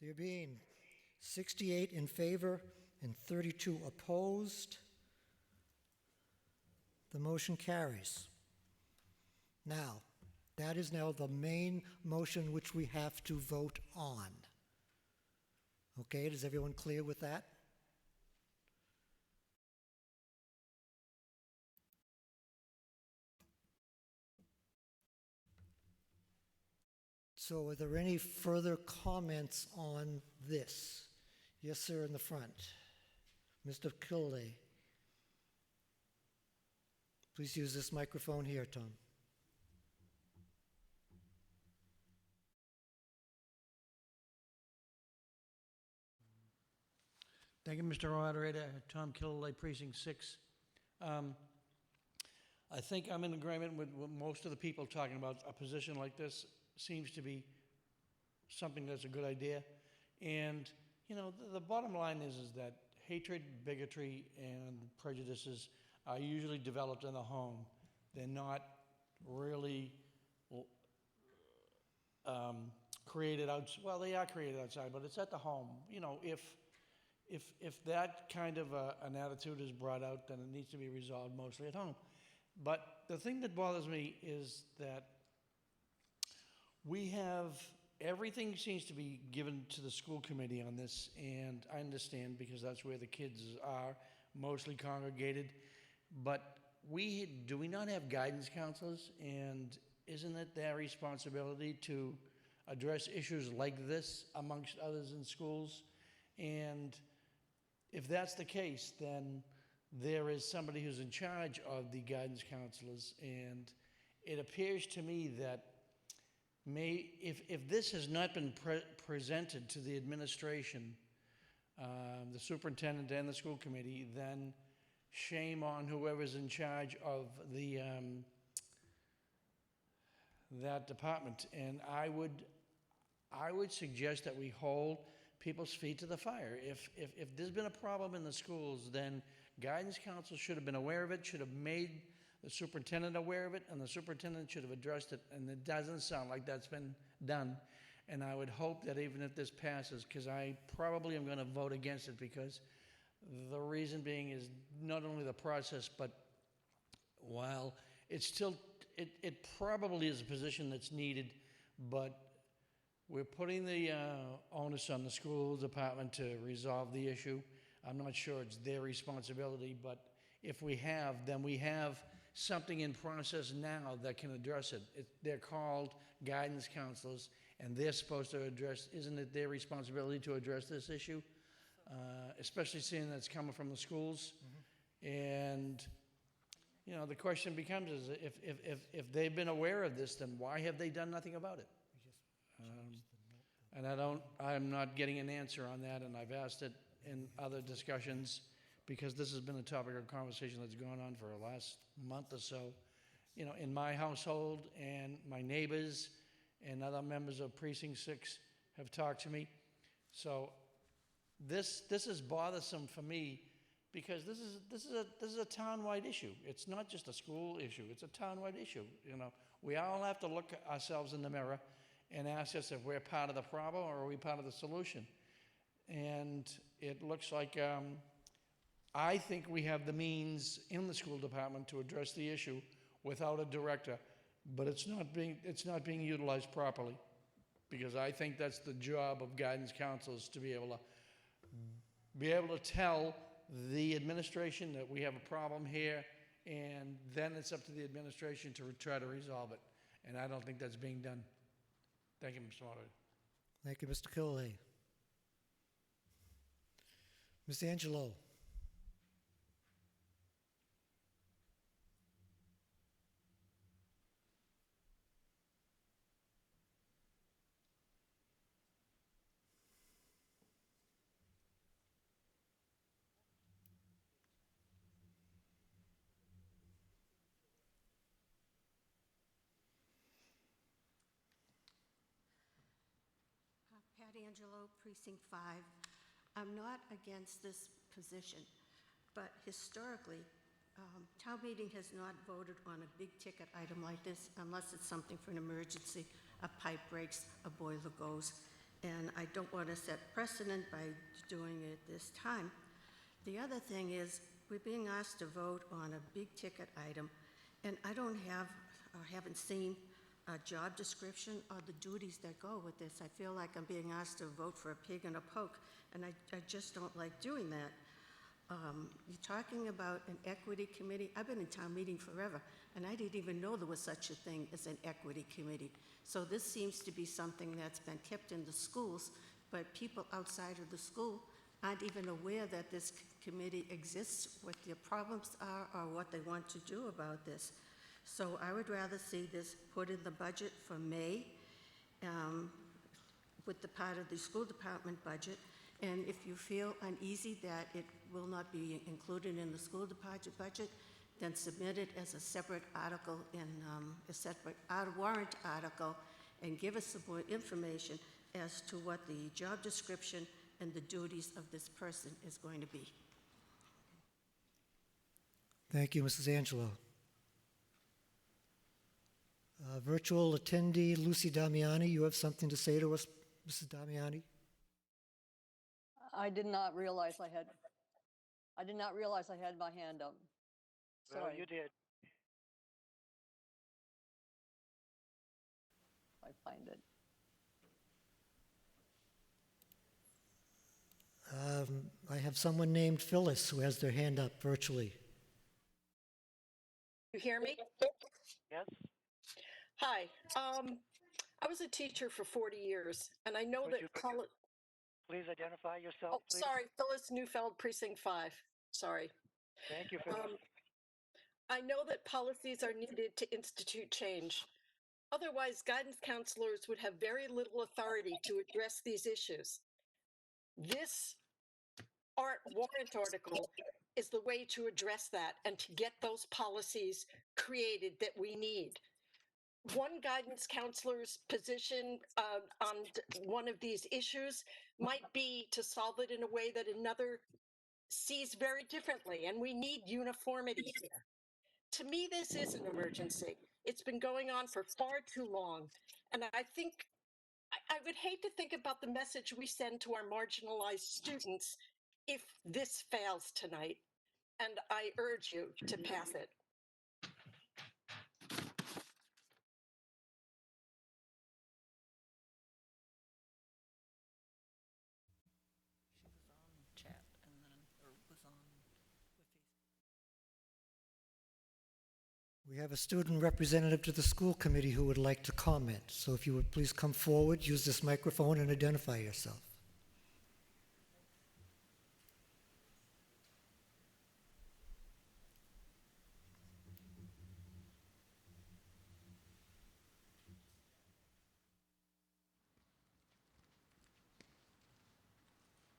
There being 68 in favor and 32 opposed, the motion carries. Now, that is now the main motion which we have to vote on. Okay, is everyone clear with that? So are there any further comments on this? Yes, sir, in the front. Mr. Kilday. Please use this microphone here, Tom. Thank you, Mr. Moderator. Tom Kilday, Precinct 6. I think I'm in agreement with what most of the people talking about. A position like this seems to be something that's a good idea. And, you know, the bottom line is that hatred, bigotry, and prejudices are usually developed in the home. They're not really created outside. Well, they are created outside, but it's at the home. You know, if that kind of an attitude is brought out, then it needs to be resolved mostly at home. But the thing that bothers me is that we have, everything seems to be given to the school committee on this, and I understand because that's where the kids are mostly congregated. But do we not have guidance counselors? And isn't it their responsibility to address issues like this amongst others in schools? And if that's the case, then there is somebody who's in charge of the guidance counselors. And it appears to me that if this has not been presented to the administration, the superintendent and the school committee, then shame on whoever's in charge of that department. And I would suggest that we hold people's feet to the fire. If there's been a problem in the schools, then guidance council should have been aware of it, should have made the superintendent aware of it, and the superintendent should have addressed it, and it doesn't sound like that's been done. And I would hope that even if this passes, because I probably am going to vote against it, because the reason being is not only the process, but while it's still, it probably is a position that's needed, but we're putting the onus on the school department to resolve the issue. I'm not sure it's their responsibility, but if we have, then we have something in process now that can address it. They're called guidance counselors, and they're supposed to address, isn't it their responsibility to address this issue? Especially seeing that's coming from the schools. And, you know, the question becomes is if they've been aware of this, then why have they done nothing about it? And I'm not getting an answer on that, and I've asked it in other discussions because this has been a topic of conversation that's gone on for the last month or so, you know, in my household, and my neighbors and other members of Precinct 6 have talked to me. So this is bothersome for me because this is a town-wide issue. It's not just a school issue, it's a town-wide issue. You know, we all have to look at ourselves in the mirror and ask us if we're part of the problem or are we part of the solution. And it looks like I think we have the means in the school department to address the issue without a director, but it's not being utilized properly, because I think that's the job of guidance counselors, to be able to tell the administration that we have a problem here, and then it's up to the administration to try to resolve it. And I don't think that's being done. Thank you, Mr. Moderator. Thank you, Mr. Kilday. Ms. Angelo. Pat Angelo, Precinct 5. I'm not against this position, but historically, town meeting has not voted on a big ticket item like this unless it's something for an emergency, a pipe breaks, a boiler goes, and I don't want to set precedent by doing it this time. The other thing is, we're being asked to vote on a big ticket item, and I haven't seen a job description or the duties that go with this. I feel like I'm being asked to vote for a pig in a poke, and I just don't like doing that. You're talking about an equity committee. I've been in town meeting forever, and I didn't even know there was such a thing as an equity committee. So this seems to be something that's been kept in the schools, but people outside of the school aren't even aware that this committee exists, what their problems are, or what they want to do about this. So I would rather see this put in the budget for May with the part of the school department budget. And if you feel uneasy that it will not be included in the school department budget, then submit it as a separate article in a separate warrant article, and give us some more information as to what the job description and the duties of this person is going to be. Thank you, Mrs. Angelo. Virtual attendee Lucy Damiani, you have something to say to us, Mrs. Damiani? I did not realize I had my hand up. Well, Sorry. you did. I find it. I have someone named Phyllis who has their hand up virtually. You hear me? Yes? Hi. I was a teacher for 40 years, and I know Would that you college. please identify yourself, Oh, please? sorry, Phyllis Neufeld, Precinct 5. Sorry. Thank you, Phyllis. I know that policies are needed to institute change. Otherwise, guidance counselors would have very little authority to address these issues. This warrant article is the way to address that and to get those policies created that we need. One guidance counselor's position on one of these issues might be to solve it in a way that another sees very differently, and we need uniformity here. To me, this is an emergency. It's been going on for far too long, and I think I would hate to think about the message we send to our marginalized students if this fails tonight, and I urge you to pass it. We have a student representative to the school committee who would like to comment. So if you would please come forward, use this microphone, and identify yourself.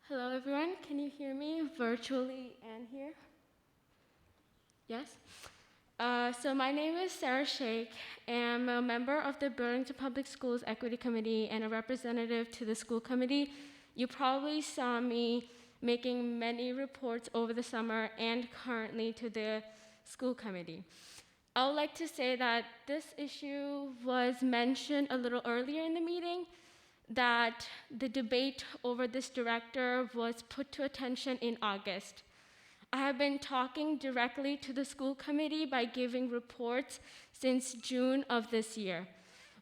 Hello, everyone. Can you hear me virtually and here? Yes? So my name is Sarah Sheikh, and I'm a member of the Burlington Public Schools Equity Committee and a representative to the school committee. You probably saw me making many reports over the summer and currently to the school committee. I would like to say that this issue was mentioned a little earlier in the meeting, that the debate over this director was put to attention in August. I have been talking directly to the school committee by giving reports since June of this year.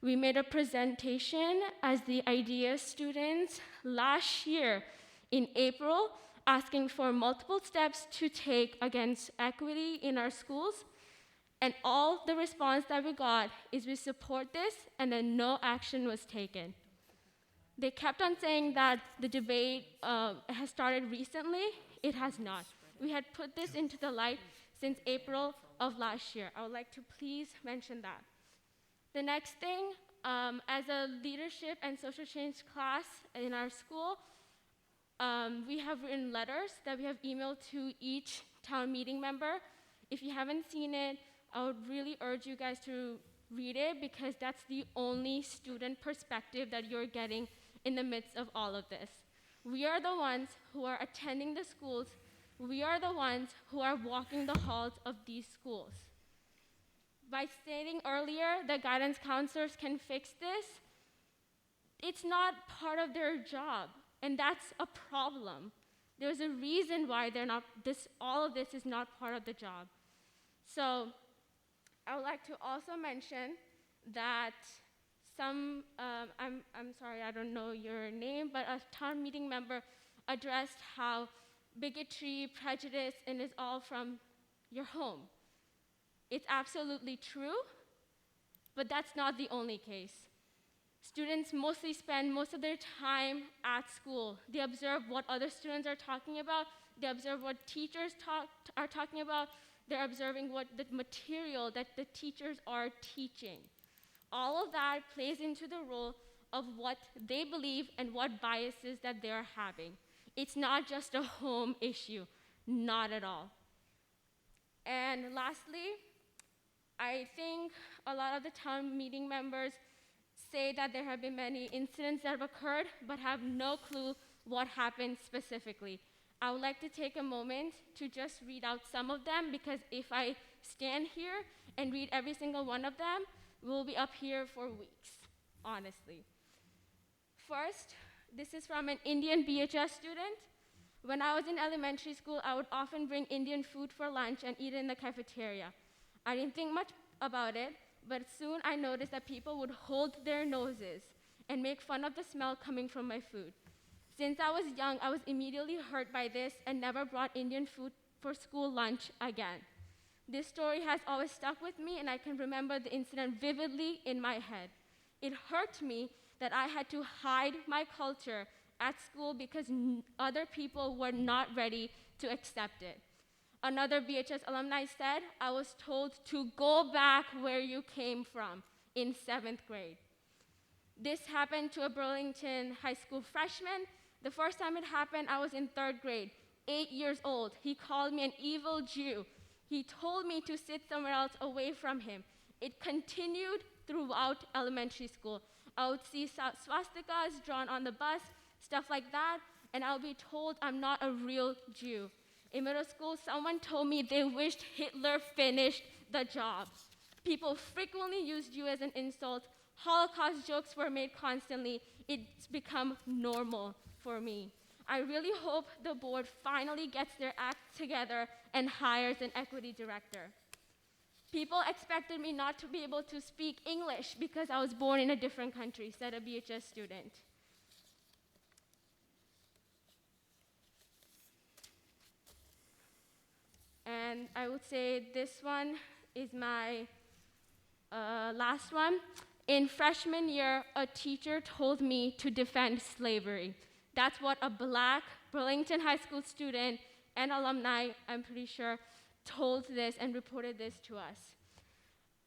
We made a presentation as the IDEA students last year in April, asking for multiple steps to take against equity in our schools. And all the response that we got is we support this, and then no action was taken. They kept on saying that the debate has started recently. It has not. We had put this into the light since April of last year. I would like to please mention that. The next thing, as a leadership and social change class in our school, we have written letters that we have emailed to each town meeting member. If you haven't seen it, I would really urge you guys to read it, because that's the only student perspective that you're getting in the midst of all of this. We are the ones who are attending the schools. We are the ones who are walking the halls of these schools. By stating earlier that guidance counselors can fix this, it's not part of their job, and that's a problem. There's a reason why they're not, all of this is not part of the job. So I would like to also mention that I'm sorry, I don't know your name, but a town meeting member addressed how bigotry, prejudice, and is all from your home. It's absolutely true, but that's not the only case. Students mostly spend most of their time at school. They observe what other students are talking about. They observe what teachers are talking about. They're observing what the material that the teachers are teaching. All of that plays into the role of what they believe and what biases that they're having. It's not just a home issue, not at all. And lastly, I think a lot of the town meeting members say that there have been many incidents that have occurred, but have no clue what happened specifically. I would like to take a moment to just read out some of them, because if I stand here and read every single one of them, we'll be up here for weeks, honestly. First, this is from an Indian BHS student. When I was in elementary school, I would often bring Indian food for lunch and eat it in the cafeteria. I didn't think much about it, but soon I noticed that people would hold their noses and make fun of the smell coming from my food. Since I was young, I was immediately hurt by this and never brought Indian food for school lunch again. This story has always stuck with me, and I can remember the incident vividly in my head. It hurt me that I had to hide my culture at school because other people were not ready to accept it. Another BHS alumni said, I was told to go back where you came from in 7th grade. This happened to a Burlington high school freshman. The first time it happened, I was in 3rd grade, 8 years old. He called me an evil Jew. He told me to sit somewhere else away from him. It continued throughout elementary school. I would see swastikas drawn on the bus, stuff like that, and I'll be told I'm not a real Jew. In middle school, someone told me they wished Hitler finished the job. People frequently used Jew as an insult. Holocaust jokes were made constantly. It's become normal for me. I really hope the board finally gets their act together and hires an equity director. People expected me not to be able to speak English because I was born in a different country, said a BHS student. And I would say this one is my last one. In freshman year, a teacher told me to defend slavery. That's what a Black Burlington High School student and alumni, I'm pretty sure, told this and reported this to us.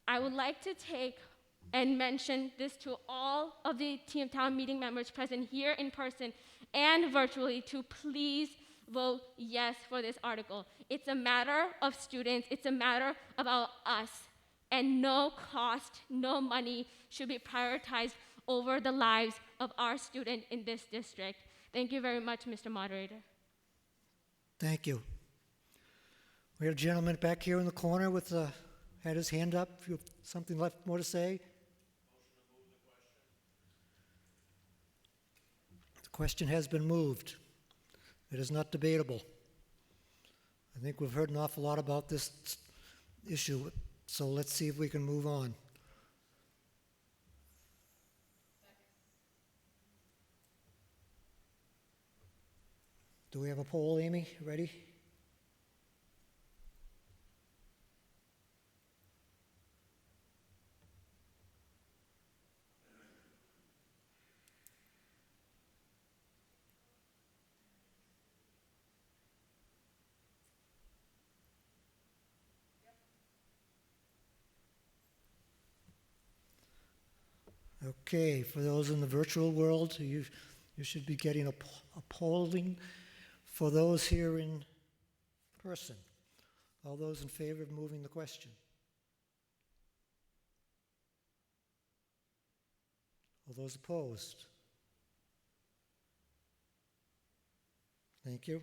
I would like to take and mention this to all of the town meeting members present here in person and virtually to please vote yes for this article. It's a matter of students, it's a matter about us, and no cost, no money should be prioritized over the lives of our students in this district. Thank you very much, Mr. Moderator. Thank you. We have a gentleman back here in the corner with had his hand up. If you have something left more to say? The question has been moved. It is not debatable. I think we've heard an awful lot about this issue, so let's see if we can move on. Do we have a poll, Amy? Ready? Okay, for those in the virtual world, you should be getting a polling. For those here in person, all those in favor of moving the question? All those opposed? Thank you.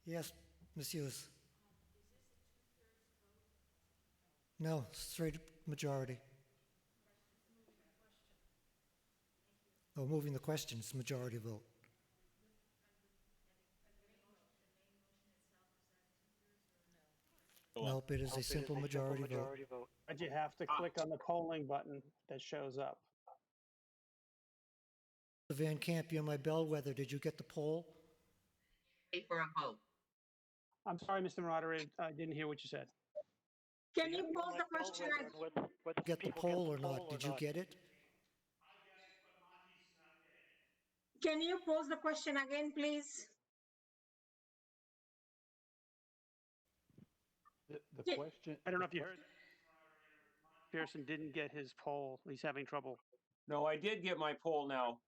Yes, Ms. Hughes. No, straight majority. Oh, moving the question, it's majority vote. Nope, it is a simple majority vote. But you have to click on the polling button that shows up. Van Camp, you're my bellwether. Did you get the poll? For a vote. I'm sorry, Mr. Moderator, I didn't hear what you said. Can you pose the question? Get the poll or not? Did you get it? Can you pose the question again, please? The question. I don't know if you heard. Pearson didn't get his poll. He's having trouble. No, I did get my poll now.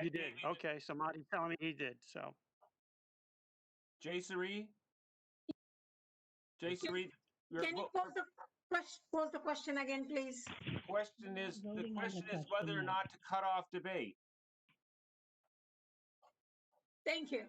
You did. Okay, so Monty's telling me he did, so. Jay Sari? Jay Sari? Can you pose the question again, please? The question is whether or not to cut off debate. Thank you.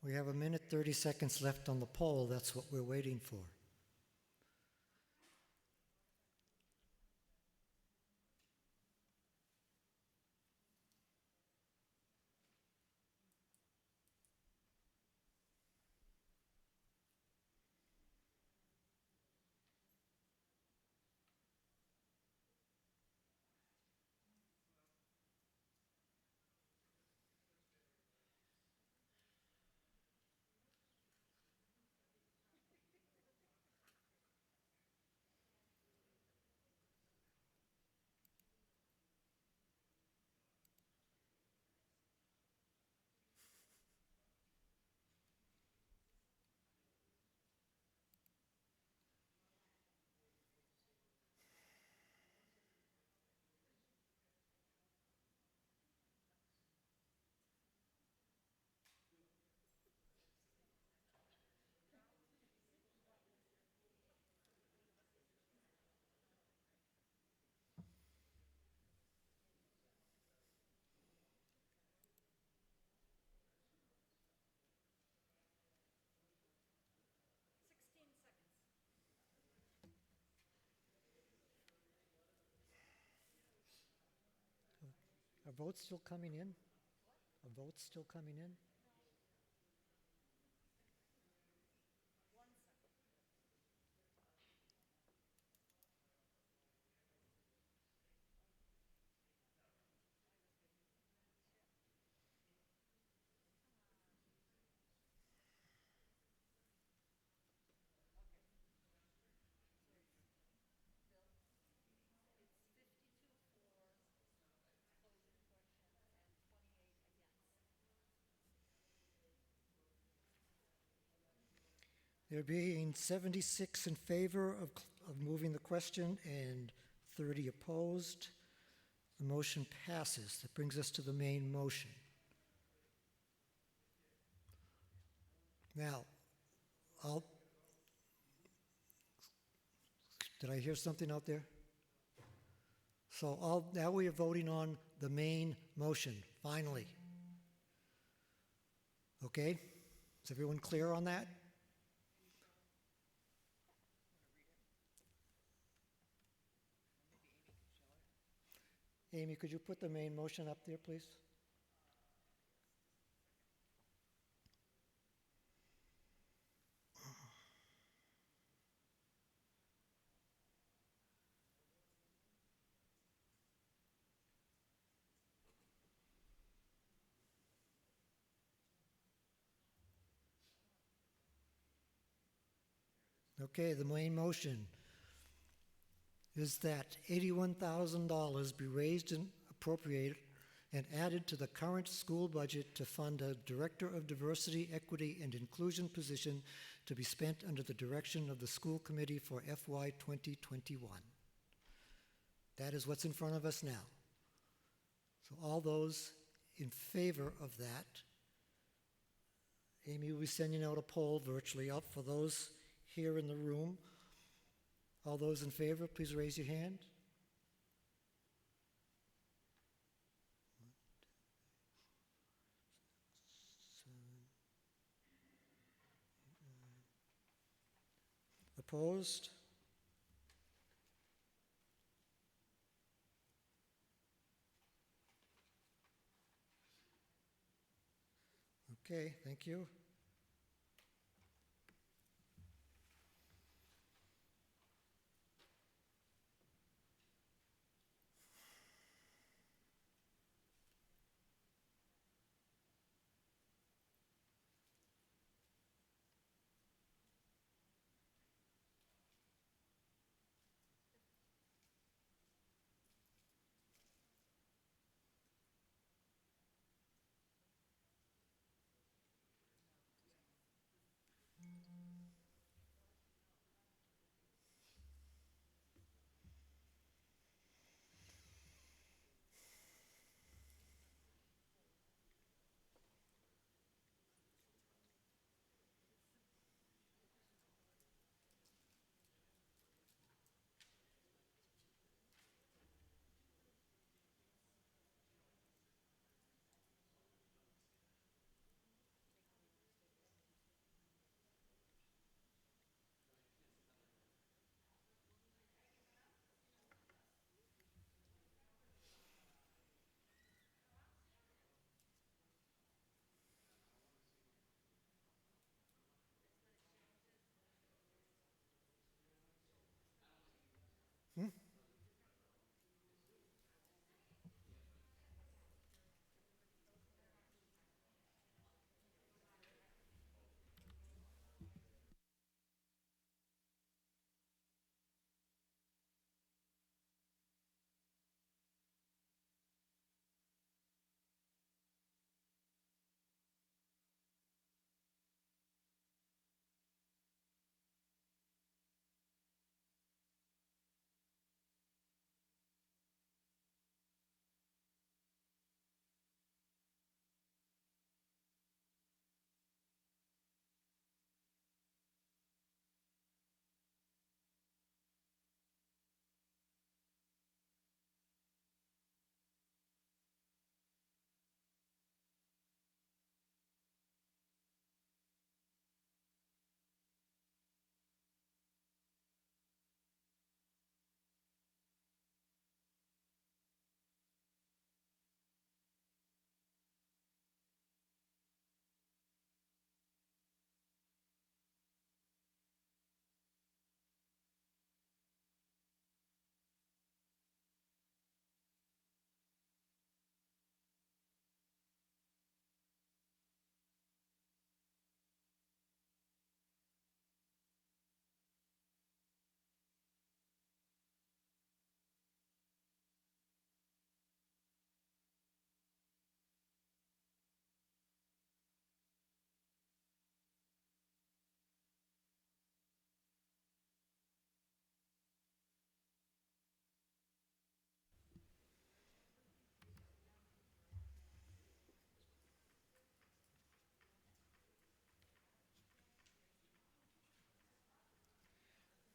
We have 1:30 seconds left on the poll. That's what we're waiting for. Are votes still coming in? Are votes still coming in? There being 76 in favor of moving the question and 30 opposed, the motion passes. That brings us to the main motion. Now, did I hear something out there? So now we are voting on the main motion, finally. Okay? Is everyone clear on that? Amy, could you put the main motion up there, please? Okay, the main motion is that $81,000 be raised and appropriated and added to the current school budget to fund a Director of Diversity, Equity, and Inclusion position to be spent under the direction of the school committee for FY 2021. That is what's in front of us now. So all those in favor of that, Amy will be sending out a poll virtually up for those here in the room. All those in favor, please raise your hand. Opposed? Okay, thank you.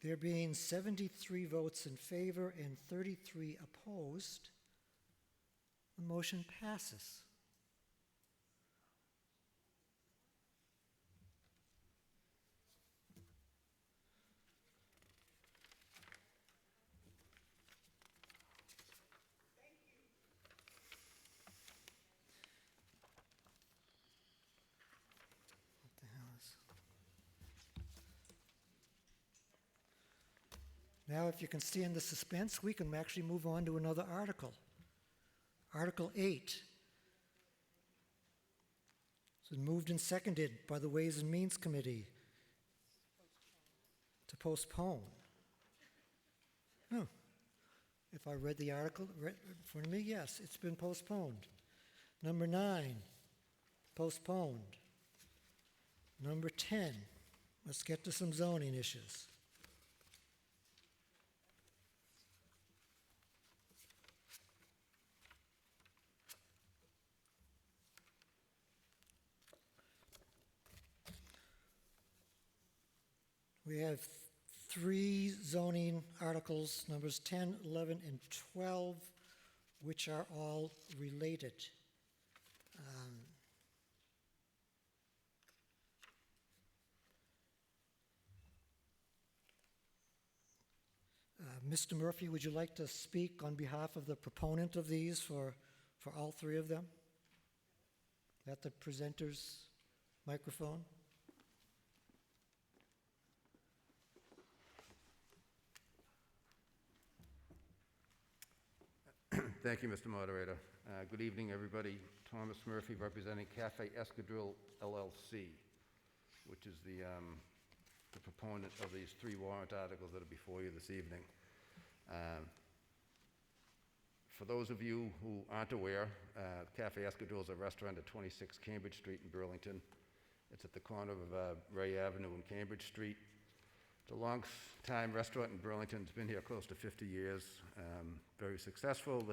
There being 73 votes in favor and 33 opposed, the motion passes. What the hell is... Now, if you can stand the suspense, we can actually move on to another article. Article 8. It's been moved and seconded by the Ways and Means Committee to postpone. Oh, if I read the article in front of me, yes, it's been postponed. Number 9, postponed. Number 10, let's get to some zoning issues. We have 3 zoning articles, numbers 10, 11, and 12, which are all related. Mr. Murphy, would you like to speak on behalf of the proponent of these for all 3 of them? At the presenter's microphone? Thank you, Mr. Moderator. Good evening, everybody. Thomas Murphy, representing Cafe Escadrille LLC, which is the proponent of these 3 warrant articles that are before you this evening. For those of you who aren't aware, Cafe Escadrille is a restaurant at 26 Cambridge Street in Burlington. It's at the corner of Ray Avenue and Cambridge Street. It's a long-time restaurant in Burlington. It's been here close to 50 years. Very successful.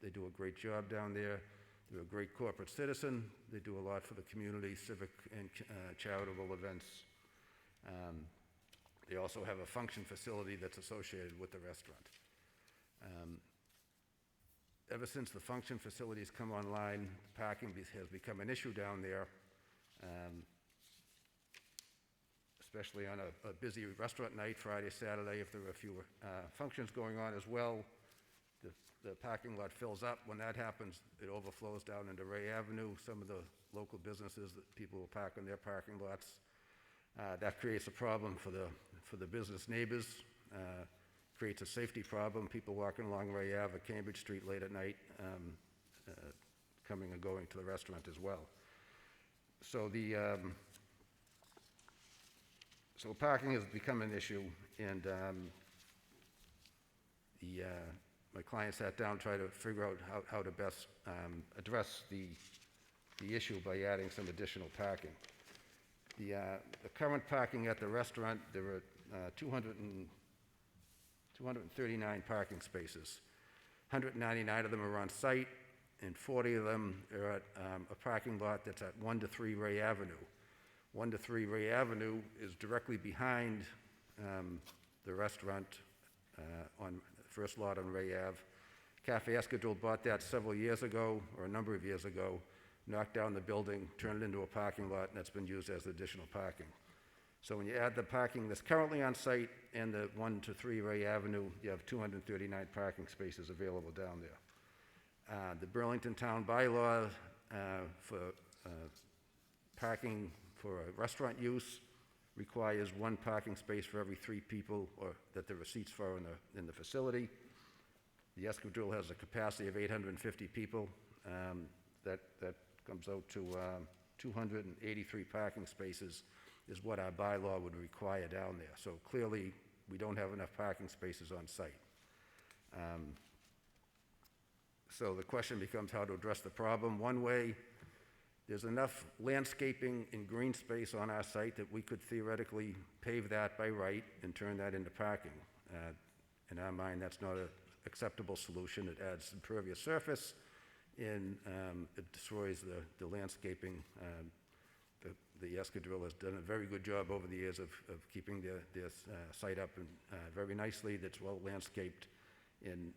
They do a great job down there. They're a great corporate citizen. They do a lot for the community, civic and charitable events. They also have a function facility that's associated with the restaurant. Ever since the function facilities come online, parking has become an issue down there. Especially on a busy restaurant night, Friday, Saturday, if there are a few functions going on as well. The parking lot fills up. When that happens, it overflows down into Ray Avenue. Some of the local businesses that people will park in their parking lots. That creates a problem for the business neighbors. Creates a safety problem. People walking along Ray Ave or Cambridge Street late at night, coming and going to the restaurant as well. So parking has become an issue, and my client sat down, tried to figure out how to best address the issue by adding some additional parking. The current parking at the restaurant, there are 239 parking spaces. 199 of them are on site, and 40 of them are at a parking lot that's at 1 to 3 Ray Avenue. 1 to 3 Ray Avenue is directly behind the restaurant on the first lot on Ray Ave. Cafe Escadrille bought that several years ago, or a number of years ago, knocked down the building, turned it into a parking lot, and that's been used as additional parking. So when you add the parking that's currently on site and the 1 to 3 Ray Avenue, you have 239 parking spaces available down there. The Burlington Town bylaw for parking for a restaurant use requires 1 parking space for every 3 people or that there are seats for in the facility. The Escadrille has a capacity of 850 people. That comes out to 283 parking spaces is what our bylaw would require down there. So clearly, we don't have enough parking spaces on site. So the question becomes how to address the problem. One way, there's enough landscaping and green space on our site that we could theoretically pave that by right and turn that into parking. In our mind, that's not an acceptable solution. It adds impervious surface and it destroys the landscaping. The Escadrille has done a very good job over the years of keeping their site up and very nicely. That's well landscaped, and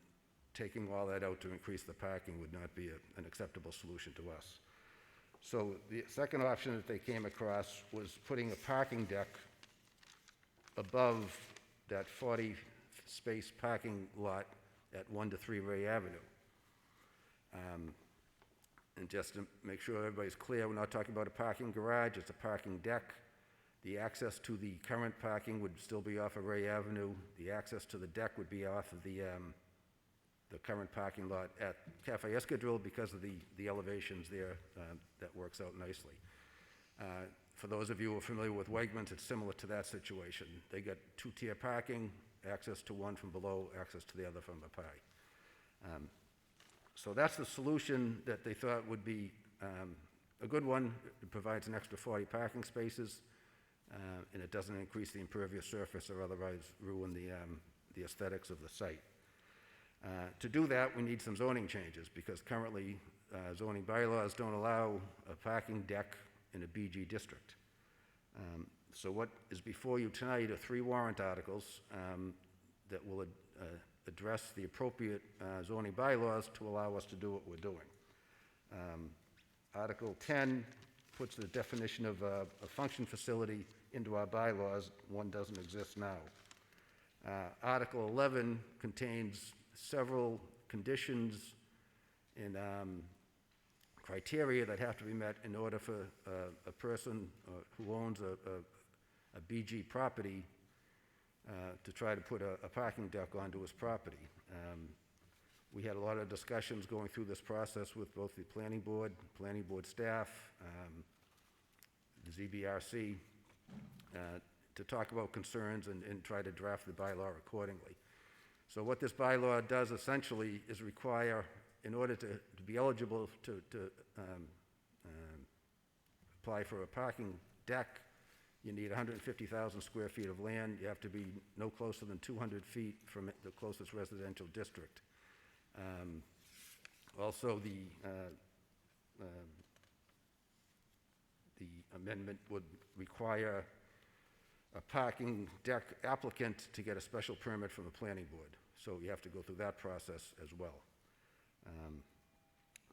taking all that out to increase the parking would not be an acceptable solution to us. So the second option that they came across was putting a parking deck above that 40-space parking lot at 1 to 3 Ray Avenue. And just to make sure everybody's clear, we're not talking about a parking garage, it's a parking deck. The access to the current parking would still be off of Ray Avenue. The access to the deck would be off of the current parking lot at Cafe Escadrille because of the elevations there. That works out nicely. For those of you who are familiar with Wegmans, it's similar to that situation. They got 2-tier parking, access to one from below, access to the other from up high. So that's the solution that they thought would be a good one. It provides an extra 40 parking spaces, and it doesn't increase the impervious surface or otherwise ruin the aesthetics of the site. To do that, we need some zoning changes, because currently zoning bylaws don't allow a parking deck in a BG district. So what is before you tonight are 3 warrant articles that will address the appropriate zoning bylaws to allow us to do what we're doing. Article 10 puts the definition of a function facility into our bylaws. One doesn't exist now. Article 11 contains several conditions and criteria that have to be met in order for a person who owns a BG property to try to put a parking deck onto his property. We had a lot of discussions going through this process with both the planning board staff, the ZBRC, to talk about concerns and try to draft the bylaw accordingly. So what this bylaw does essentially is require, in order to be eligible to apply for a parking deck, you need 150,000 square feet of land. You have to be no closer than 200 feet from the closest residential district. Also, the amendment would require a parking deck applicant to get a special permit from the planning board. So you have to go through that process as well.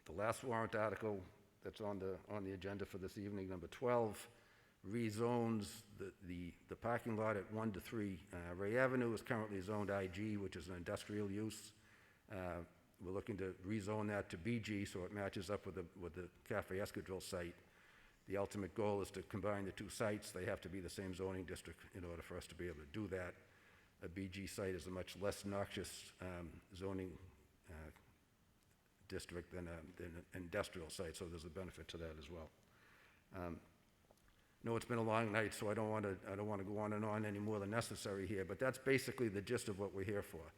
The last warrant article that's on the agenda for this evening, number 12, rezones the parking lot at 1 to 3 Ray Avenue is currently zoned IG, which is an industrial use. We're looking to rezone that to BG so it matches up with the Cafe Escadrille site. The ultimate goal is to combine the 2 sites. They have to be the same zoning district in order for us to be able to do that. A BG site is a much less noxious zoning district than an industrial site, so there's a benefit to that as well. No, it's been a long night, so I don't want to go on and on any more than necessary here, but that's basically the gist of what we're here for.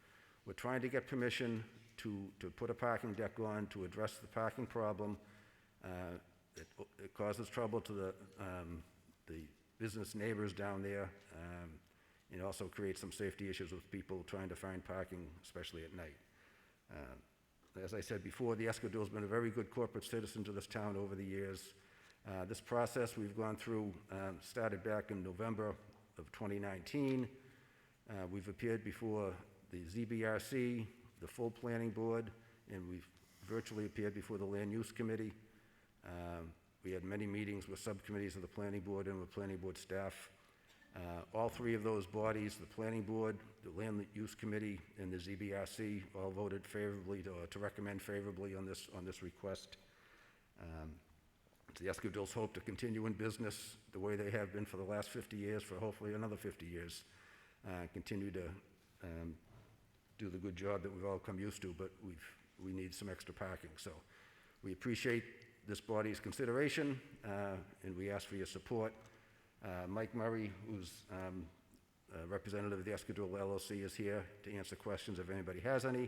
We're trying to get permission to put a parking deck on to address the parking problem. It causes trouble to the business neighbors down there. It also creates some safety issues with people trying to find parking, especially at night. As I said before, the Escadrille's been a very good corporate citizen to this town over the years. This process we've gone through started back in November of 2019. We've appeared before the ZBRC, the full planning board, and we've virtually appeared before the land use committee. We had many meetings with subcommittees of the planning board and with planning board staff. All 3 of those bodies, the planning board, the land use committee, and the ZBRC, all voted favorably to recommend favorably on this request. The Escadrilles hope to continue in business the way they have been for the last 50 years, for hopefully another 50 years, continue to do the good job that we've all come used to, but we need some extra parking. So we appreciate this body's consideration, and we ask for your support. Mike Murray, who's a representative of the Escadrille LLC, is here to answer questions if anybody has any.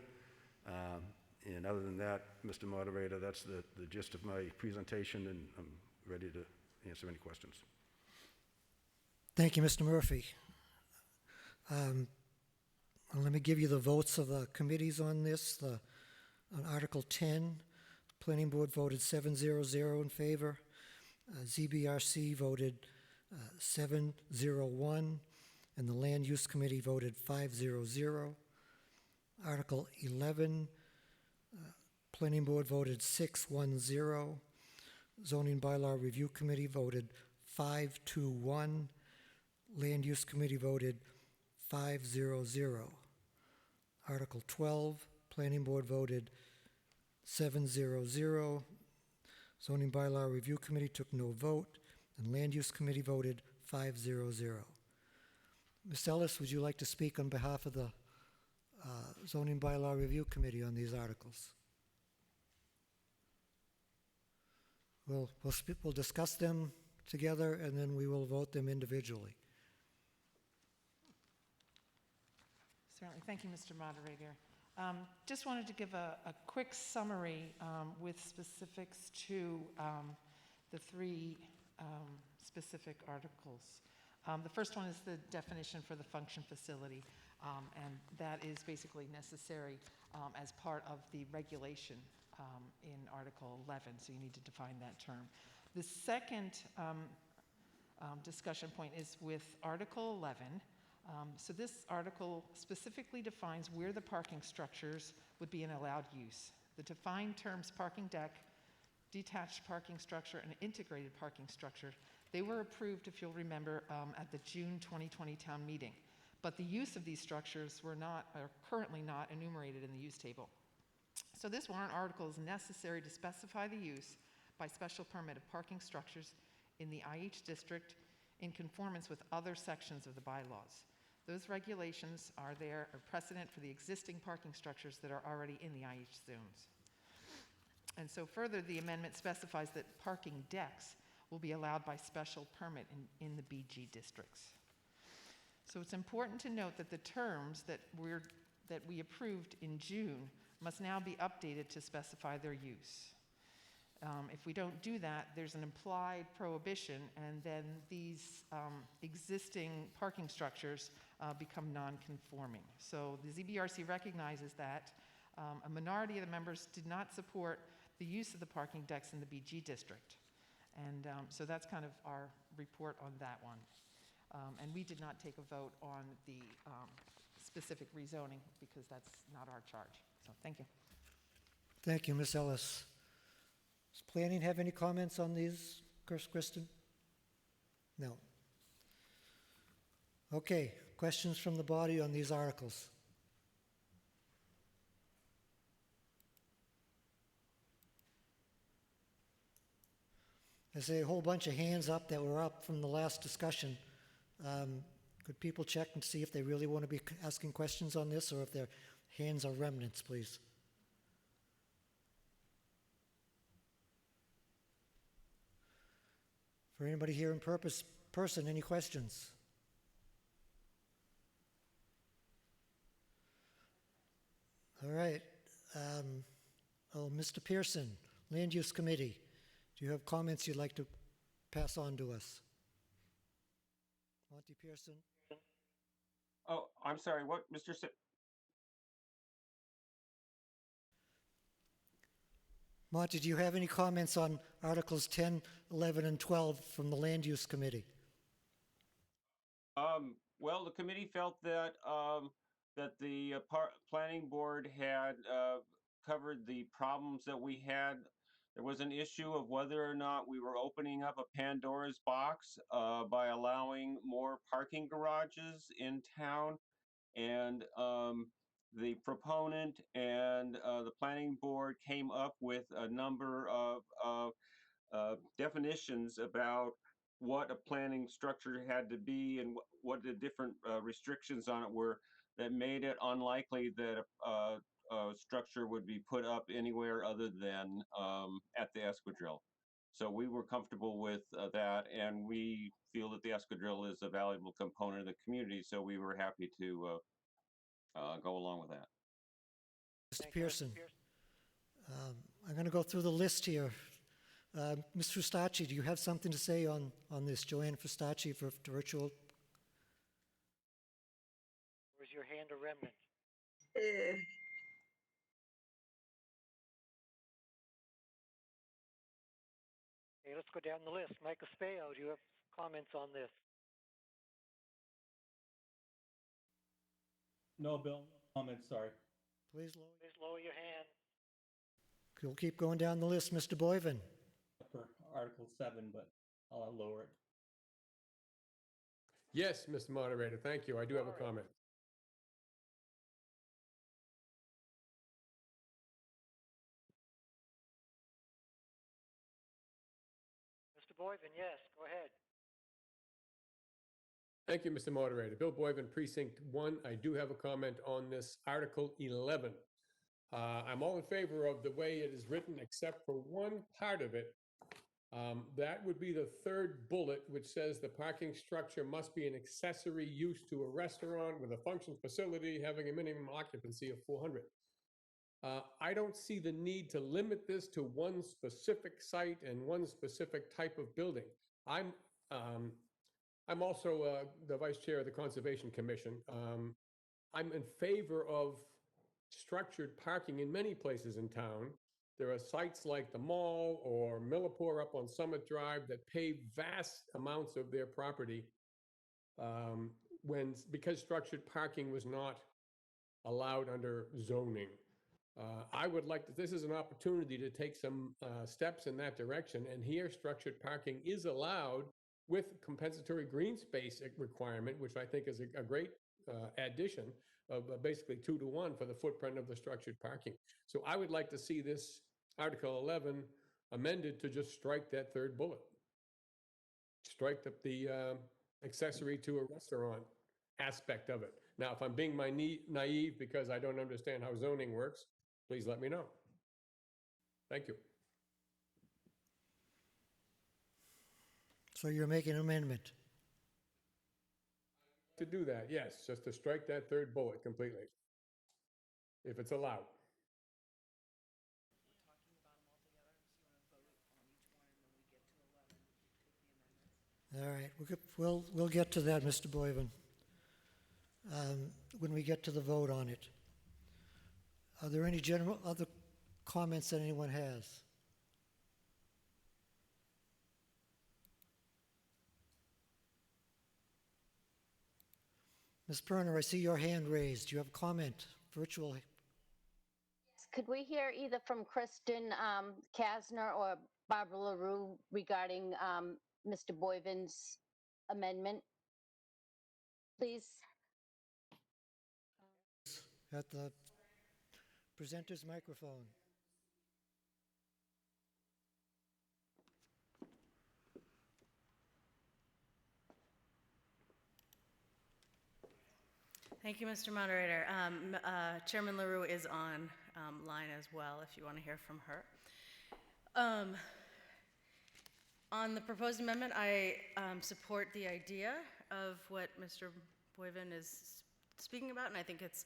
And other than that, Mr. Moderator, that's the gist of my presentation, and I'm ready to answer any questions. Thank you, Mr. Murphy. Let me give you the votes of the committees on this. On Article 10, the Planning Board voted 7-0-0 in favor. ZBRC voted 7-0-1, and the Land Use Committee voted 5-0-0. Article 11, Planning Board voted 6-1-0. Zoning Bylaw Review Committee voted 5-2-1. Land Use Committee voted 5-0-0. Article 12, Planning Board voted 7-0-0. Zoning Bylaw Review Committee took no vote, and Land Use Committee voted 5-0-0. Ms. Ellis, would you like to speak on behalf of the Zoning Bylaw Review Committee on these articles? We'll discuss them together, and then we will vote them individually. Certainly. Thank you, Mr. Moderator. Just wanted to give a quick summary with specifics to the three specific articles. The first one is the definition for the function facility, and that is basically necessary as part of the regulation in Article 11, so you need to define that term. The second discussion point is with Article 11. So this article specifically defines where the parking structures would be an allowed use. The defined terms parking deck, detached parking structure, and integrated parking structure, they were approved, if you'll remember, at the June 2020 town meeting. But the use of these structures are currently not enumerated in the use table. So this warrant article is necessary to specify the use by special permit of parking structures in the IH district in conformance with other sections of the bylaws. Those regulations are precedent for the existing parking structures that are already in the IH zones. And so further, the amendment specifies that parking decks will be allowed by special permit in the BG districts. So it's important to note that the terms that we approved in June must now be updated to specify their use. If we don't do that, there's an implied prohibition, and then these existing parking structures become non-conforming. So the ZBRC recognizes that a minority of the members did not support the use of the parking decks in the BG district. And so that's kind of our report on that one. And we did not take a vote on the specific rezoning because that's not our charge. So thank you. Thank you, Ms. Ellis. Does planning have any comments on these, Kristen? No. Okay, questions from the body on these articles? I see a whole bunch of hands up that were up from the last discussion. Could people check and see if they really want to be asking questions on this or if their hands are remnants, please? For anybody here in person, any questions? All right. Mr. Pearson, Land Use Committee, do you have comments you'd like to pass on to us? Monty Pearson? Oh, I'm sorry, what, Mr. Monty, do you have any comments on Articles 10, 11, and 12 from the Land Use Committee? Well, the committee felt that that the planning board had covered the problems that we had. There was an issue of whether or not we were opening up a Pandora's box by allowing more parking garages in town. And the proponent and the planning board came up with a number of definitions about what a planning structure had to be and what the different restrictions on it were that made it unlikely that a structure would be put up anywhere other than at the esquadrille. So we were comfortable with that, and we feel that the esquadrille is a valuable component of the community, so we were happy to go along with that. Mr. Pearson, I'm going to go through the list here. Ms. Frustacci, do you have something to say on this? Joanne Frustacci for virtual. Where's your hand or remnant? Okay, let's go down the list. Mike Espeo, do you have comments on this? No, Bill, no comments, sorry. Please lower your hand. We'll keep going down the list. Mr. Boyven. For Article 7, but I'll lower it. Yes, Mr. Moderator, thank you. I do have a comment. Mr. Boyven, yes, go ahead. Thank you, Mr. Moderator. Bill Boyven, Precinct 1. I do have a comment on this Article 11. I'm all in favor of the way it is written, except for one part of it. That would be the third bullet, which says the parking structure must be an accessory use to a restaurant with a function facility having a minimum occupancy of 400. I don't see the need to limit this to one specific site and one specific type of building. I'm also the vice chair of the Conservation Commission. I'm in favor of structured parking in many places in town. There are sites like the mall or Millipore up on Summit Drive that pay vast amounts of their property because structured parking was not allowed under zoning. I would like to, this is an opportunity to take some steps in that direction, and here structured parking is allowed with compensatory green space requirement, which I think is a great addition of basically 2 to 1 for the footprint of the structured parking. So I would like to see this Article 11 amended to just strike that third bullet. Strike the accessory to a restaurant aspect of it. Now, if I'm being naive because I don't understand how zoning works, please let me know. Thank you. So you're making an amendment? To do that, yes, just to strike that third bullet completely, if it's allowed. All right, we'll get to that, Mr. Boyven, when we get to the vote on it. Are there any other comments that anyone has? Ms. Perner, I see your hand raised. You have a comment, virtual. Could we hear either from Kristen Kasner or Barbara LaRue regarding Mr. Boyven's amendment, please? At the presenter's microphone. Thank you, Mr. Moderator. Chairman LaRue is on line as well, if you want to hear from her. On the proposed amendment, I support the idea of what Mr. Boyven is speaking about, and I think it's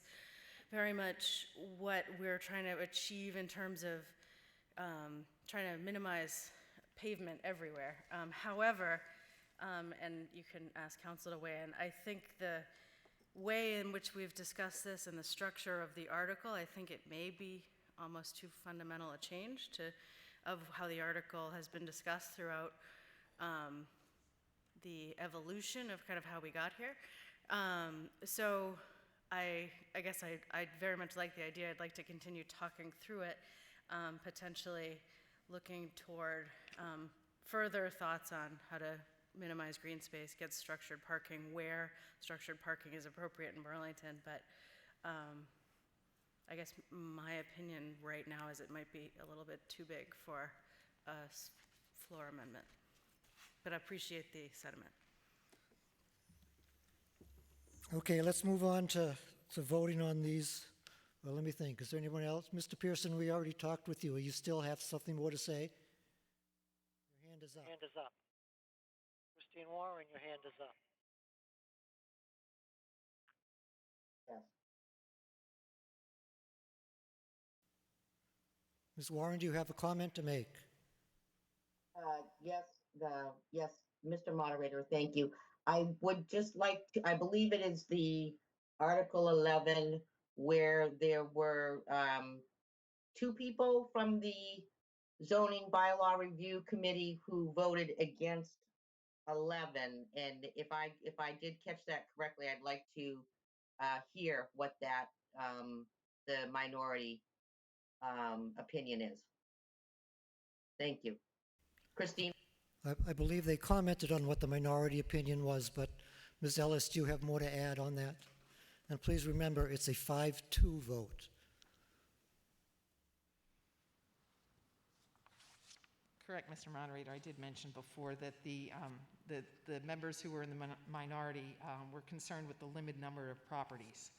very much what we're trying to achieve in terms of trying to minimize pavement everywhere. However, and you can ask council to weigh in, I think the way in which we've discussed this and the structure of the article, I think it may be almost too fundamental a change of how the article has been discussed throughout the evolution of kind of how we got here. So I guess I'd very much like the idea. I'd like to continue talking through it, potentially looking toward further thoughts on how to minimize green space, get structured parking where structured parking is appropriate in Burlington. But I guess my opinion right now is it might be a little bit too big for a floor amendment. But I appreciate the sentiment. Okay, let's move on to voting on these. Well, let me think. Is there anyone else? Mr. Pearson, we already talked with you. You still have something more to say? Your hand is up. Hand is up. Christine Warren, your hand is up. Yes. Ms. Warren, do you have a comment to make? Yes, Mr. Moderator, thank you. I would just like to, I believe it is the Article 11 where there were 2 people from the Zoning Bylaw Review Committee who voted against 11. And if I did catch that correctly, I'd like to hear what that the minority opinion is. Thank you. Christine? I believe they commented on what the minority opinion was, but Ms. Ellis, do you have more to add on that? And please remember, it's a 5-2 vote. Correct, Mr. Moderator. I did mention before that the members who were in the minority were concerned with the limited number of properties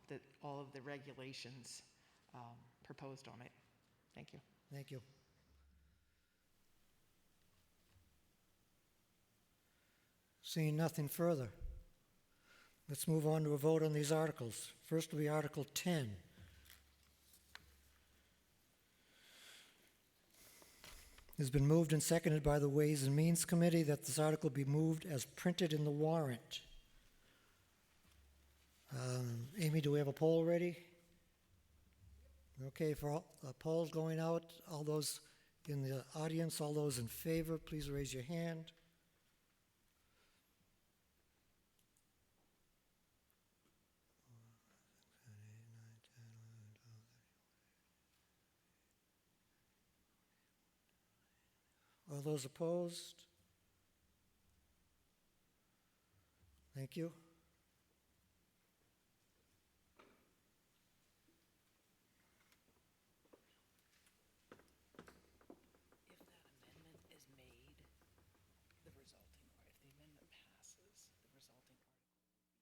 that all of the regulations proposed on it. Thank you. Thank you. Seeing nothing further, let's move on to a vote on these articles. First will be Article 10. It's been moved and seconded by the Ways and Means Committee that this article be moved as printed in the warrant. Amy, do we have a poll ready? Okay, for all, polls going out, all those in the audience, all those in favor, please raise your hand. All those opposed? Thank you. If that amendment is made, the resulting, or if the amendment passes, the resulting article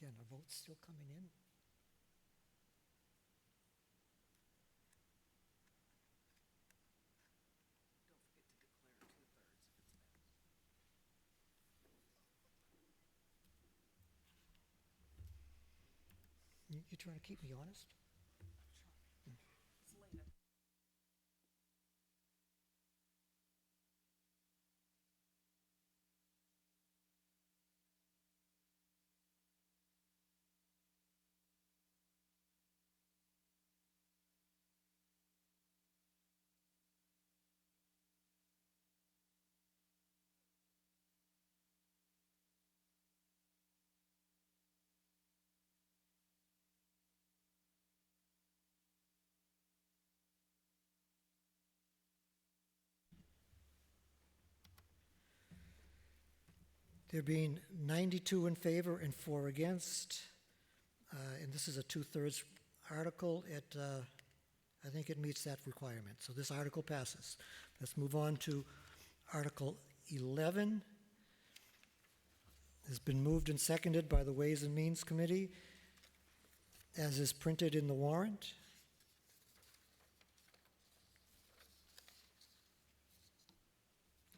Again, are votes still coming in? You trying to keep me honest? There being 92 in favor and 4 against, and this is a 2/3 article, I think it meets that requirement. So this article passes. Let's move on to Article 11. It's been moved and seconded by the Ways and Means Committee, as is printed in the warrant.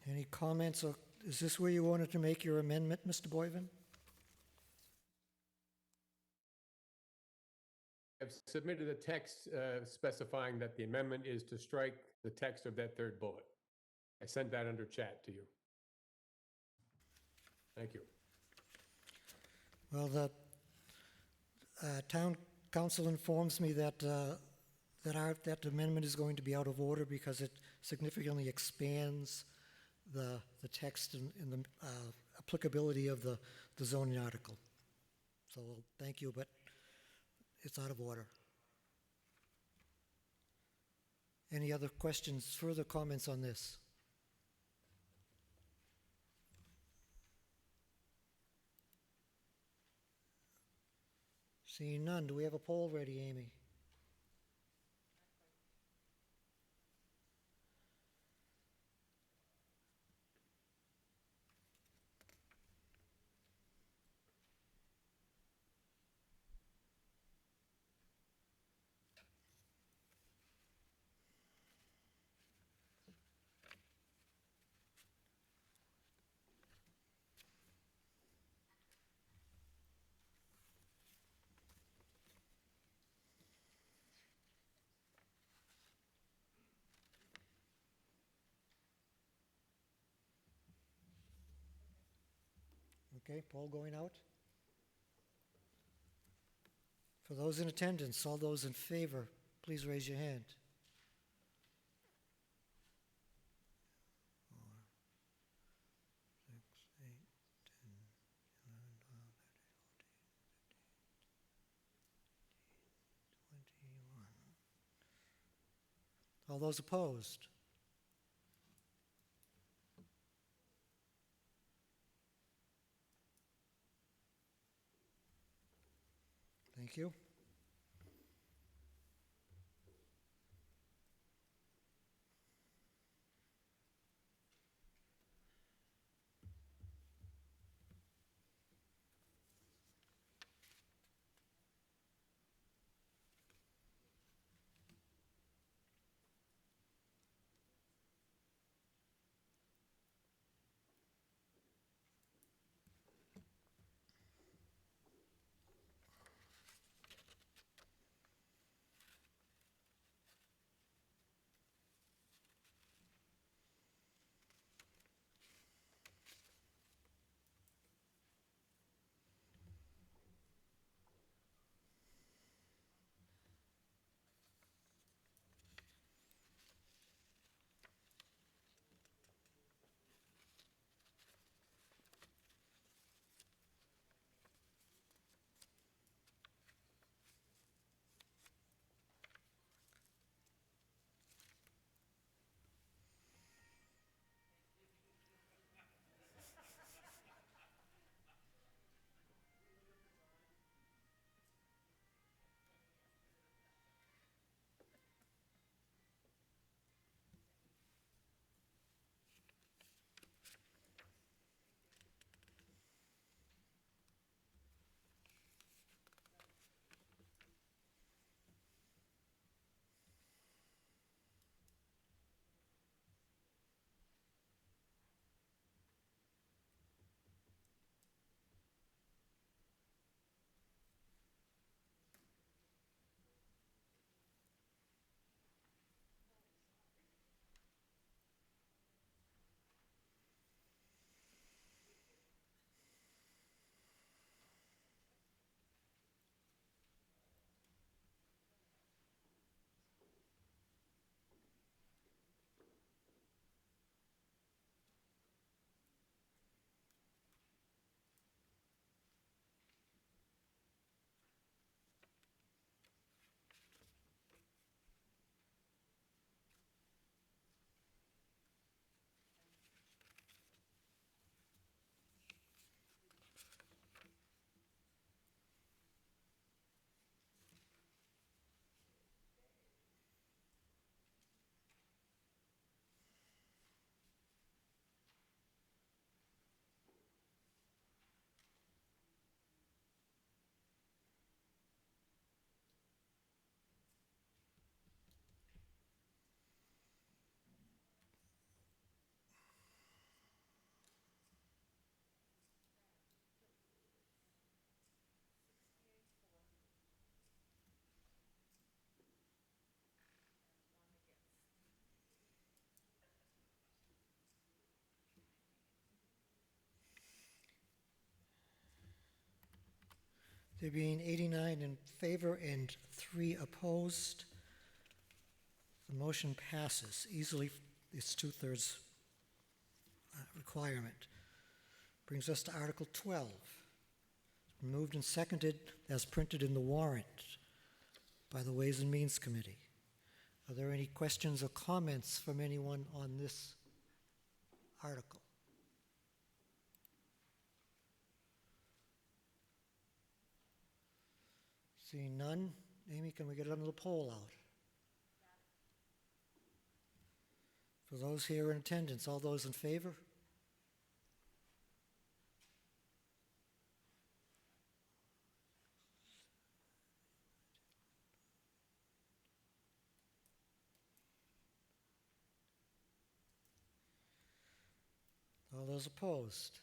Any comments, or is this where you wanted to make your amendment, Mr. Boyven? I've submitted a text specifying that the amendment is to strike the text of that third bullet. I sent that under chat to you. Thank you. Well, the town council informs me that that amendment is going to be out of order because it significantly expands the text and the applicability of the zoning article. So thank you, but it's out of order. Any other questions, further comments on this? Seeing none, do we have a poll ready, Amy? Okay, poll going out. For those in attendance, all those in favor, please raise your hand. 4, 6, 8, 10, 11, 12, 13, 14, 21. All those opposed? Thank you. There being 89 in favor and 3 opposed, the motion passes easily. It's 2/3 requirement. Brings us to Article 12. It's been moved and seconded as printed in the warrant by the Ways and Means Committee. Are there any questions or comments from anyone on this article? Seeing none, Amy, can we get another poll out? For those here in attendance, all those in favor? All those opposed?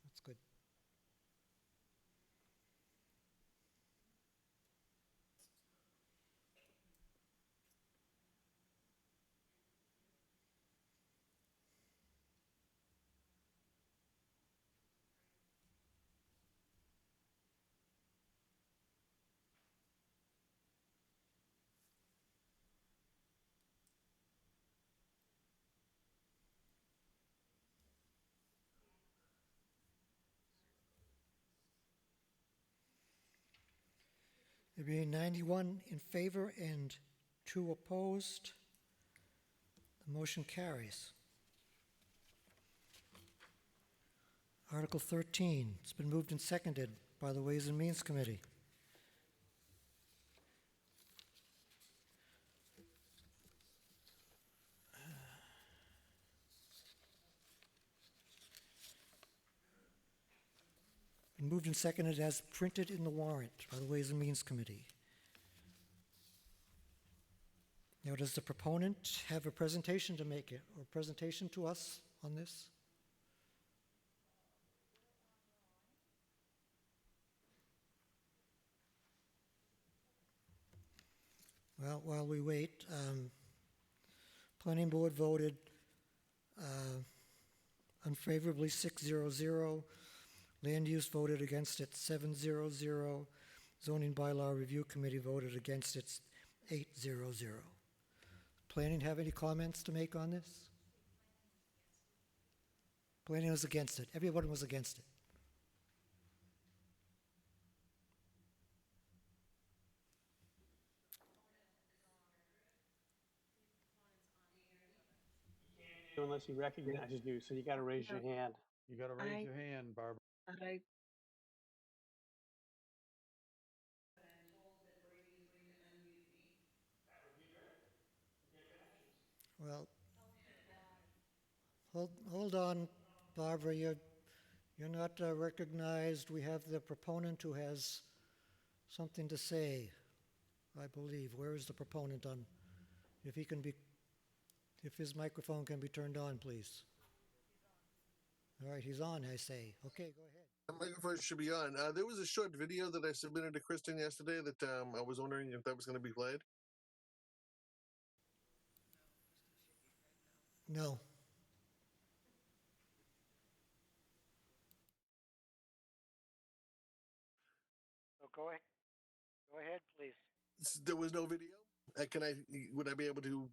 That's good. There being 91 in favor and 2 opposed, the motion carries. Article 13, it's been moved and seconded by the Ways and Means Committee. Been moved and seconded as printed in the warrant by the Ways and Means Committee. Now, does the proponent have a presentation to make it, or a presentation to us on this? Well, while we wait, Planning Board voted unfavorably 6-0-0. Land Use voted against it 7-0-0. Zoning Bylaw Review Committee voted against it 8-0-0. Planning have any comments to make on this? Planning was against it. Everyone was against it. unless he recognizes you, so you got to raise your hand. You got to raise your hand, Barbara. Well, hold on, Barbara, you're not recognized. We have the proponent who has something to say, I believe. Where is the proponent on, if his microphone can be turned on, please. All right, he's on, I say. Okay, go ahead. The microphone should be on. There was a short video that I submitted to Kristen yesterday that I was wondering if that was going to be played. No. So go ahead. Go ahead, please. There was no video. Would I be able to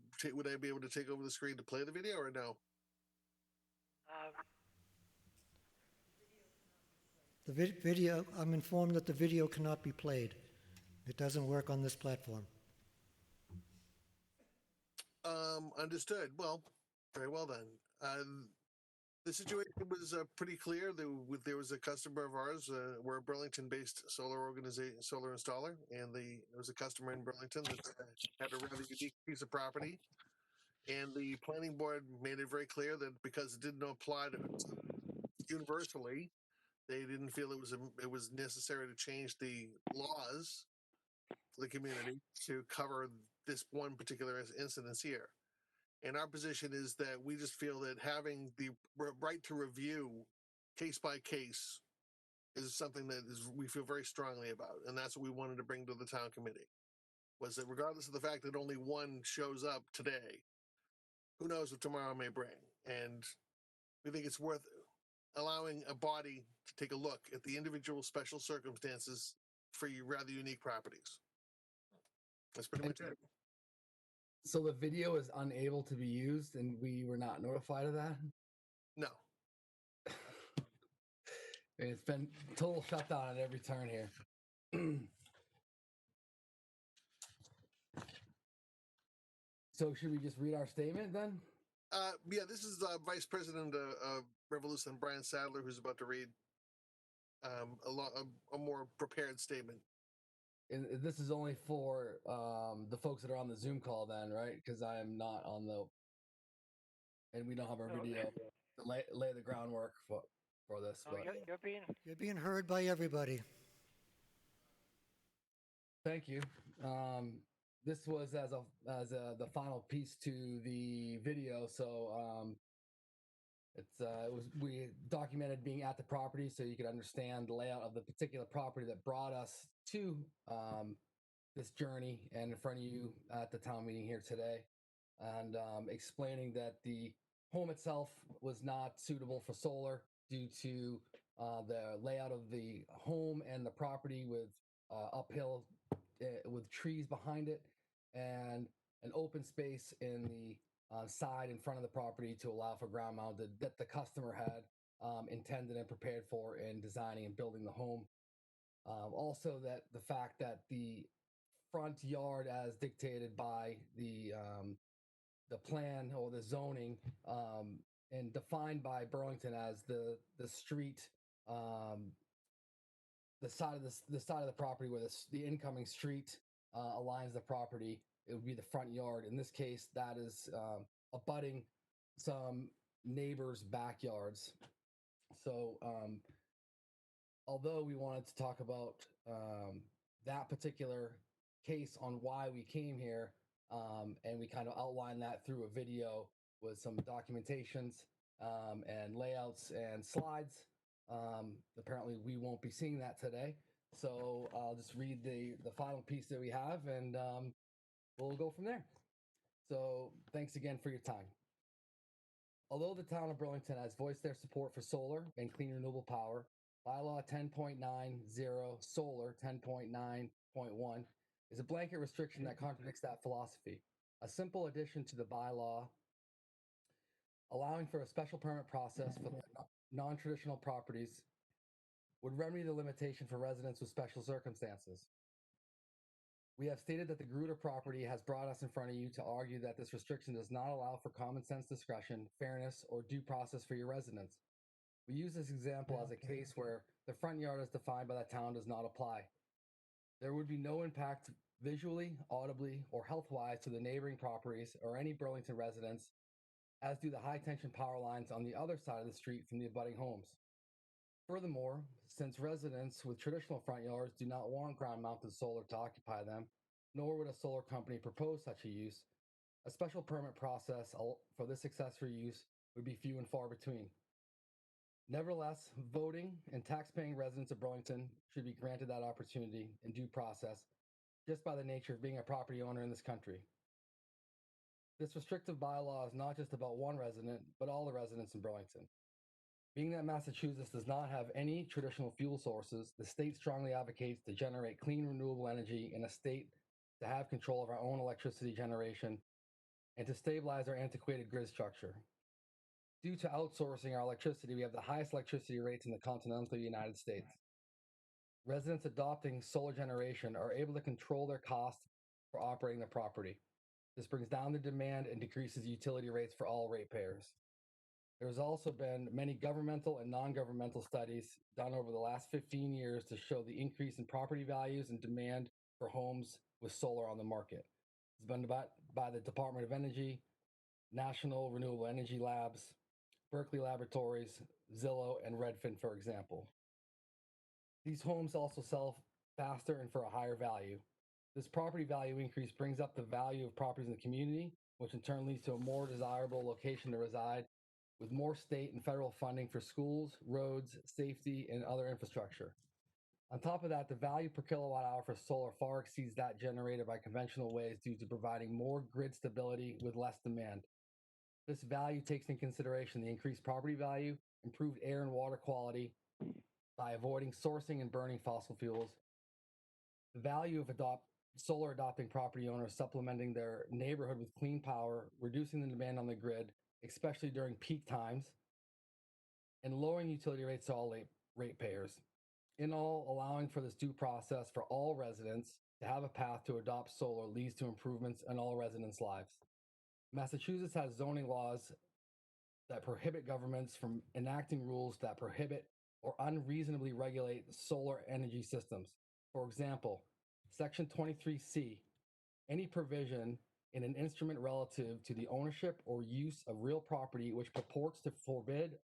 take over the screen to play the video or no? The video, I'm informed that the video cannot be played. It doesn't work on this platform. Understood. Well, very well then. The situation was pretty clear. There was a customer of ours. We're a Burlington-based solar installer, and there was a customer in Burlington that had a rather unique piece of property. And the planning board made it very clear that because it didn't apply to universally, they didn't feel it was necessary to change the laws for the community to cover this one particular incidence here. And our position is that we just feel that having the right to review case by case is something that we feel very strongly about. And that's what we wanted to bring to the town committee, was that regardless of the fact that only one shows up today, who knows what tomorrow may bring. And we think it's worth allowing a body to take a look at the individual special circumstances for your rather unique properties. That's pretty much it. So the video is unable to be used and we were not notified of that? No. It's been total shutdown at every turn here. So should we just read our statement then? Yeah, this is Vice President of Revolution, Brian Sadler, who's about to read a more prepared statement. And this is only for the folks that are on the Zoom call then, right? Because I am not on and we don't have our video to lay the groundwork for this. No, you're being heard by everybody. Thank you. This was the final piece to the video, so we documented being at the property so you could understand the layout of the particular property that brought us to this journey and in front of you at the town meeting here today, and explaining that the home itself was not suitable for solar due to the layout of the home and the property with uphill with trees behind it and an open space in the side in front of the property to allow for ground mounted that the customer had intended and prepared for in designing and building the home. Also, that the fact that the front yard, as dictated by the plan or the zoning and defined by Burlington as the street, the side of the property where the incoming street aligns the property, it would be the front yard. In this case, that is abutting some neighbors' backyards. So although we wanted to talk about that particular case on why we came here, and we kind of outlined that through a video with some documentations and layouts and slides. Apparently we won't be seeing that today. So I'll just read the final piece that we have and we'll go from there. So thanks again for your time. Although the town of Burlington has voiced their support for solar and clean renewable power, bylaw 10.90 solar 10.9.1 is a blanket restriction that contradicts that philosophy. A simple addition to the bylaw allowing for a special permit process for non-traditional properties would remedy the limitation for residents with special circumstances. We have stated that the Gruder property has brought us in front of you to argue that this restriction does not allow for common sense discretion, fairness, or due process for your residents. We use this example as a case where the front yard as defined by the town does not apply. There would be no impact visually, audibly, or health-wise to the neighboring properties or any Burlington residents, as do the high-tension power lines on the other side of the street from the abutting homes. Furthermore, since residents with traditional front yards do not want ground-mounted solar to occupy them, nor would a solar company propose such a use, a special permit process for this accessory use would be few and far between. Nevertheless, voting and tax-paying residents of Burlington should be granted that opportunity in due process, just by the nature of being a property owner in this country. This restrictive bylaw is not just about one resident, but all the residents in Burlington. Being that Massachusetts does not have any traditional fuel sources, the state strongly advocates to generate clean, renewable energy in a state to have control of our own electricity generation and to stabilize our antiquated grid structure. Due to outsourcing our electricity, we have the highest electricity rates in the continental United States. Residents adopting solar generation are able to control their costs for operating the property. This brings down the demand and decreases utility rates for all ratepayers. There's also been many governmental and non-governmental studies done over the last 15 years to show the increase in property values and demand for homes with solar on the market. It's been by the Department of Energy, National Renewable Energy Labs, Berkeley Laboratories, Zillow, and Redfin, for example. These homes also sell faster and for a higher value. This property value increase brings up the value of properties in the community, which in turn leads to a more desirable location to reside, with more state and federal funding for schools, roads, safety, and other infrastructure. On top of that, the value per kilowatt hour for solar far exceeds that generated by conventional ways due to providing more grid stability with less demand. This value takes into consideration the increased property value, improved air and water quality by avoiding sourcing and burning fossil fuels, the value of solar adopting property owners supplementing their neighborhood with clean power, reducing the demand on the grid, especially during peak times, and lowering utility rates to all ratepayers. In all, allowing for this due process for all residents to have a path to adopt solar leads to improvements in all residents' lives. Massachusetts has zoning laws that prohibit governments from enacting rules that prohibit or unreasonably regulate solar energy systems. For example, Section 23C, any provision in an instrument relative to the ownership or use of real property which purports to forbid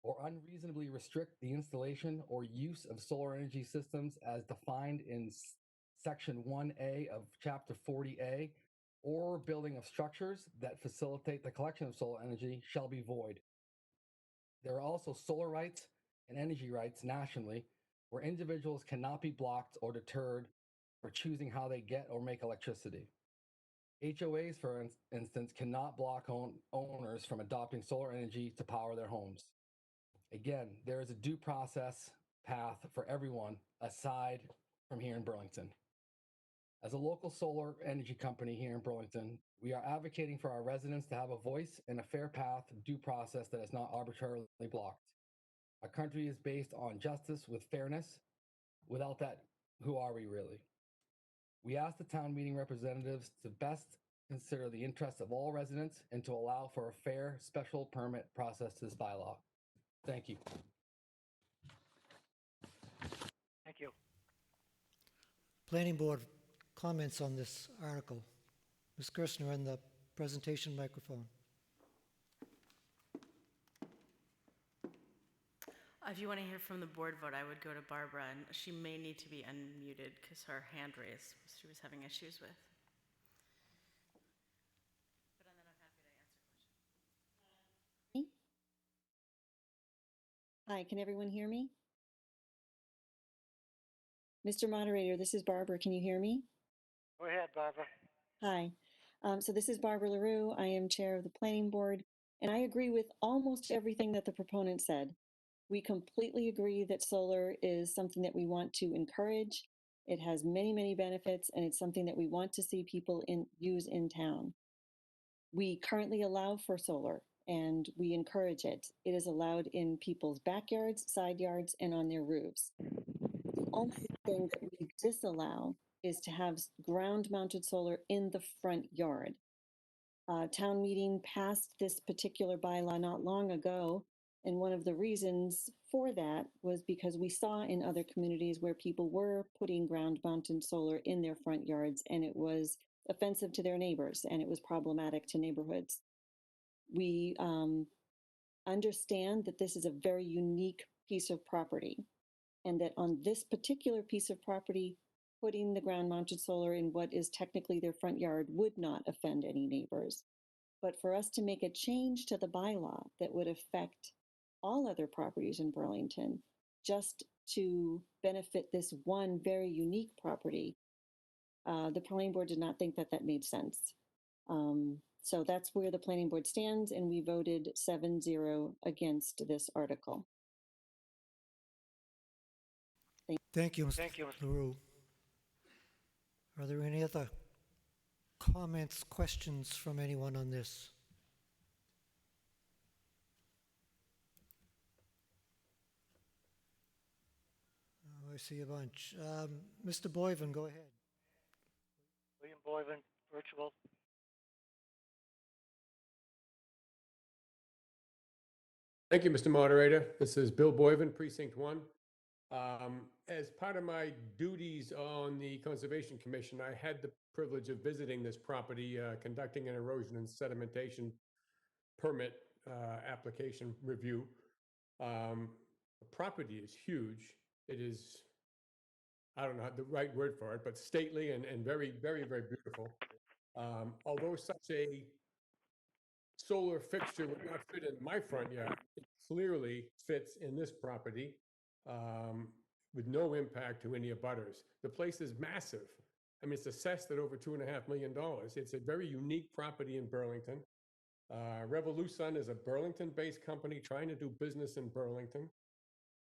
or unreasonably restrict the installation or use of solar energy systems as defined in Section 1A of Chapter 40A, or building of structures that facilitate the collection of solar energy shall be void. There are also solar rights and energy rights nationally, where individuals cannot be blocked or deterred for choosing how they get or make electricity. HOAs, for instance, cannot block owners from adopting solar energy to power their homes. Again, there is a due process path for everyone aside from here in Burlington. As a local solar energy company here in Burlington, we are advocating for our residents to have a voice and a fair path due process that is not arbitrarily blocked. Our country is based on justice with fairness. Without that, who are we really? We ask the town meeting representatives to best consider the interests of all residents and to allow for a fair special permit process to this bylaw. Thank you. Thank you. Planning Board comments on this article. Ms. Gerstner on the presentation microphone. If you want to hear from the board vote, I would go to Barbara, and she may need to be unmuted because her hand raised she was having issues with. But then I'm happy to answer questions. Hi, can everyone hear me? Mr. Moderator, this is Barbara. Can you hear me? Go ahead, Barbara. Hi. So this is Barbara LaRue. I am chair of the planning board, and I agree with almost everything that the proponent said. We completely agree that solar is something that we want to encourage. It has many, many benefits, and it's something that we want to see people use in town. We currently allow for solar, and we encourage it. It is allowed in people's backyards, side yards, and on their roofs. The only thing that we disallow is to have ground-mounted solar in the front yard. Town meeting passed this particular bylaw not long ago, and one of the reasons for that was because we saw in other communities where people were putting ground-mounted solar in their front yards, and it was offensive to their neighbors, and it was problematic to neighborhoods. We understand that this is a very unique piece of property, and that on this particular piece of property, putting the ground-mounted solar in what is technically their front yard would not offend any neighbors. But for us to make a change to the bylaw that would affect all other properties in Burlington, just to benefit this one very unique property, the planning board did not think that that made sense. So that's where the planning board stands, and we voted 7-0 against this article. Thank you, Mr. Thank you. LaRue. Are there any other comments, questions from anyone on this? Oh, I see a bunch. Mr. Boyven, go ahead. William Boyven, virtual. Thank you, Mr. Moderator. This is Bill Boyven, Precinct 1. As part of my duties on the Conservation Commission, I had the privilege of visiting this property, conducting an erosion and sedimentation permit application review. The property is huge. It is, I don't know the right word for it, but stately and very, very, very beautiful. Although such a solar fixture would not fit in my front yard, it clearly fits in this property with no impact to any abutters. The place is massive. I mean, it's assessed at over $2.5 million. It's a very unique property in Burlington. Revolution is a Burlington-based company trying to do business in Burlington.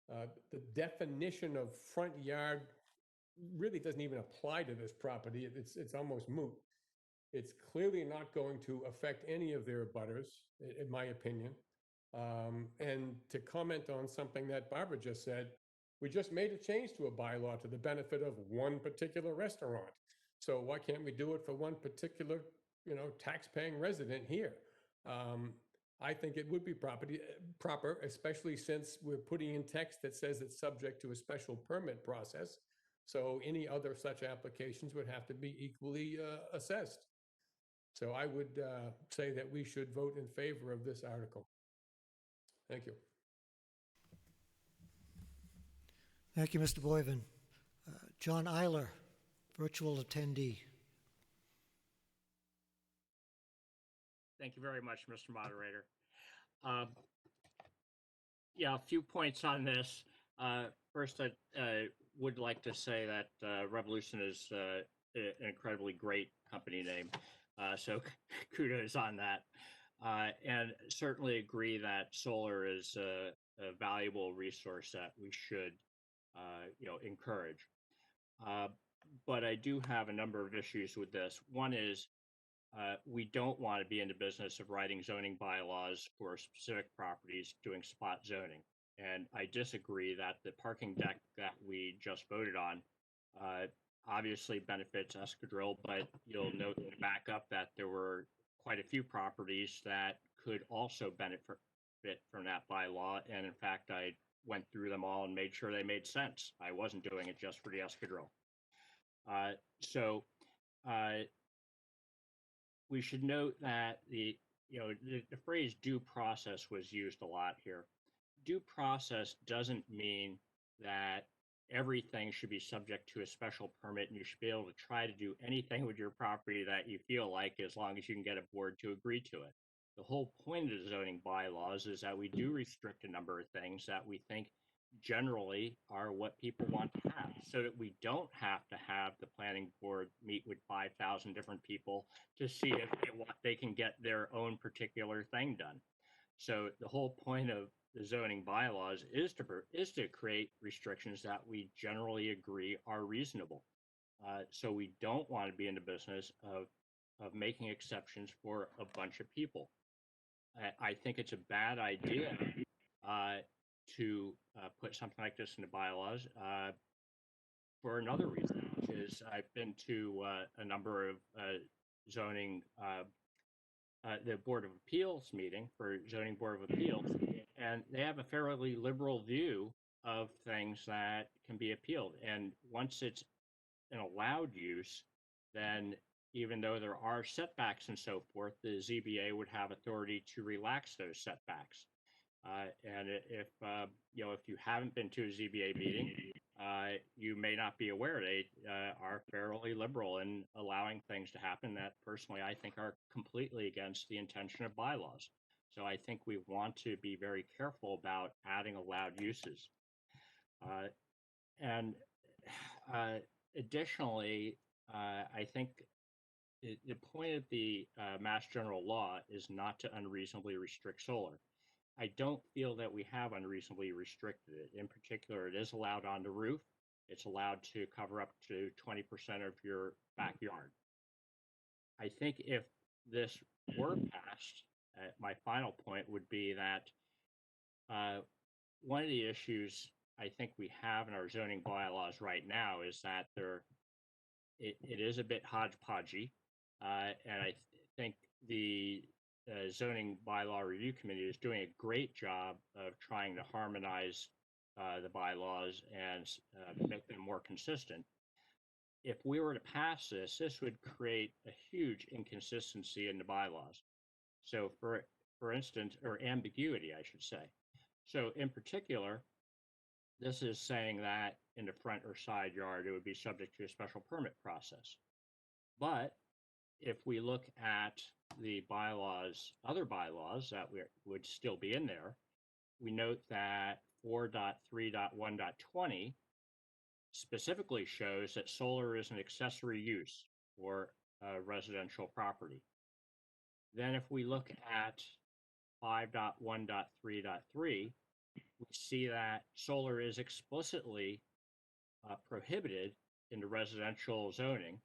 The definition of front yard really doesn't even apply to this property. It's almost moot. It's clearly not going to affect any of their abutters, in my opinion. And to comment on something that Barbara just said, we just made a change to a bylaw to the benefit of one particular restaurant. So why can't we do it for one particular, tax-paying resident here? I think it would be proper, especially since we're putting in text that says it's subject to a special permit process. So any other such applications would have to be equally assessed. So I would say that we should vote in favor of this article. Thank you. Thank you, Mr. Boyven. John Eiler, virtual attendee. Thank you very much, Mr. Moderator. Yeah, a few points on this. First, I would like to say that Revolution is an incredibly great company name. So kudos on that. And certainly agree that solar is a valuable resource that we should, encourage. But I do have a number of issues with this. One is we don't want to be in the business of writing zoning bylaws for specific properties doing spot zoning. And I disagree that the parking deck that we just voted on obviously benefits Escadrille, but you'll note in the backup that there were quite a few properties that could also benefit from that bylaw. And in fact, I went through them all and made sure they made sense. I wasn't doing it just for the Escadrille. We should note that the phrase due process was used a lot here. Due process doesn't mean that everything should be subject to a special permit and you should be able to try to do anything with your property that you feel like, as long as you can get a board to agree to it. The whole point of the zoning bylaws is that we do restrict a number of things that we think generally are what people want to have, so that we don't have to have the planning board meet with 5,000 different people to see if they can get their own particular thing done. So the whole point of the zoning bylaws is to create restrictions that we generally agree are reasonable. So we don't want to be in the business of making exceptions for a bunch of people. I think it's a bad idea to put something like this in the bylaws for another reason, which is I've been to a number of zoning, the Board of Appeals meeting for Zoning Board of Appeals, and they have a fairly liberal view of things that can be appealed. And once it's an allowed use, then even though there are setbacks and so forth, the ZBA would have authority to relax those setbacks. And if if you haven't been to a ZBA meeting, you may not be aware they are fairly liberal in allowing things to happen that personally I think are completely against the intention of bylaws. So I think we want to be very careful about adding allowed uses. And additionally, I think the point of the Mass General Law is not to unreasonably restrict solar. I don't feel that we have unreasonably restricted it. In particular, it is allowed on the roof. It's allowed to cover up to 20% of your backyard. I think if this were passed, my final point would be that one of the issues I think we have in our zoning bylaws right now is that it is a bit hodgepodgey, and I think the zoning bylaw review committee is doing a great job of trying to harmonize the bylaws and make them more consistent. If we were to pass this, this would create a huge inconsistency in the bylaws. So for instance, or ambiguity, I should say. So in particular, this is saying that in the front or side yard, it would be subject to a special permit process. But if we look at the bylaws, other bylaws that would still be in there, we note that 4.3.1.20 specifically shows that solar is an accessory use for residential property. Then if we look at 5.1.3.3, we see that solar is explicitly prohibited in the residential zoning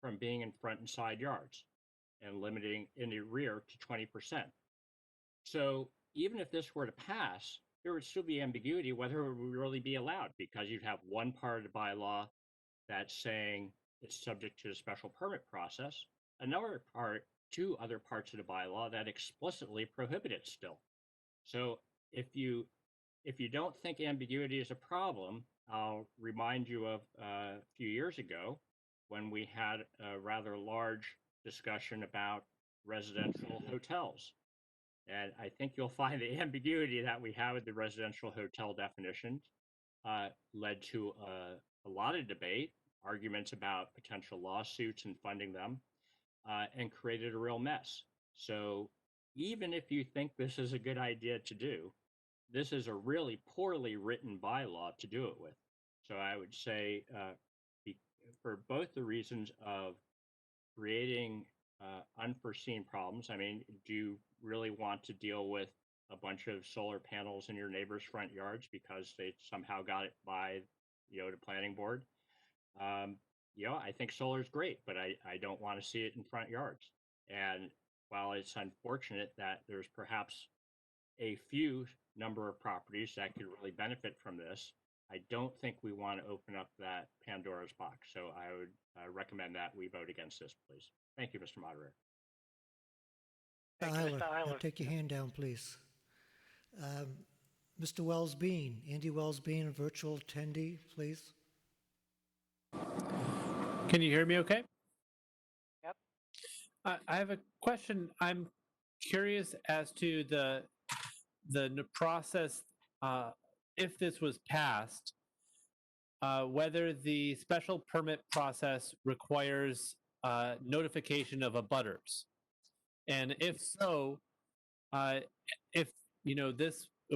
from being in front and side yards and limiting in the rear to 20%. So even if this were to pass, there would still be ambiguity whether it would really be allowed, because you'd have one part of the bylaw that's saying it's subject to the special permit process, another part, two other parts of the bylaw that explicitly prohibit it still. So if you don't think ambiguity is a problem, I'll remind you of a few years ago when we had a rather large discussion about residential hotels. And I think you'll find the ambiguity that we have with the residential hotel definitions led to a lot of debate, arguments about potential lawsuits and funding them, and created a real mess. So even if you think this is a good idea to do, this is a really poorly written bylaw to do it with. So I would say for both the reasons of creating unforeseen problems, I mean, do you really want to deal with a bunch of solar panels in your neighbor's front yards because they somehow got it by, the planning board? I think solar is great, but I don't want to see it in front yards. And while it's unfortunate that there's perhaps a few number of properties that could really benefit from this, I don't think we want to open up that Pandora's box. So I would recommend that we vote against this, please. Thank you, Mr. Moderator. Thank you, Mr. Eiler. Take your hand down, please. Mr. Wells-Bean, Andy Wells-Bean, a virtual attendee, please. Can you hear me okay? Yep. I have a question. I'm curious as to the process, if this was passed, whether the special permit process requires notification of abutters. And if so, if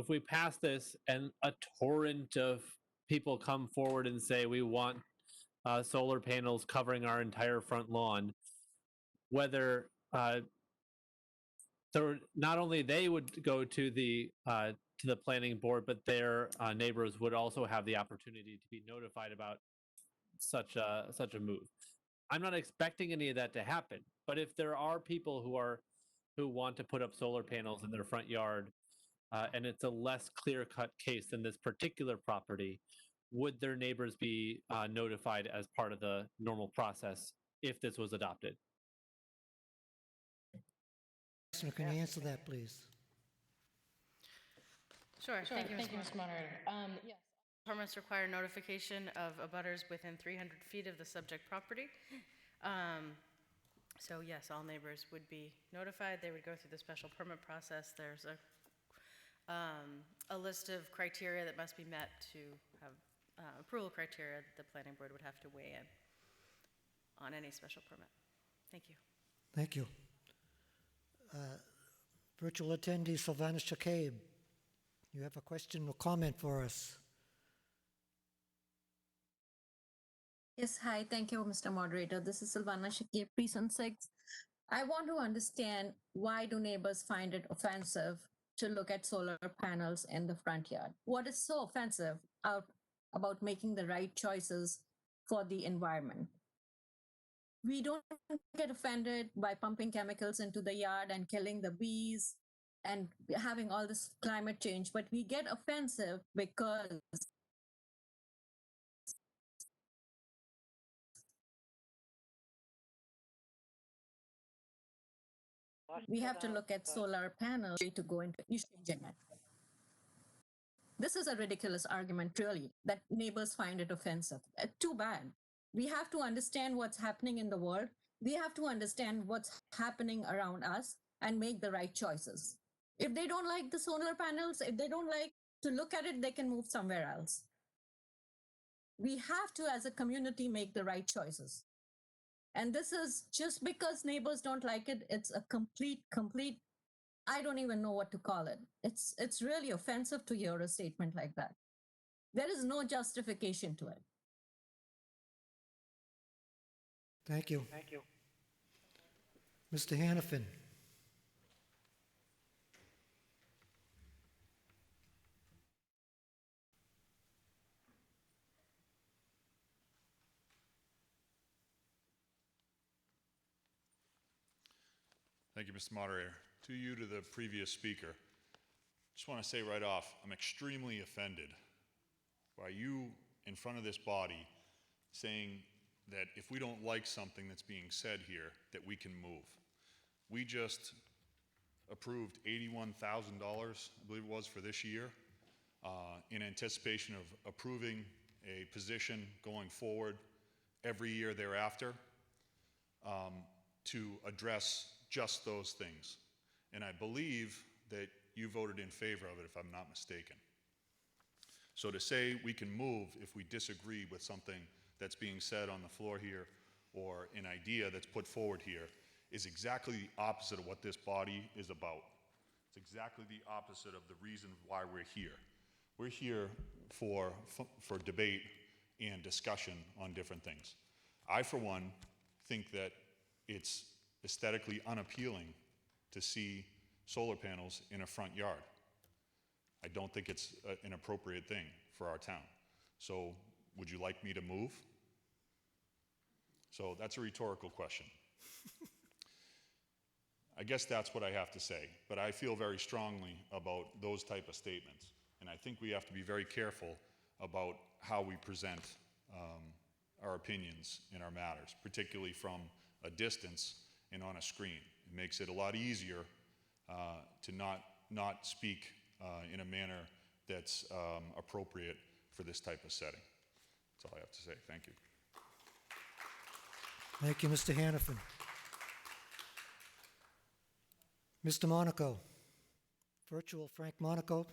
we pass this and a torrent of people come forward and say we want solar panels covering our entire front lawn, whether so not only they would go to the planning board, but their neighbors would also have the opportunity to be notified about such a move. I'm not expecting any of that to happen, but if there are people who want to put up solar panels in their front yard, and it's a less clear-cut case than this particular property, would their neighbors be notified as part of the normal process if this was adopted? Can you answer that, please? Sure. Thank you, Mr. Moderator. Yes. Permits require notification of abutters within 300 feet of the subject property. So yes, all neighbors would be notified. They would go through the special permit process. There's a list of criteria that must be met to have approval criteria that the planning board would have to weigh in on any special permit. Thank you. Thank you. Virtual attendee Sylvana Shakib, you have a question or comment for us? Yes, hi. Thank you, Mr. Moderator. This is Silvana Shakir, Precinct 6. I want to understand, why do neighbors find it offensive to look at solar panels in the front yard? What is so offensive about making the right choices for the environment? We don't get offended by pumping chemicals into the yard and killing the bees and having all this climate change, but we get offensive because we have to look at solar panels to go into changing it. This is a ridiculous argument, really, that neighbors find it offensive. Too bad. We have to understand what's happening in the world. We have to understand what's happening around us and make the right choices. If they don't like the solar panels, if they don't like to look at it, they can move somewhere else. We have to, as a community, make the right choices. And this is just because neighbors don't like it. It's a complete, I don't even know what to call it. It's really offensive to hear a statement like that. There is no justification to it. Thank you. Thank you. Mr. Hannafin. Thank you, Mr. Moderator. To you, to the previous speaker, just want to say right off, I'm extremely offended by you in front of this body saying that if we don't like something that's being said here, that we can move. We just approved $81,000, I believe it was, for this year, in anticipation of approving a position going forward every year thereafter to address just those things. And I believe that you voted in favor of it, if I'm not mistaken. So to say we can move if we disagree with something that's being said on the floor here or an idea that's put forward here is exactly the opposite of what this body is about. It's exactly the opposite of the reason why we're here. We're here for debate and discussion on different things. I, for one, think that it's aesthetically unappealing to see solar panels in a front yard. I don't think it's an appropriate thing for our town. So would you like me to move? So that's a rhetorical question. I guess that's what I have to say, but I feel very strongly about those type of statements. And I think we have to be very careful about how we present our opinions in our matters, particularly from a distance and on a screen. It makes it a lot easier to not speak in a manner that's appropriate for this type of setting. That's all I have to say. Thank you. Thank you, Mr. Hannafin. Mr. Monaco, virtual Frank Monaco.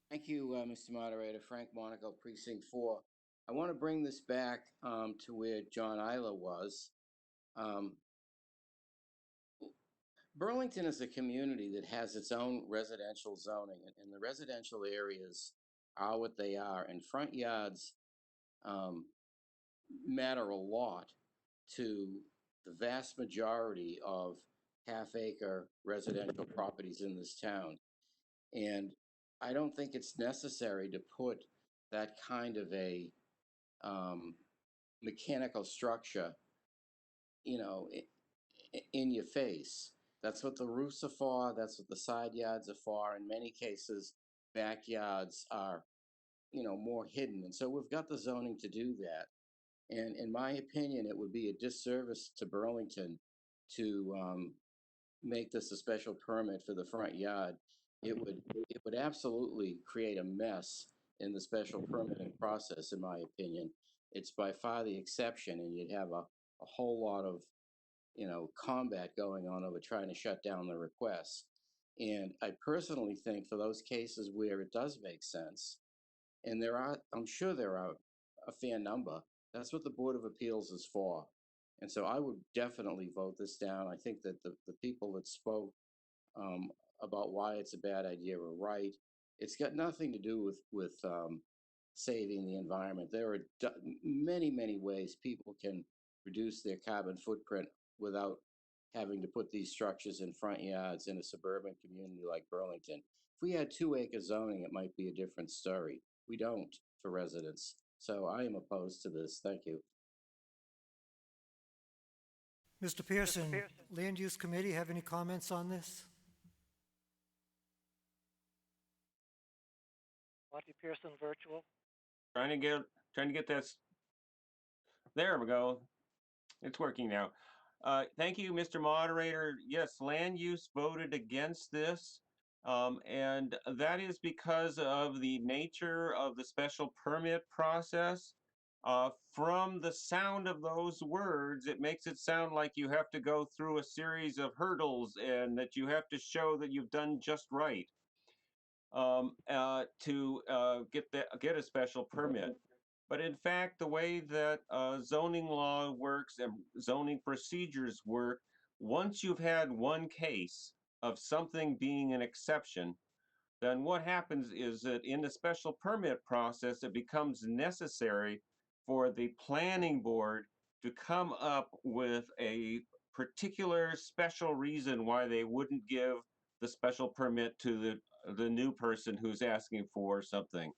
Thank you, Mr. Moderator. Frank Monaco, Precinct 4. I want to bring this back to where John Isla was. Burlington is a community that has its own residential zoning, and the residential areas are what they are, and front yards matter a lot to the vast majority of half-acre residential properties in this town. And I don't think it's necessary to put that kind of a mechanical structure, you know, in your face. That's what the roofs are for. That's what the side yards are for. In many cases, backyards are more hidden. And so we've got the zoning to do that. And in my opinion, it would be a disservice to Burlington to make this a special permit for the front yard. It would absolutely create a mess in the special permitting process, in my opinion. It's by far the exception, and you'd have a whole lot of combat going on over trying to shut down the requests. And I personally think for those cases where it does make sense, and I'm sure there are a fair number, that's what the Board of Appeals is for. And so I would definitely vote this down. I think that the people that spoke about why it's a bad idea are right. It's got nothing to do with saving the environment. There are many, many ways people can reduce their carbon footprint without having to put these structures in front yards in a suburban community like Burlington. If we had 2-acre zoning, it might be a different story. We don't for residents. So I am opposed to this. Thank you. Mr. Pearson, Land Use Committee, have any comments on this? Monty Pearson, virtual. Trying to get this. There we go. It's working now. Thank you, Mr. Moderator. Yes, land use voted against this. And that is because of the nature of the special permit process. From the sound of those words, it makes it sound like you have to go through a series of hurdles and that you have to show that you've done just right to get a special permit. But in fact, the way that zoning law works and zoning procedures work, once you've had one case of something being an exception, then what happens is that in the special permit process, it becomes necessary for the planning board to come up with a particular special reason why they wouldn't give the special permit to the new person who's asking for something.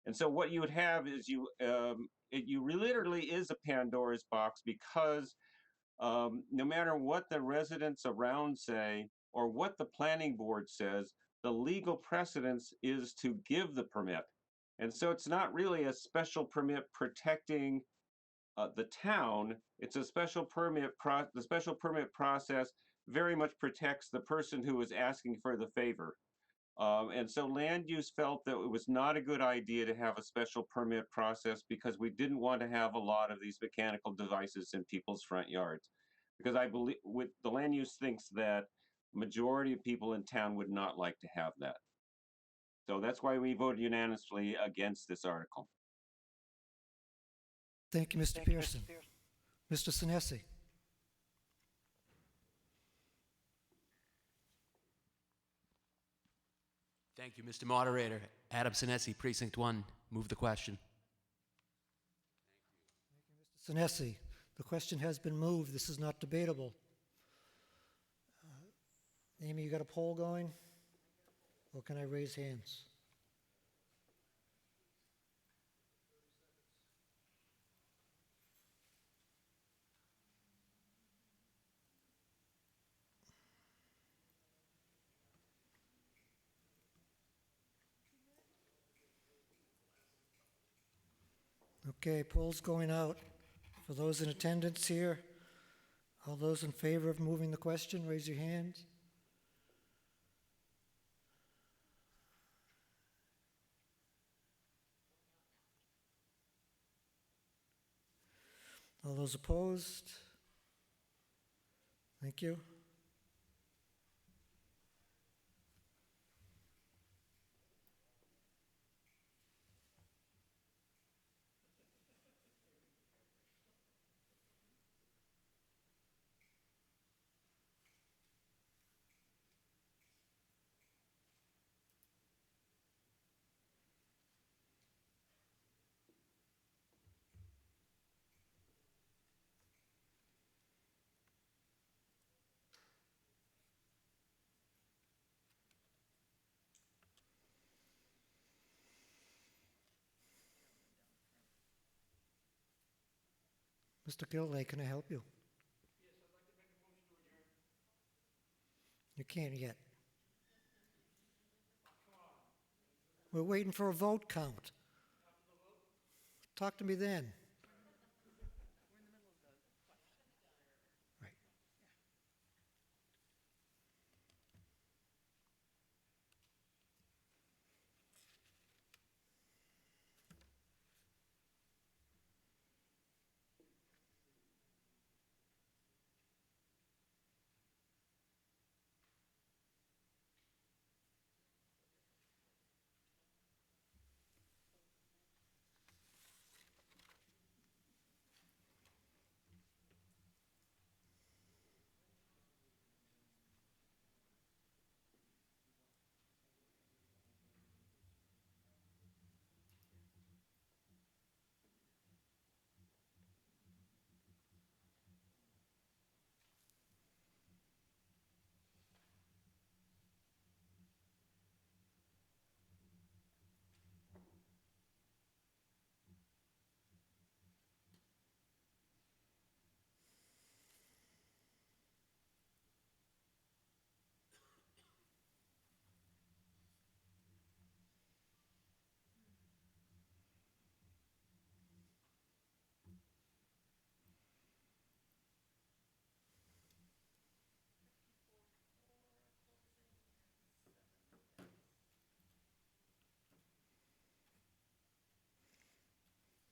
And so what you would have is you literally is a Pandora's box, because no matter what the residents around say or what the planning board says, the legal precedence is to give the permit. And so it's not really a special permit protecting the town. It's a special permit. The special permit process very much protects the person who is asking for the favor. And so land use felt that it was not a good idea to have a special permit process, because we didn't want to have a lot of these mechanical devices in people's front yards. Because I believe the land use thinks that majority of people in town would not like to have that. So that's why we voted unanimously against this article. Thank you, Mr. Pearson. Mr. Sinesi. Thank you, Mr. Moderator. Adam Sinesi, Precinct 1. Move the question. Mr. Sinesi, the question has been moved. This is not debatable. Amy, you got a poll going? Or can I raise hands? Okay, poll's going out. For those in attendance here, all those in favor of moving the question, raise your hand. All those opposed? Thank you. Mr. Gillay, can I help you? Yes, I'd like to make a motion to adjourn. You can't yet. We're waiting for a vote count. Talk to me then. Right.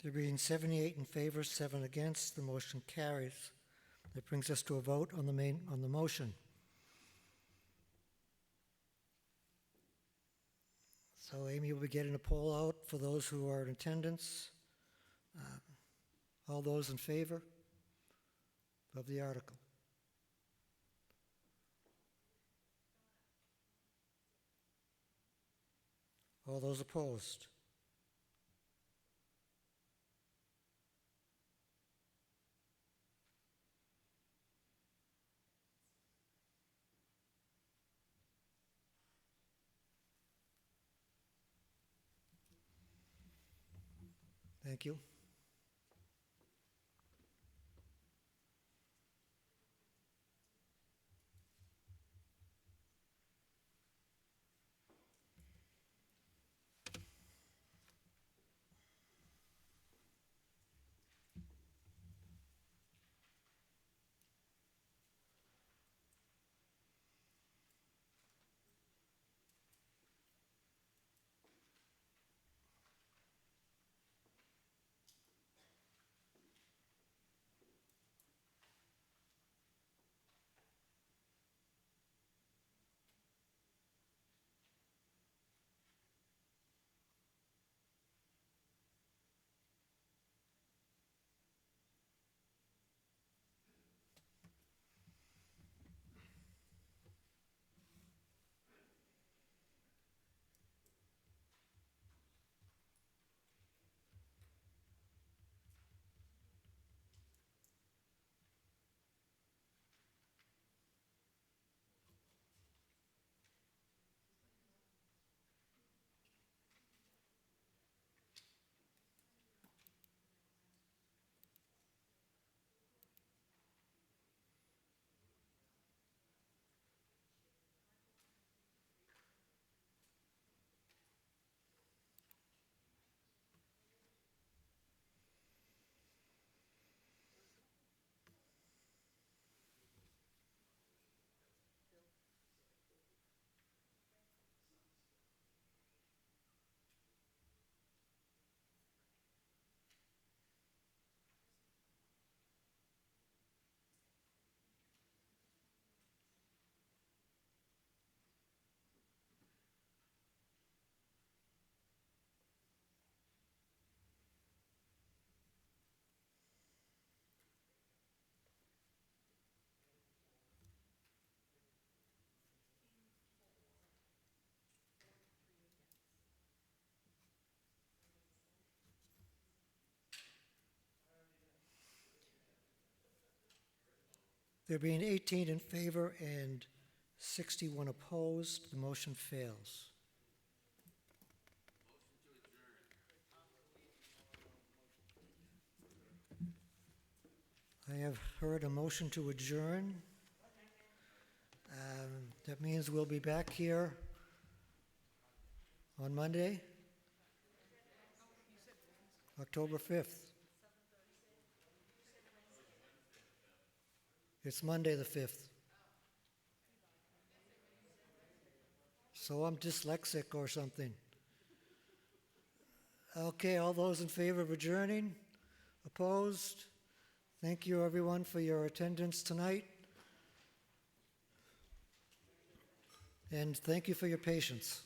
There being 78 in favor, 7 against, the motion carries. That brings us to a vote on the motion. So Amy will be getting a poll out for those who are in attendance. All those in favor of the article? All those opposed? Thank you. There being 18 in favor and 61 opposed, the motion fails. I have heard a motion to adjourn. That means we'll be back here on Monday. October 5th. It's Monday the 5th. So I'm dyslexic or something. Okay, all those in favor of adjourning? Opposed? Thank you, everyone, for your attendance tonight. And thank you for your patience.